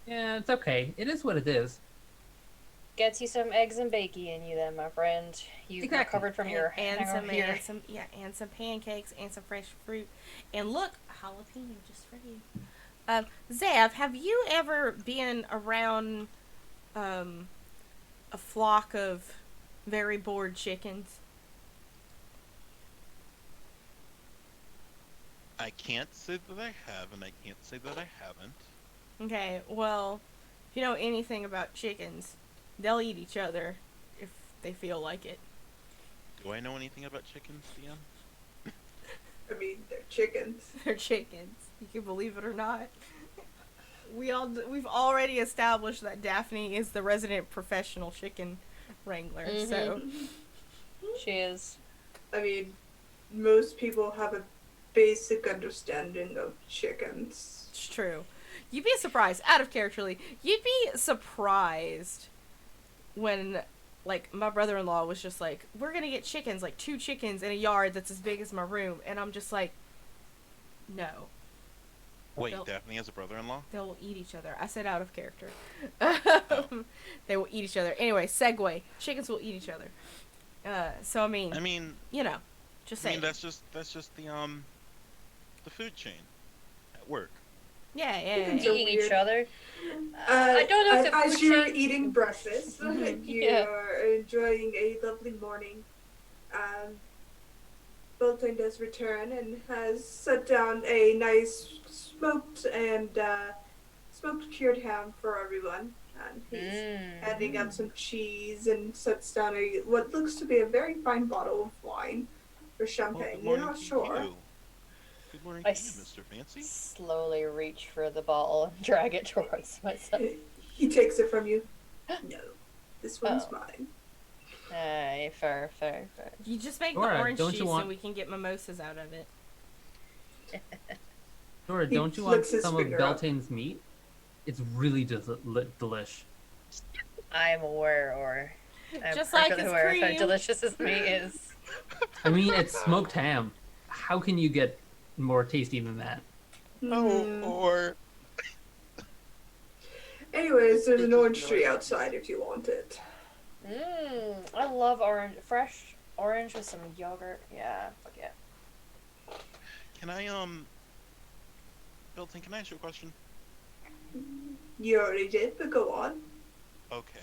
Yeah, it's okay. It is what it is. Get you some eggs and bacon in you then, my friend. You've Exactly. recovered from your hangover here. and some pancakes and some fresh fruit. And look, jalapeno just for you. Zev, have you ever been around a flock of very bored chickens? I can't say that I have, and I can't say that I haven't. Okay, well, if you know anything about chickens, they'll eat each other if they feel like it. Do I know anything about chickens, DM? I mean, they're chickens. They're chickens. You can believe it or not. We've already established that Daphne is the resident professional chicken wrangler. So She is. I mean, most people have a basic understanding of chickens. it's true. You'd be surprised, out of characterly, you'd be surprised when, like, my brother-in-law was just like, we're gonna get chickens, like 2 chickens in a yard that's as big as my room. And I'm just like, no. Wait, They'll- Daphne has a brother-in-law? They'll eat each other. I said out of character. They will eat each other. Anyway, segue. Chickens will eat each other. So I mean, you know, just I mean saying. that's just the food chain at work. Yeah. Chickens are Eating each weird. other. I don't know if the as food you're chain- eating breakfast, Mhm. you're enjoying a lovely morning. Bolton does return and has set down a nice smoked cured ham for everyone. And he's handing out some cheese and sets down what looks to be a very fine bottle of wine or Well, champagne. good You're morning not to sure. you. Good morning I to you, s- Mr. Fancy. Slowly reach for the bottle and drag it towards myself. He takes it from you. No, this one's Oh. mine. Aye, fair. You just make Dora, the orange don't you juice want- and we can get mimosas out of it. Dora, He don't you want flicks his some of finger up. Beltane's meat? It's really delish. I'm aware, or I'm Just like perfectly his aware of how cream. delicious his meat is. I mean, it's smoked ham. How can you get more tasty than that? Mhm. Or Anyways, there's an Just orange do tree it. outside if you want it. I love fresh orange with some yogurt. Yeah, fuck yeah. can I Bilton, can I ask you a question? You already did, but go on. Okay.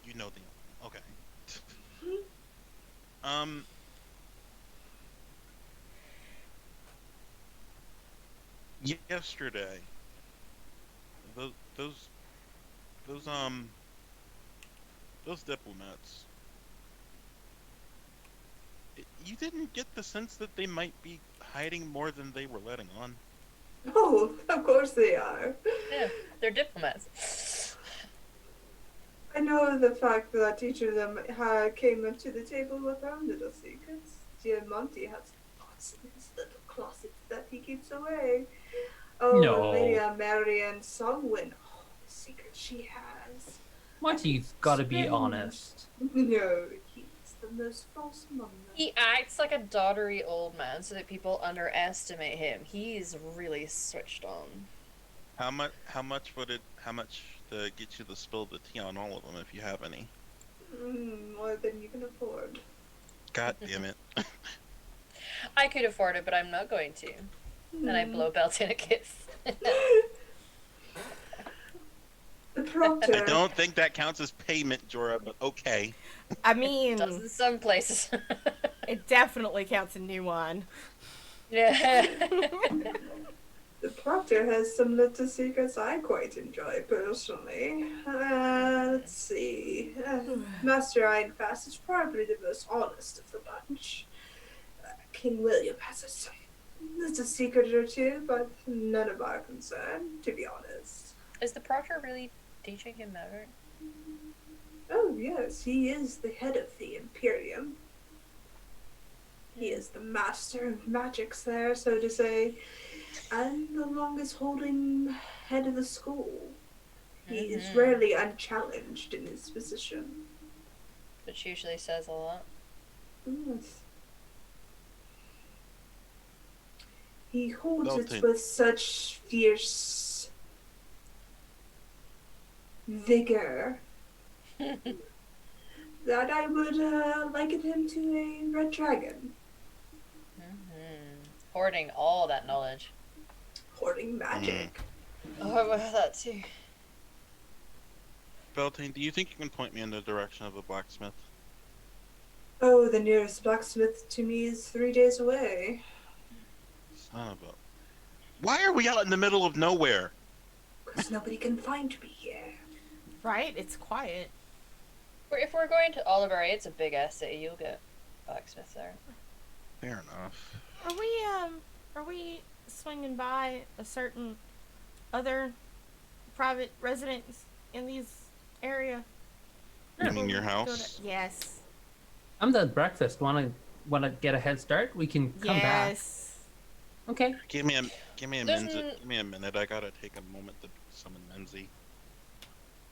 You know the okay. Yesterday, those those those those diplomats You didn't get the sense that they might be hiding more than they were letting on. Oh, of course they are. Yeah, they're diplomats. I know the fact that each of them came up to the table with their own little secrets. Monty has lots in his little closet that he keeps away. Oh, and Lady No. Marianne Songwin. Oh, the secret she has. Monty's gotta be honest. No, he's the most false among them. He acts like a doddery old man so that people underestimate him. He's really switched on. How much? How much to get you to spill the tea on all of them if you have any? More than you can afford. God damn it! I could afford it, but I'm not going to. And I blow Belton a kiss. The proctor. I don't think that counts as payment, Jorah, but okay. I mean, Does in some places. it definitely counts in New Wine. Yeah. The proctor has some little secrets I quite enjoy personally. Let's see. Master Ironfast is probably the most honest of the bunch. King William has a secret or two, but none of our concern, to be honest. Is the proctor really teaching him magic? Oh, yes, he is the head of the Imperium. He is the master of magics there, so to say, and the longest holding head of the school. He is rarely unchallenged in his position. Which usually says a lot. Yes. He holds it Belton. with such fierce vigor that I would liken him to a red dragon. Hoarding all that knowledge. Hoarding magic. Oh, I want that too. Beltane, do you think you can point me in the direction of a blacksmith? Oh, the nearest blacksmith to me is 3 days away. Son of a... Why are we out in the middle of nowhere? Because nobody can find me here. Right? It's quiet. If we're going to Oliver, it's a big ass city. You'll get blacksmiths there. Fair enough. Are we swinging by a certain other private residence in these area? You mean your house? Yes. I'm the breakfast. Wanna get a head start? We can come back. Yes. Okay. Give me a There's minute. Give me a minute. I gotta take a moment to summon Menzie.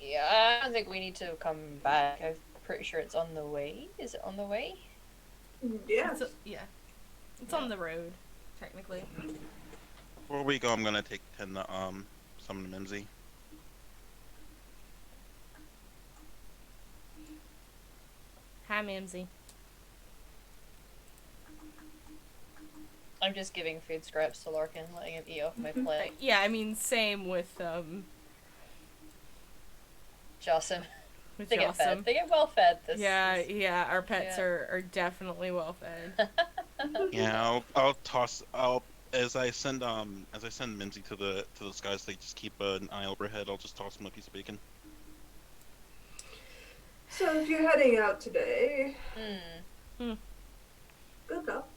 Yeah, I don't think we need to come back. I'm pretty sure it's on the way. Is it on the way? Yeah. It's on the road, technically. Before we go, I'm gonna take 10 to summon Menzie. Hi, Mimsy. I'm just giving food scraps to Larkin, letting him eat off my plate. Yeah, I mean, same with Jocelyn. with They get fed. Jossum. They get well fed. Yeah, our pets Yeah. are definitely well fed. Yeah, as I send Menzie to the skies, they just keep an eye overhead. I'll just toss them a piece of bacon. So if you're heading out today, good luck.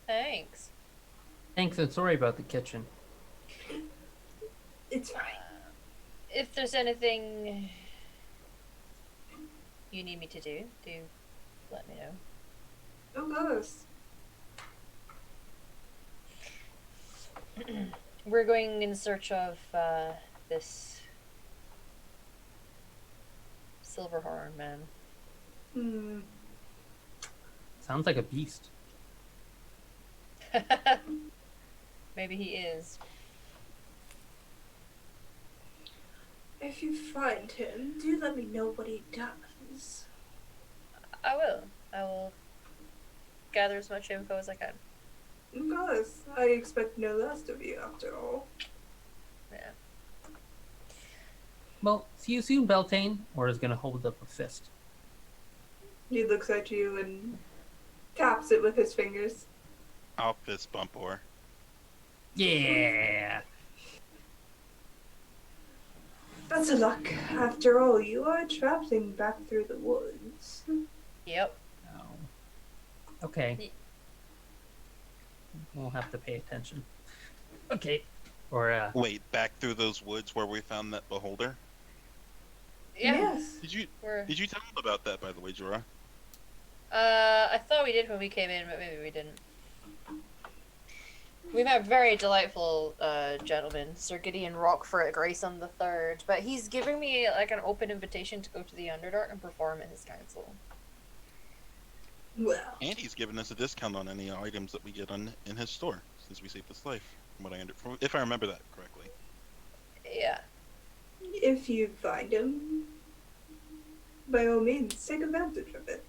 Thanks. Thanks, and sorry about the kitchen. It's fine. If there's anything you need me to do let me know. Of course. We're going in search of this Silverhorn man. Sounds like a beast. Maybe he is. If you find him, do let me know what he does. I will. I will gather as much info as I can. Of course. I expect no less of you, after all. Yeah. Well, see you soon, Beltane. Or is gonna hold up a fist. He looks at you and taps it with his fingers. I'll fist bump or. Yeah. Best of luck. After all, you are traveling back through the woods. Yep. No. Okay. We'll have to pay attention. Okay. Or Wait, back through those woods where we found that beholder? Yeah. Yes. Did you We're. did you tell him about that, by the way, Jorah? I thought we did when we came in, but maybe we didn't. We met a very delightful gentleman, Sir Gideon Rockford Grayson the Third, but he's giving me like an open invitation to go to the Underdark and perform at his council. Well, And he's given us a discount on any items that we get in his store since we saved his life. From what if I remember that correctly. Yeah. if you find him, by all means, take advantage of it.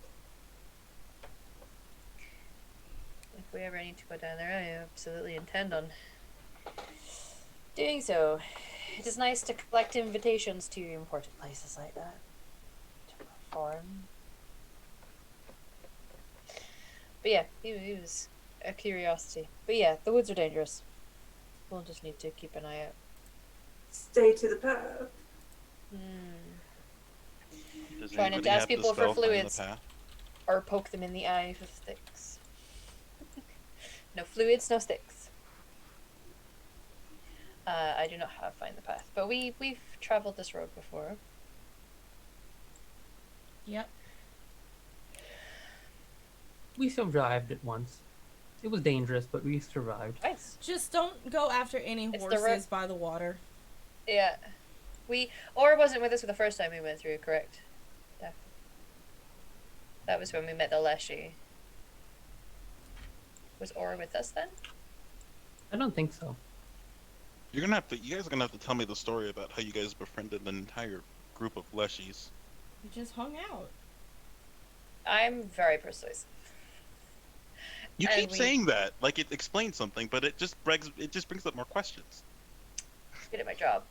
If we ever need to go down there, I absolutely intend on doing so. It is nice to collect invitations to important places like that. To perform. But yeah, he was a curiosity. But yeah, the woods are dangerous. We'll just need to keep an eye out. Stay to the path. Does Try not anybody to ask have the people for spell Find the fluids. Path? Or poke them in the eye with sticks. No fluids, no sticks. I do not have Find the Path, but we've traveled this road before. Yep. we survived it once. It was dangerous, but we survived. Nice. Just don't go after any It's the horses by the water. Yeah. Or wasn't with us for the first time we went through, correct? Yeah. That was when we met the Leshy. Was Or with us then? I don't think so. You guys are gonna have to tell me the story about how you guys befriended an entire group of Leshies. We just hung out. I'm very persuasive. You And keep we- saying that, like it explains something, but it just brings up more questions. Good at my job.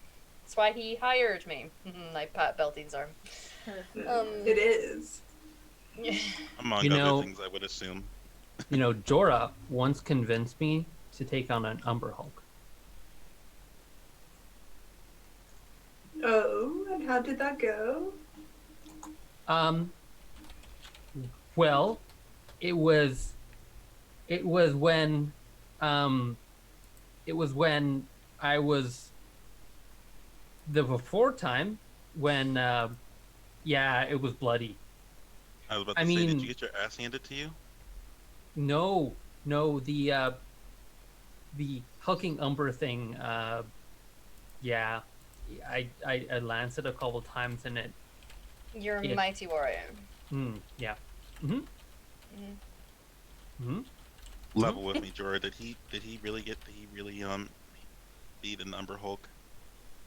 That's why he hired me. I pat Belting's arm. It is. Among You know- other things, I would assume. You know, Jorah once convinced me to take on an Umber Hulk. Oh, and how did that go? Well, it was when I was the before time when yeah, it was bloody. I was about I to say, did mean- you get your ass handed to you? No, the hulking umber thing, yeah, I lanced it a couple times and it, You're a Yeah. mighty warrior. yeah. Level with me, Jorah. Did he really beat an Umber Hulk?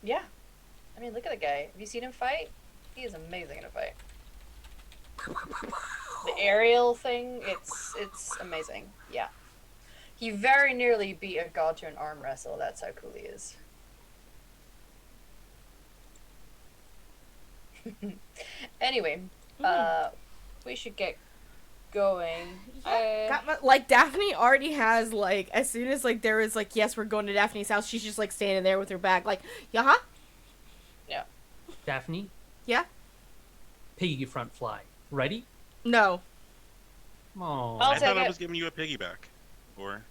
Yeah. I mean, look at the guy. Have you seen him fight? He is amazing in a fight. The aerial thing, it's amazing. Yeah. He very nearly beat a god to an arm wrestle. That's how cool he is. Anyway, we should get going. Like Daphne already has like as soon as like there is like yes we're going to Daphne's house, she's just like standing there with her back like yeah. Daphne? Yeah? Piggy front fly. Ready? No. Oh, I'll I take thought I it. was giving you a piggyback. Or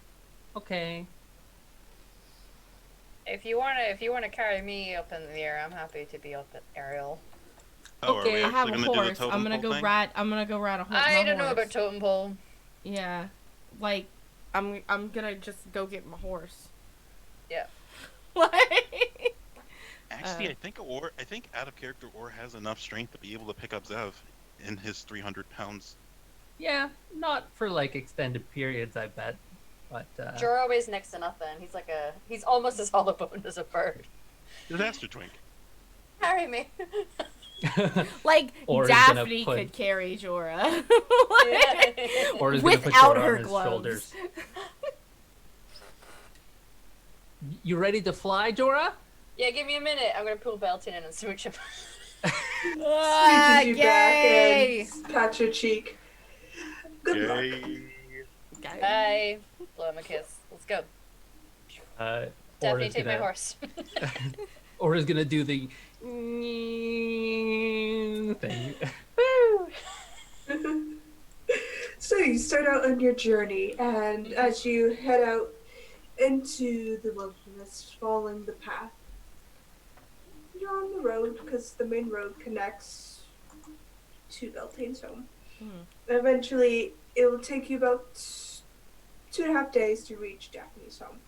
okay. If you wanna carry me up in the air, I'm happy to be up at aerial. are we Okay, I have actually a gonna do the horse. totem I'm gonna pole go thing? ride. I'm gonna go ride a horse. I don't know about totem pole. Yeah, like I'm gonna just go get my horse. Yeah. Like. Actually, I think out of character Or has enough strength to be able to pick up Zev in his 300 pounds. Yeah, not for like extended periods, I bet. But Jorah weighs next to nothing. He's almost as hollow boned as a bird. Disaster Twink. Carry me. Like Or he's gonna Daphne put- could carry Jorah. Yeah. or he's gonna put Without Jorah her on his gloves. shoulders. You ready to fly, Jorah? Yeah, give me a minute. I'm gonna pull Belton in and smooch him. Ah, Scooches you back yay! and pat your cheek. Good luck. Yay. Bye. Blow him a kiss. Let's go. Daphne, Ora's take my gonna- horse. Ora's gonna do the thing. Woo! So you start start out on your journey, and as you head out into the wilderness, following the path, you're on the road because the main road connects to Beltane's home. Eventually, it will take you about 2.5 days to reach Daphne's home.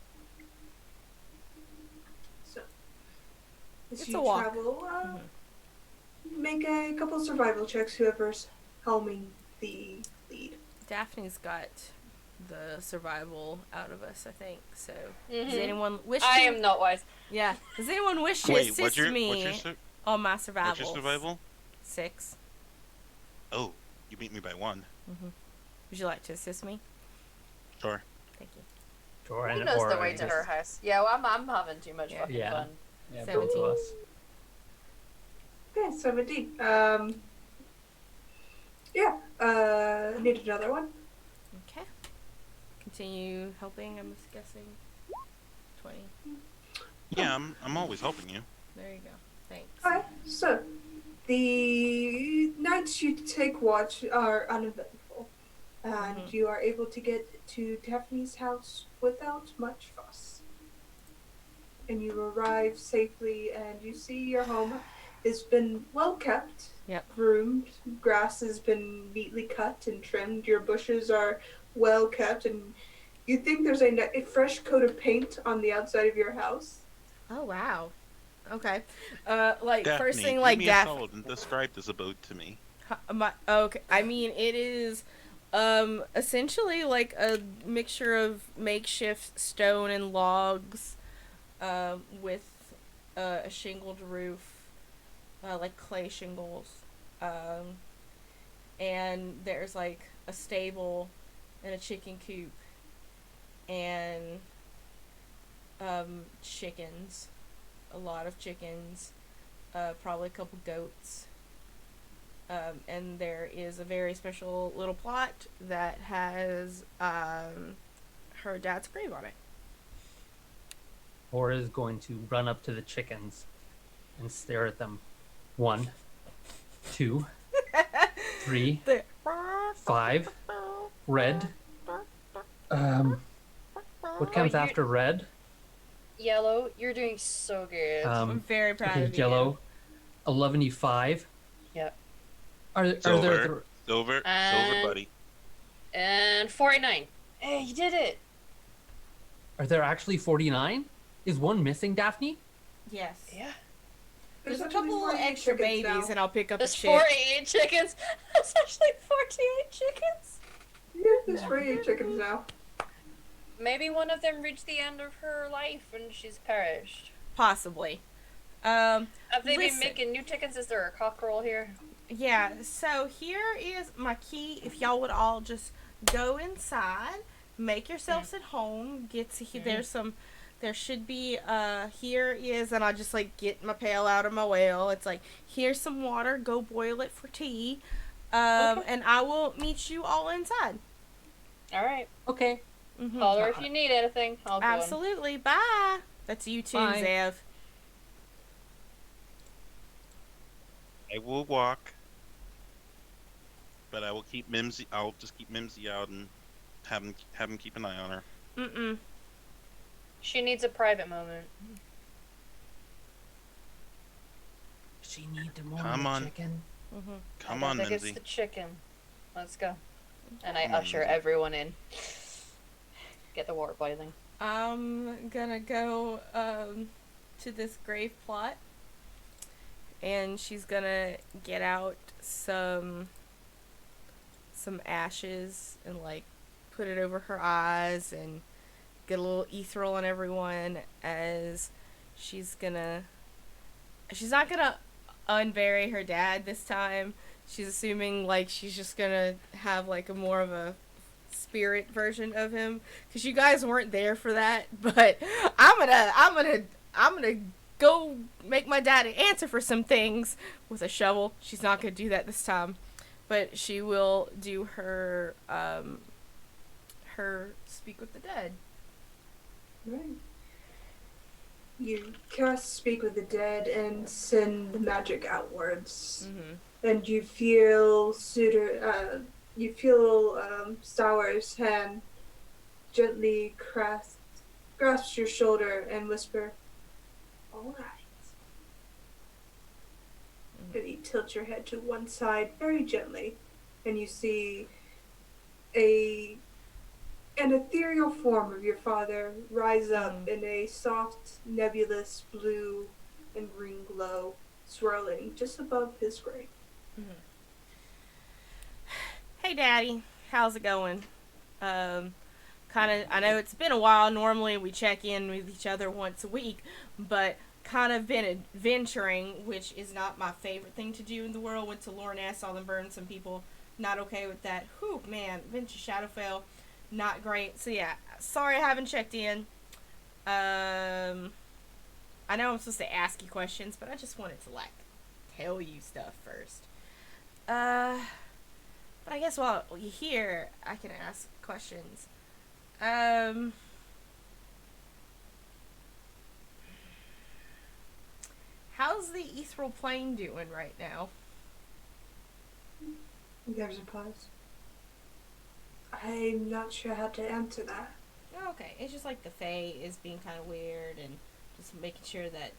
So, as It's you a walk. travel, make a couple survival checks, whoever's helming the lead. Daphne's got the survival out of us, I think. So, Mhm. does anyone wish I to? am not wise. Yeah. Does anyone wish to Wait, assist me on my survival? what's your survival? 6. Oh, you beat me by 1. Would you like to assist me? Sure. Thank you. Sure, Who and knows the or way to her house? Yeah, well, I'm having too much fucking Yeah. fun. Yeah, 17. both of us. Okay, 17. Need another one. Okay. Continue helping, I'm guessing. 20. Yeah, I'm always helping you. There you go. Thanks. Alright, so the nights you take watch are uneventful, and you are able to get to Daphne's house without much fuss. And you arrive safely, and you see your home has been well kept, groomed, grass has been neatly cut and trimmed, your bushes are well kept, and you think there's a fresh coat of paint on the outside of your house. Oh, wow. Okay. Daphne, first thing, do me a solid and describe this abode to me. Okay. I mean, it is, essentially like a mixture of makeshift stone and logs, with, a shingled roof, like clay shingles. And there's like a stable and a chicken coop and, chickens. A lot of chickens, probably a couple goats, and there is a very special little plot that has her dad's grave on it. Or is going to run up to the chickens and stare at them. 1, 2, 3, 5. Red. What comes after red? Yellow, you're doing so good. I'm very proud of you. Yellow. 11-5. Yep. Are there Silver, silver, And- buddy. And 49. Hey, you did it! are there actually 49? Is one missing, Daphne? Yes. Yeah. There's a actually couple 48 extra chickens babies, now. and I'll pick up There's a chick. 48 chickens! That's actually 48 chickens! Yeah, there's 48 chickens now. Maybe one of them reached the end of her life and she's perished. Possibly. Have they Listen. been making new chickens? Is there a cockerel here? Yeah, so here is my key. If y'all would all just go inside, make yourselves at home, get to there should be, here is, and I'll just, like, get my pail out of my well. It's like, here's some water, go boil it for tea, and I will meet you all inside. Alright. Okay. Mm-hmm. Call her if you need anything. I'll go in. Absolutely, bye! That's you too, Bye. Zev. I will walk, but I will keep Mimsy. I'll just keep Mimsy out and have him keep an eye on her. Mm-mm. She needs a private moment. She needs more Come on. chicken. Mm-hmm. Come I on, think Mimsy. it's the chicken. Let's go. And I Come on, usher Mimsy. everyone in. Get the water boiling. I'm gonna go to this grave plot, and she's gonna get out some ashes and like put it over her eyes and get a little ethereal on everyone as she's not gonna unbury her dad this time. She's assuming like she's just gonna have like a more of a spirit version of him, because you guys weren't there for that, but I'm gonna go make my daddy answer for some things with a shovel. She's not gonna do that this time, but she will do her speak with the dead. Right. You cast Speak with the Dead and send the magic outwards. Mm-hmm. And you feel you feel Sour's hand gently grasps your shoulder and whisper, "All right." And you tilt your head to one side very gently, and you see a an ethereal form of your father rise up in a soft, nebulous blue and green glow, swirling just above his grave. Hey, Daddy. How's it going? I know it's been a while. Normally we check in with each other once a week, but kind of been adventuring, which is not my favorite thing to do in the world. Went to Lorness, saw them burn some people. Not okay with that. Whew, man. Been to Shadowfell. Not great. So yeah, sorry I haven't checked in. I know I'm supposed to ask you questions, but I just wanted to, like, tell you stuff first. But I guess while you're here, I can ask questions. How's the ethereal plane doing right now? There's a pause. I'm not sure how to answer that. Okay, it's just like the Fae is being kind of weird and just making sure that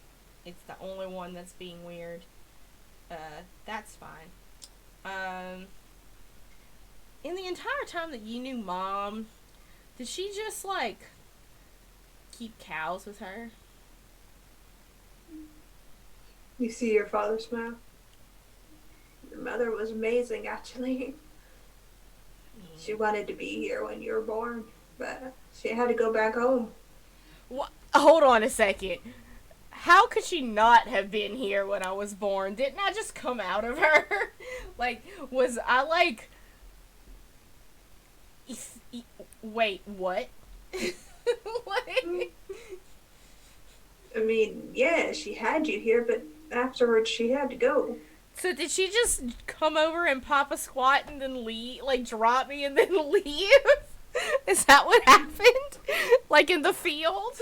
it's the only one that's being weird. That's fine. In the entire time that you knew Mom, did she just, like, keep cows with her? You see your father smile. Your mother was amazing, actually. She wanted to be here when you were born, but she had to go back home. What? Hold on a second. How could she not have been here when I was born? Didn't I just come out of her? Like, was I, like... Wait, what? Like... I mean, yeah, she had you here, but afterwards she had to go. So did she just come over and pop a squat and then leave? Like, drop me and then leave? Is that what happened? Like, in the field?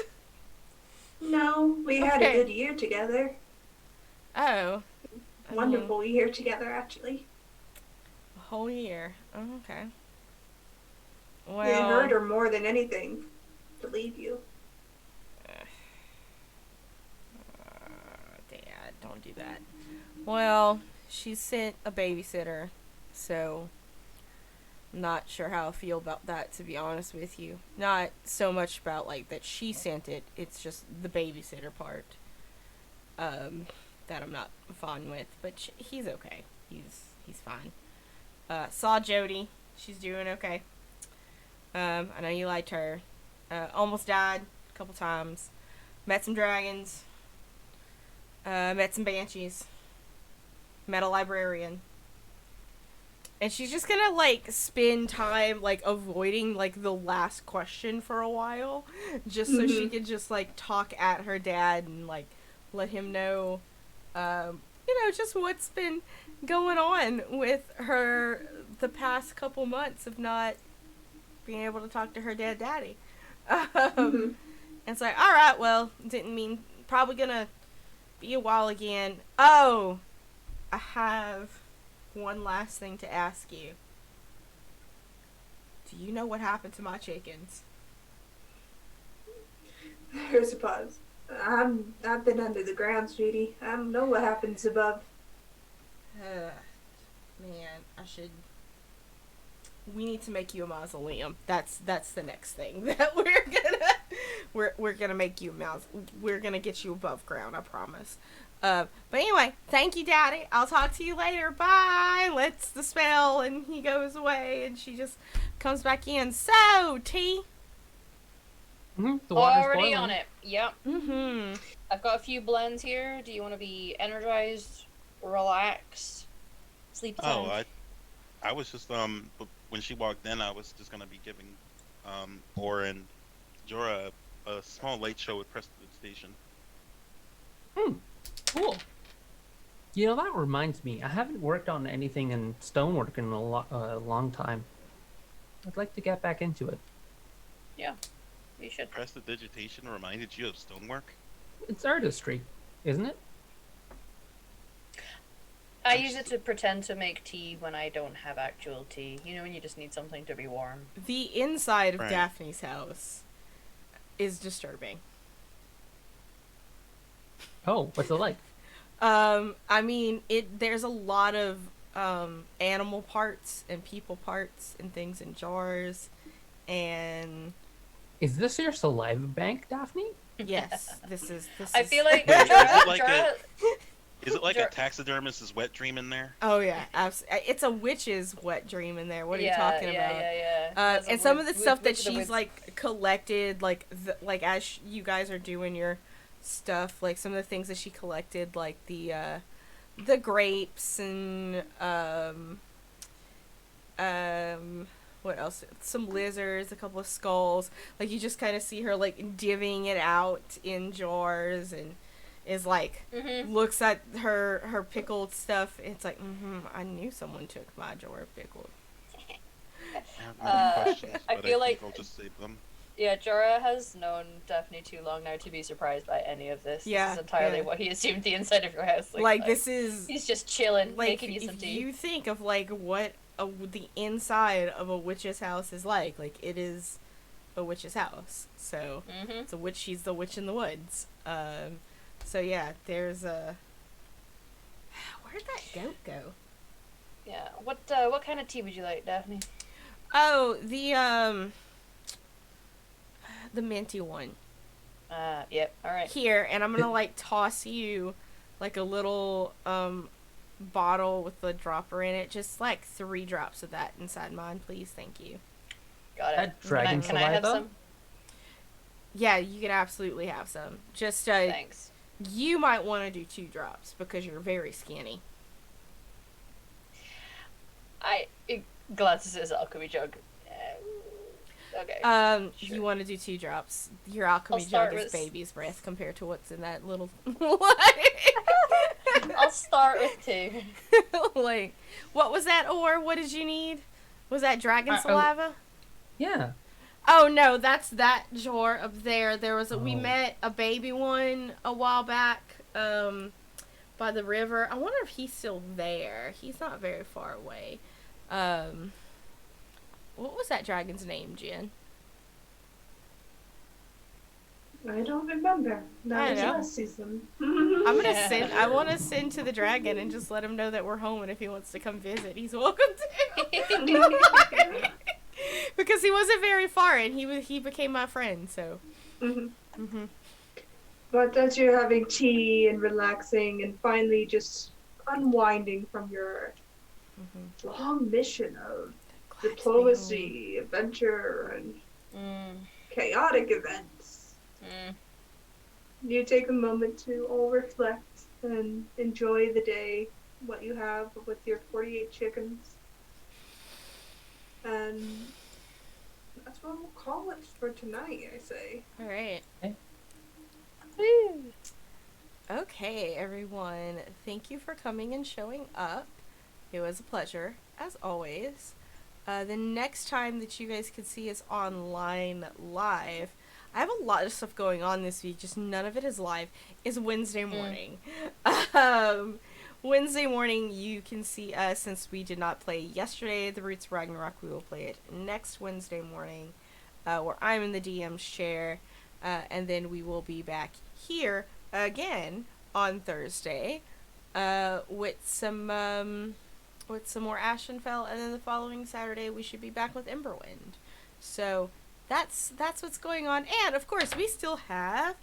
No, we had a good year together. Oh. Wonderful year together, actually. A whole year. Oh, okay. Well, It hurt her more than anything to leave you. Dad, don't do that. Well, she sent a babysitter, so I'm not sure how I feel about that, to be honest with you. Not so much about, like, that she sent it, it's just the babysitter part, that I'm not fond with, but he's okay. He's fine. Saw Jody. She's doing okay. I know you liked her. Almost died a couple times. Met some dragons. Met some banshees. Met a librarian. And she's just gonna, like, spend time, like, avoiding, like, the last question for a while. Just so she can just, like, talk at her dad and, like, let him know, just what's been going on with her the past couple months of not being able to talk to her daddy. And it's like, alright, well, didn't mean, probably gonna be a while again. Oh! I have one last thing to ask you. Do you know what happened to my chickens? There's a pause. I've been under the ground, sweetie. I don't know what happens above. Man, we need to make you a mausoleum. That's the next thing that we're gonna make you a mausoleum. We're gonna get you above ground, I promise. But anyway, thank you, Daddy. I'll talk to you later. Bye. Lets the spell, and he goes away, and she just comes back in. So, T. The water's Already boiling. on it. Yep. Mm-hmm. I've got a few blends here. Do you want to be energized, relaxed, sleep time? Oh, I was just when she walked in, I was just gonna be giving Or and Jorah a small late show at Preston Station. Cool. You know, that reminds me, I haven't worked on anything in stonework in a long time. I'd like to get back into it. Yeah, you should. Prestidigitation reminded you of stonework? It's artistry, isn't it? I use it to pretend to make tea when I don't have actual tea. You know, when you just need something to be warm. The inside of Right. Daphne's house is disturbing. Oh, what's it like? I mean, there's a lot of animal parts and people parts and things in jars, and Is this your saliva bank, Daphne? yes, this is. I feel like Wait, is it like Jorah, Is it like a Jar- taxidermist's wet dream in there? Oh yeah, it's a witch's wet dream in there. What are you talking about? Yeah. That's And a some witch- of the stuff that witch of the she's woods. like collected, like as you guys are doing your stuff, like some of the things that she collected, like the grapes and what else? Some lizards, a couple of skulls. Like you just kind of see her like divvying it out in jars and is like looks at her pickled stuff. It's like, I knew someone took my jar of pickled. I have many questions, I but feel I think like- I'll just save them. Yeah, Jorah has known Daphne too long now to be surprised by any of this. Yeah, This is entirely yeah. what he assumed the inside of your house. Like this is He's just chilling, like making you some if tea. you think of like what the inside of a witch's house is like it is a witch's house. So it's a witch. She's the witch in the woods. So yeah, there's a. Where'd that goat go? Yeah. What kind of tea would you like, Daphne? Oh, the minty one Yep. All right. here, and I'm gonna like toss you like a little bottle with the dropper in it. Just like 3 drops of that inside mine, please. Thank you. Got it. That dragon Can I have saliva? some? Yeah, you can absolutely have some. Just Thanks. you might want to do 2 drops because you're very skinny. It glances at his alchemy jug. Okay. You want to do 2 drops. Your alchemy jug start is with- baby's breath compared to what's in that little I'll start with 2. like what was that, or what did you need? Was that dragon saliva? Yeah. Oh no, that's that jar up there. There was we Oh. met a baby one a while back by the river. I wonder if he's still there. He's not very far away. What was that dragon's name, Jen? I don't remember. That was know. last season. I'm gonna Yeah. send. I want to send to the dragon and just let him know that we're home, and if he wants to come visit, he's welcome to. Because he wasn't very far, and he became my friend. So. But as you're having tea and relaxing and finally just unwinding from your long mission of diplomacy, adventure, and chaotic events, you take a moment to all reflect and enjoy the day, what you have with your 48 chickens. And that's what we'll call it for tonight, I say. All right. Woo. Okay, everyone. Thank you for coming and showing up. It was a pleasure, as always. The next time that you guys could see us online live, I have a lot of stuff going on this week, just none of it is live, is Wednesday morning. Wednesday morning, you can see us, since we did not play yesterday, The Roots of Ragnarok, we will play it next Wednesday morning, where I'm in the DM's chair, and then we will be back here again on Thursday, with some more Ashenfell, and then the following Saturday we should be back with Emberwind. So that's what's going on, and of course we still have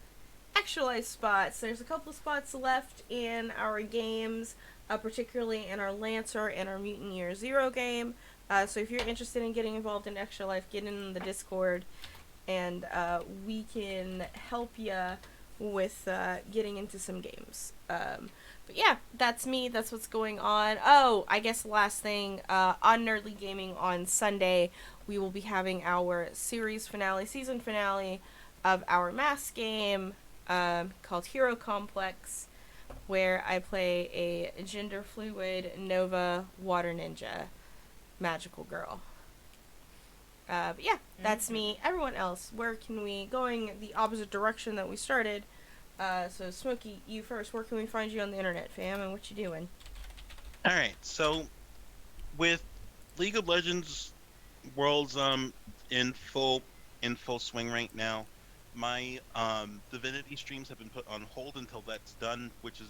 actualized spots. There's a couple of spots left in our games, particularly in our Lancer and our Mutant Year Zero game. So if you're interested in getting involved in Extra Life, get in the Discord, and we can help you with getting into some games. But yeah, that's me. That's what's going on. Oh, I guess the last thing, on Nerdly Gaming on Sunday, we will be having our series finale, season finale of our mask game called Hero Complex, where I play a gender fluid Nova water ninja magical girl. But yeah, that's me. Everyone else, where can we, going the opposite direction that we started, so Smokey, you first, where can we find you on the internet, fam, and what you doing? All right. So with League of Legends Worlds in full swing right now, my Divinity streams have been put on hold until that's done, which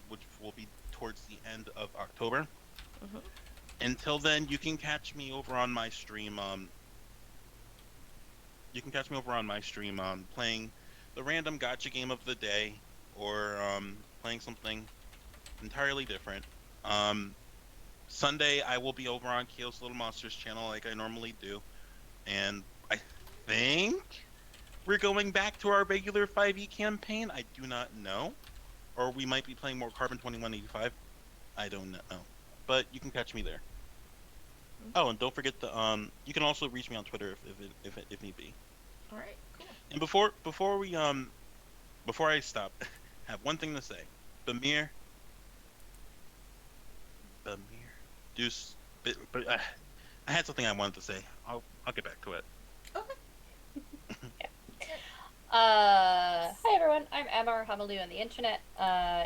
will be towards the end of October. Mhm. Until then, you can catch me over on my stream. You can catch me over on my stream playing the random gotcha game of the day, or playing something entirely different. Um, Sunday I will be over on Keo's Little Monsters channel like I normally do, and I think we're going back to our regular 5e campaign. I do not know, or we might be playing more Carbon 2185. I don't know, but you can catch me there. Oh, and don't forget the you can also reach me on Twitter if need be. All right, cool. And before I stop, I have one thing to say. Bamir, Bamir, Deuce. But I had something I wanted to say. I'll get back to it. Okay. Hi everyone, I'm Emma Hamilou on the internet.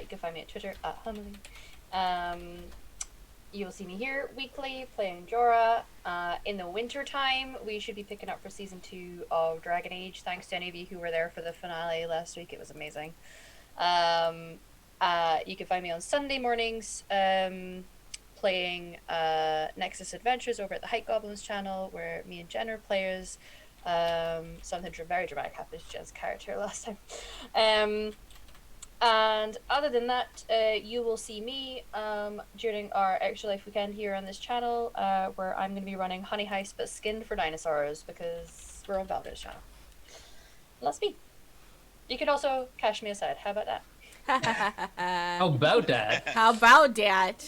You can find me at Twitter at Hamilou. You'll see me here weekly playing Jorah. In the winter time, we should be picking up for season 2 of Dragon Age. Thanks to any of you who were there for the finale last week. It was amazing. You can find me on Sunday mornings playing Nexus Adventures over at the Hike Goblins channel, where me and Jen are players. Something very dramatic happened to Jen's character last time. And other than that, you will see me during our Extra Life weekend here on this channel, where I'm going to be running Honey Heist but skinned for dinosaurs, because we're on Valdrianth's channel. That's me. You can also cash me aside. How about that? How about that? How about that?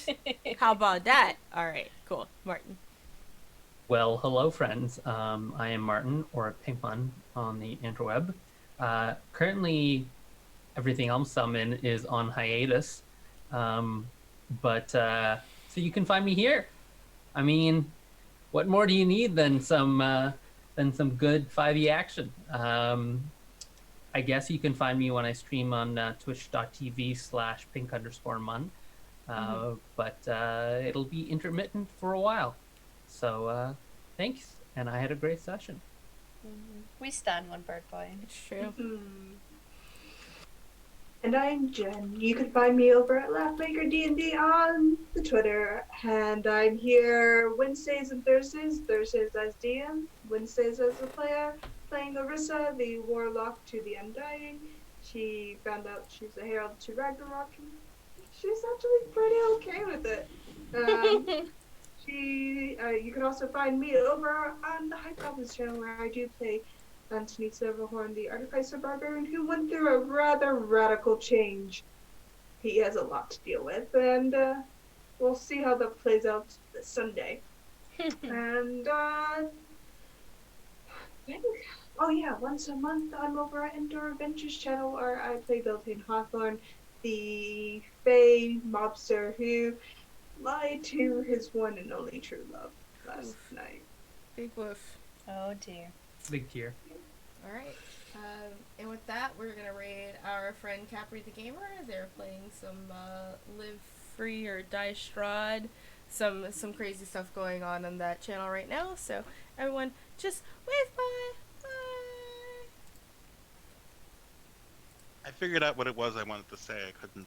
How about that? All right, cool. Martin. Well, hello, friends. I am Martin, or Pinkman on the interweb. Currently, everything I'm summon is on hiatus. But so you can find me here. I mean, what more do you need than some good 5e action? I guess you can find me when I stream on twitch.tv/pink_mun. But it'll be intermittent for a while. So thanks, and I had a great session. We stand one bird boy. It's true. And I'm Jen. You can find me over at Laughmaker D&D on the Twitter, and I'm here Wednesdays and Thursdays. Thursdays as DM, Wednesdays as a player, playing Orisa, the warlock to the Undying. She found out she's a herald to Ragnarok, and she's actually pretty okay with it. You can also find me over on the High Goblins channel, where I do play Anthony Silverhorn, the Artificer Barbarian, who went through a rather radical change. He has a lot to deal with, and we'll see how that plays out this Sunday. And once a month I'm over at Indoor Adventures channel, where I play Beltane Hawthorne, the Fae mobster who lied to his one and only true love last night. Big woof. Oh dear. Big tier. All right. And with that, we're gonna raid our friend Capri the Gamer. They're playing some Live Free or Die Strahd. Some crazy stuff going on that channel right now. So everyone, just wave bye. Bye. I figured out what it was I wanted to say. I couldn't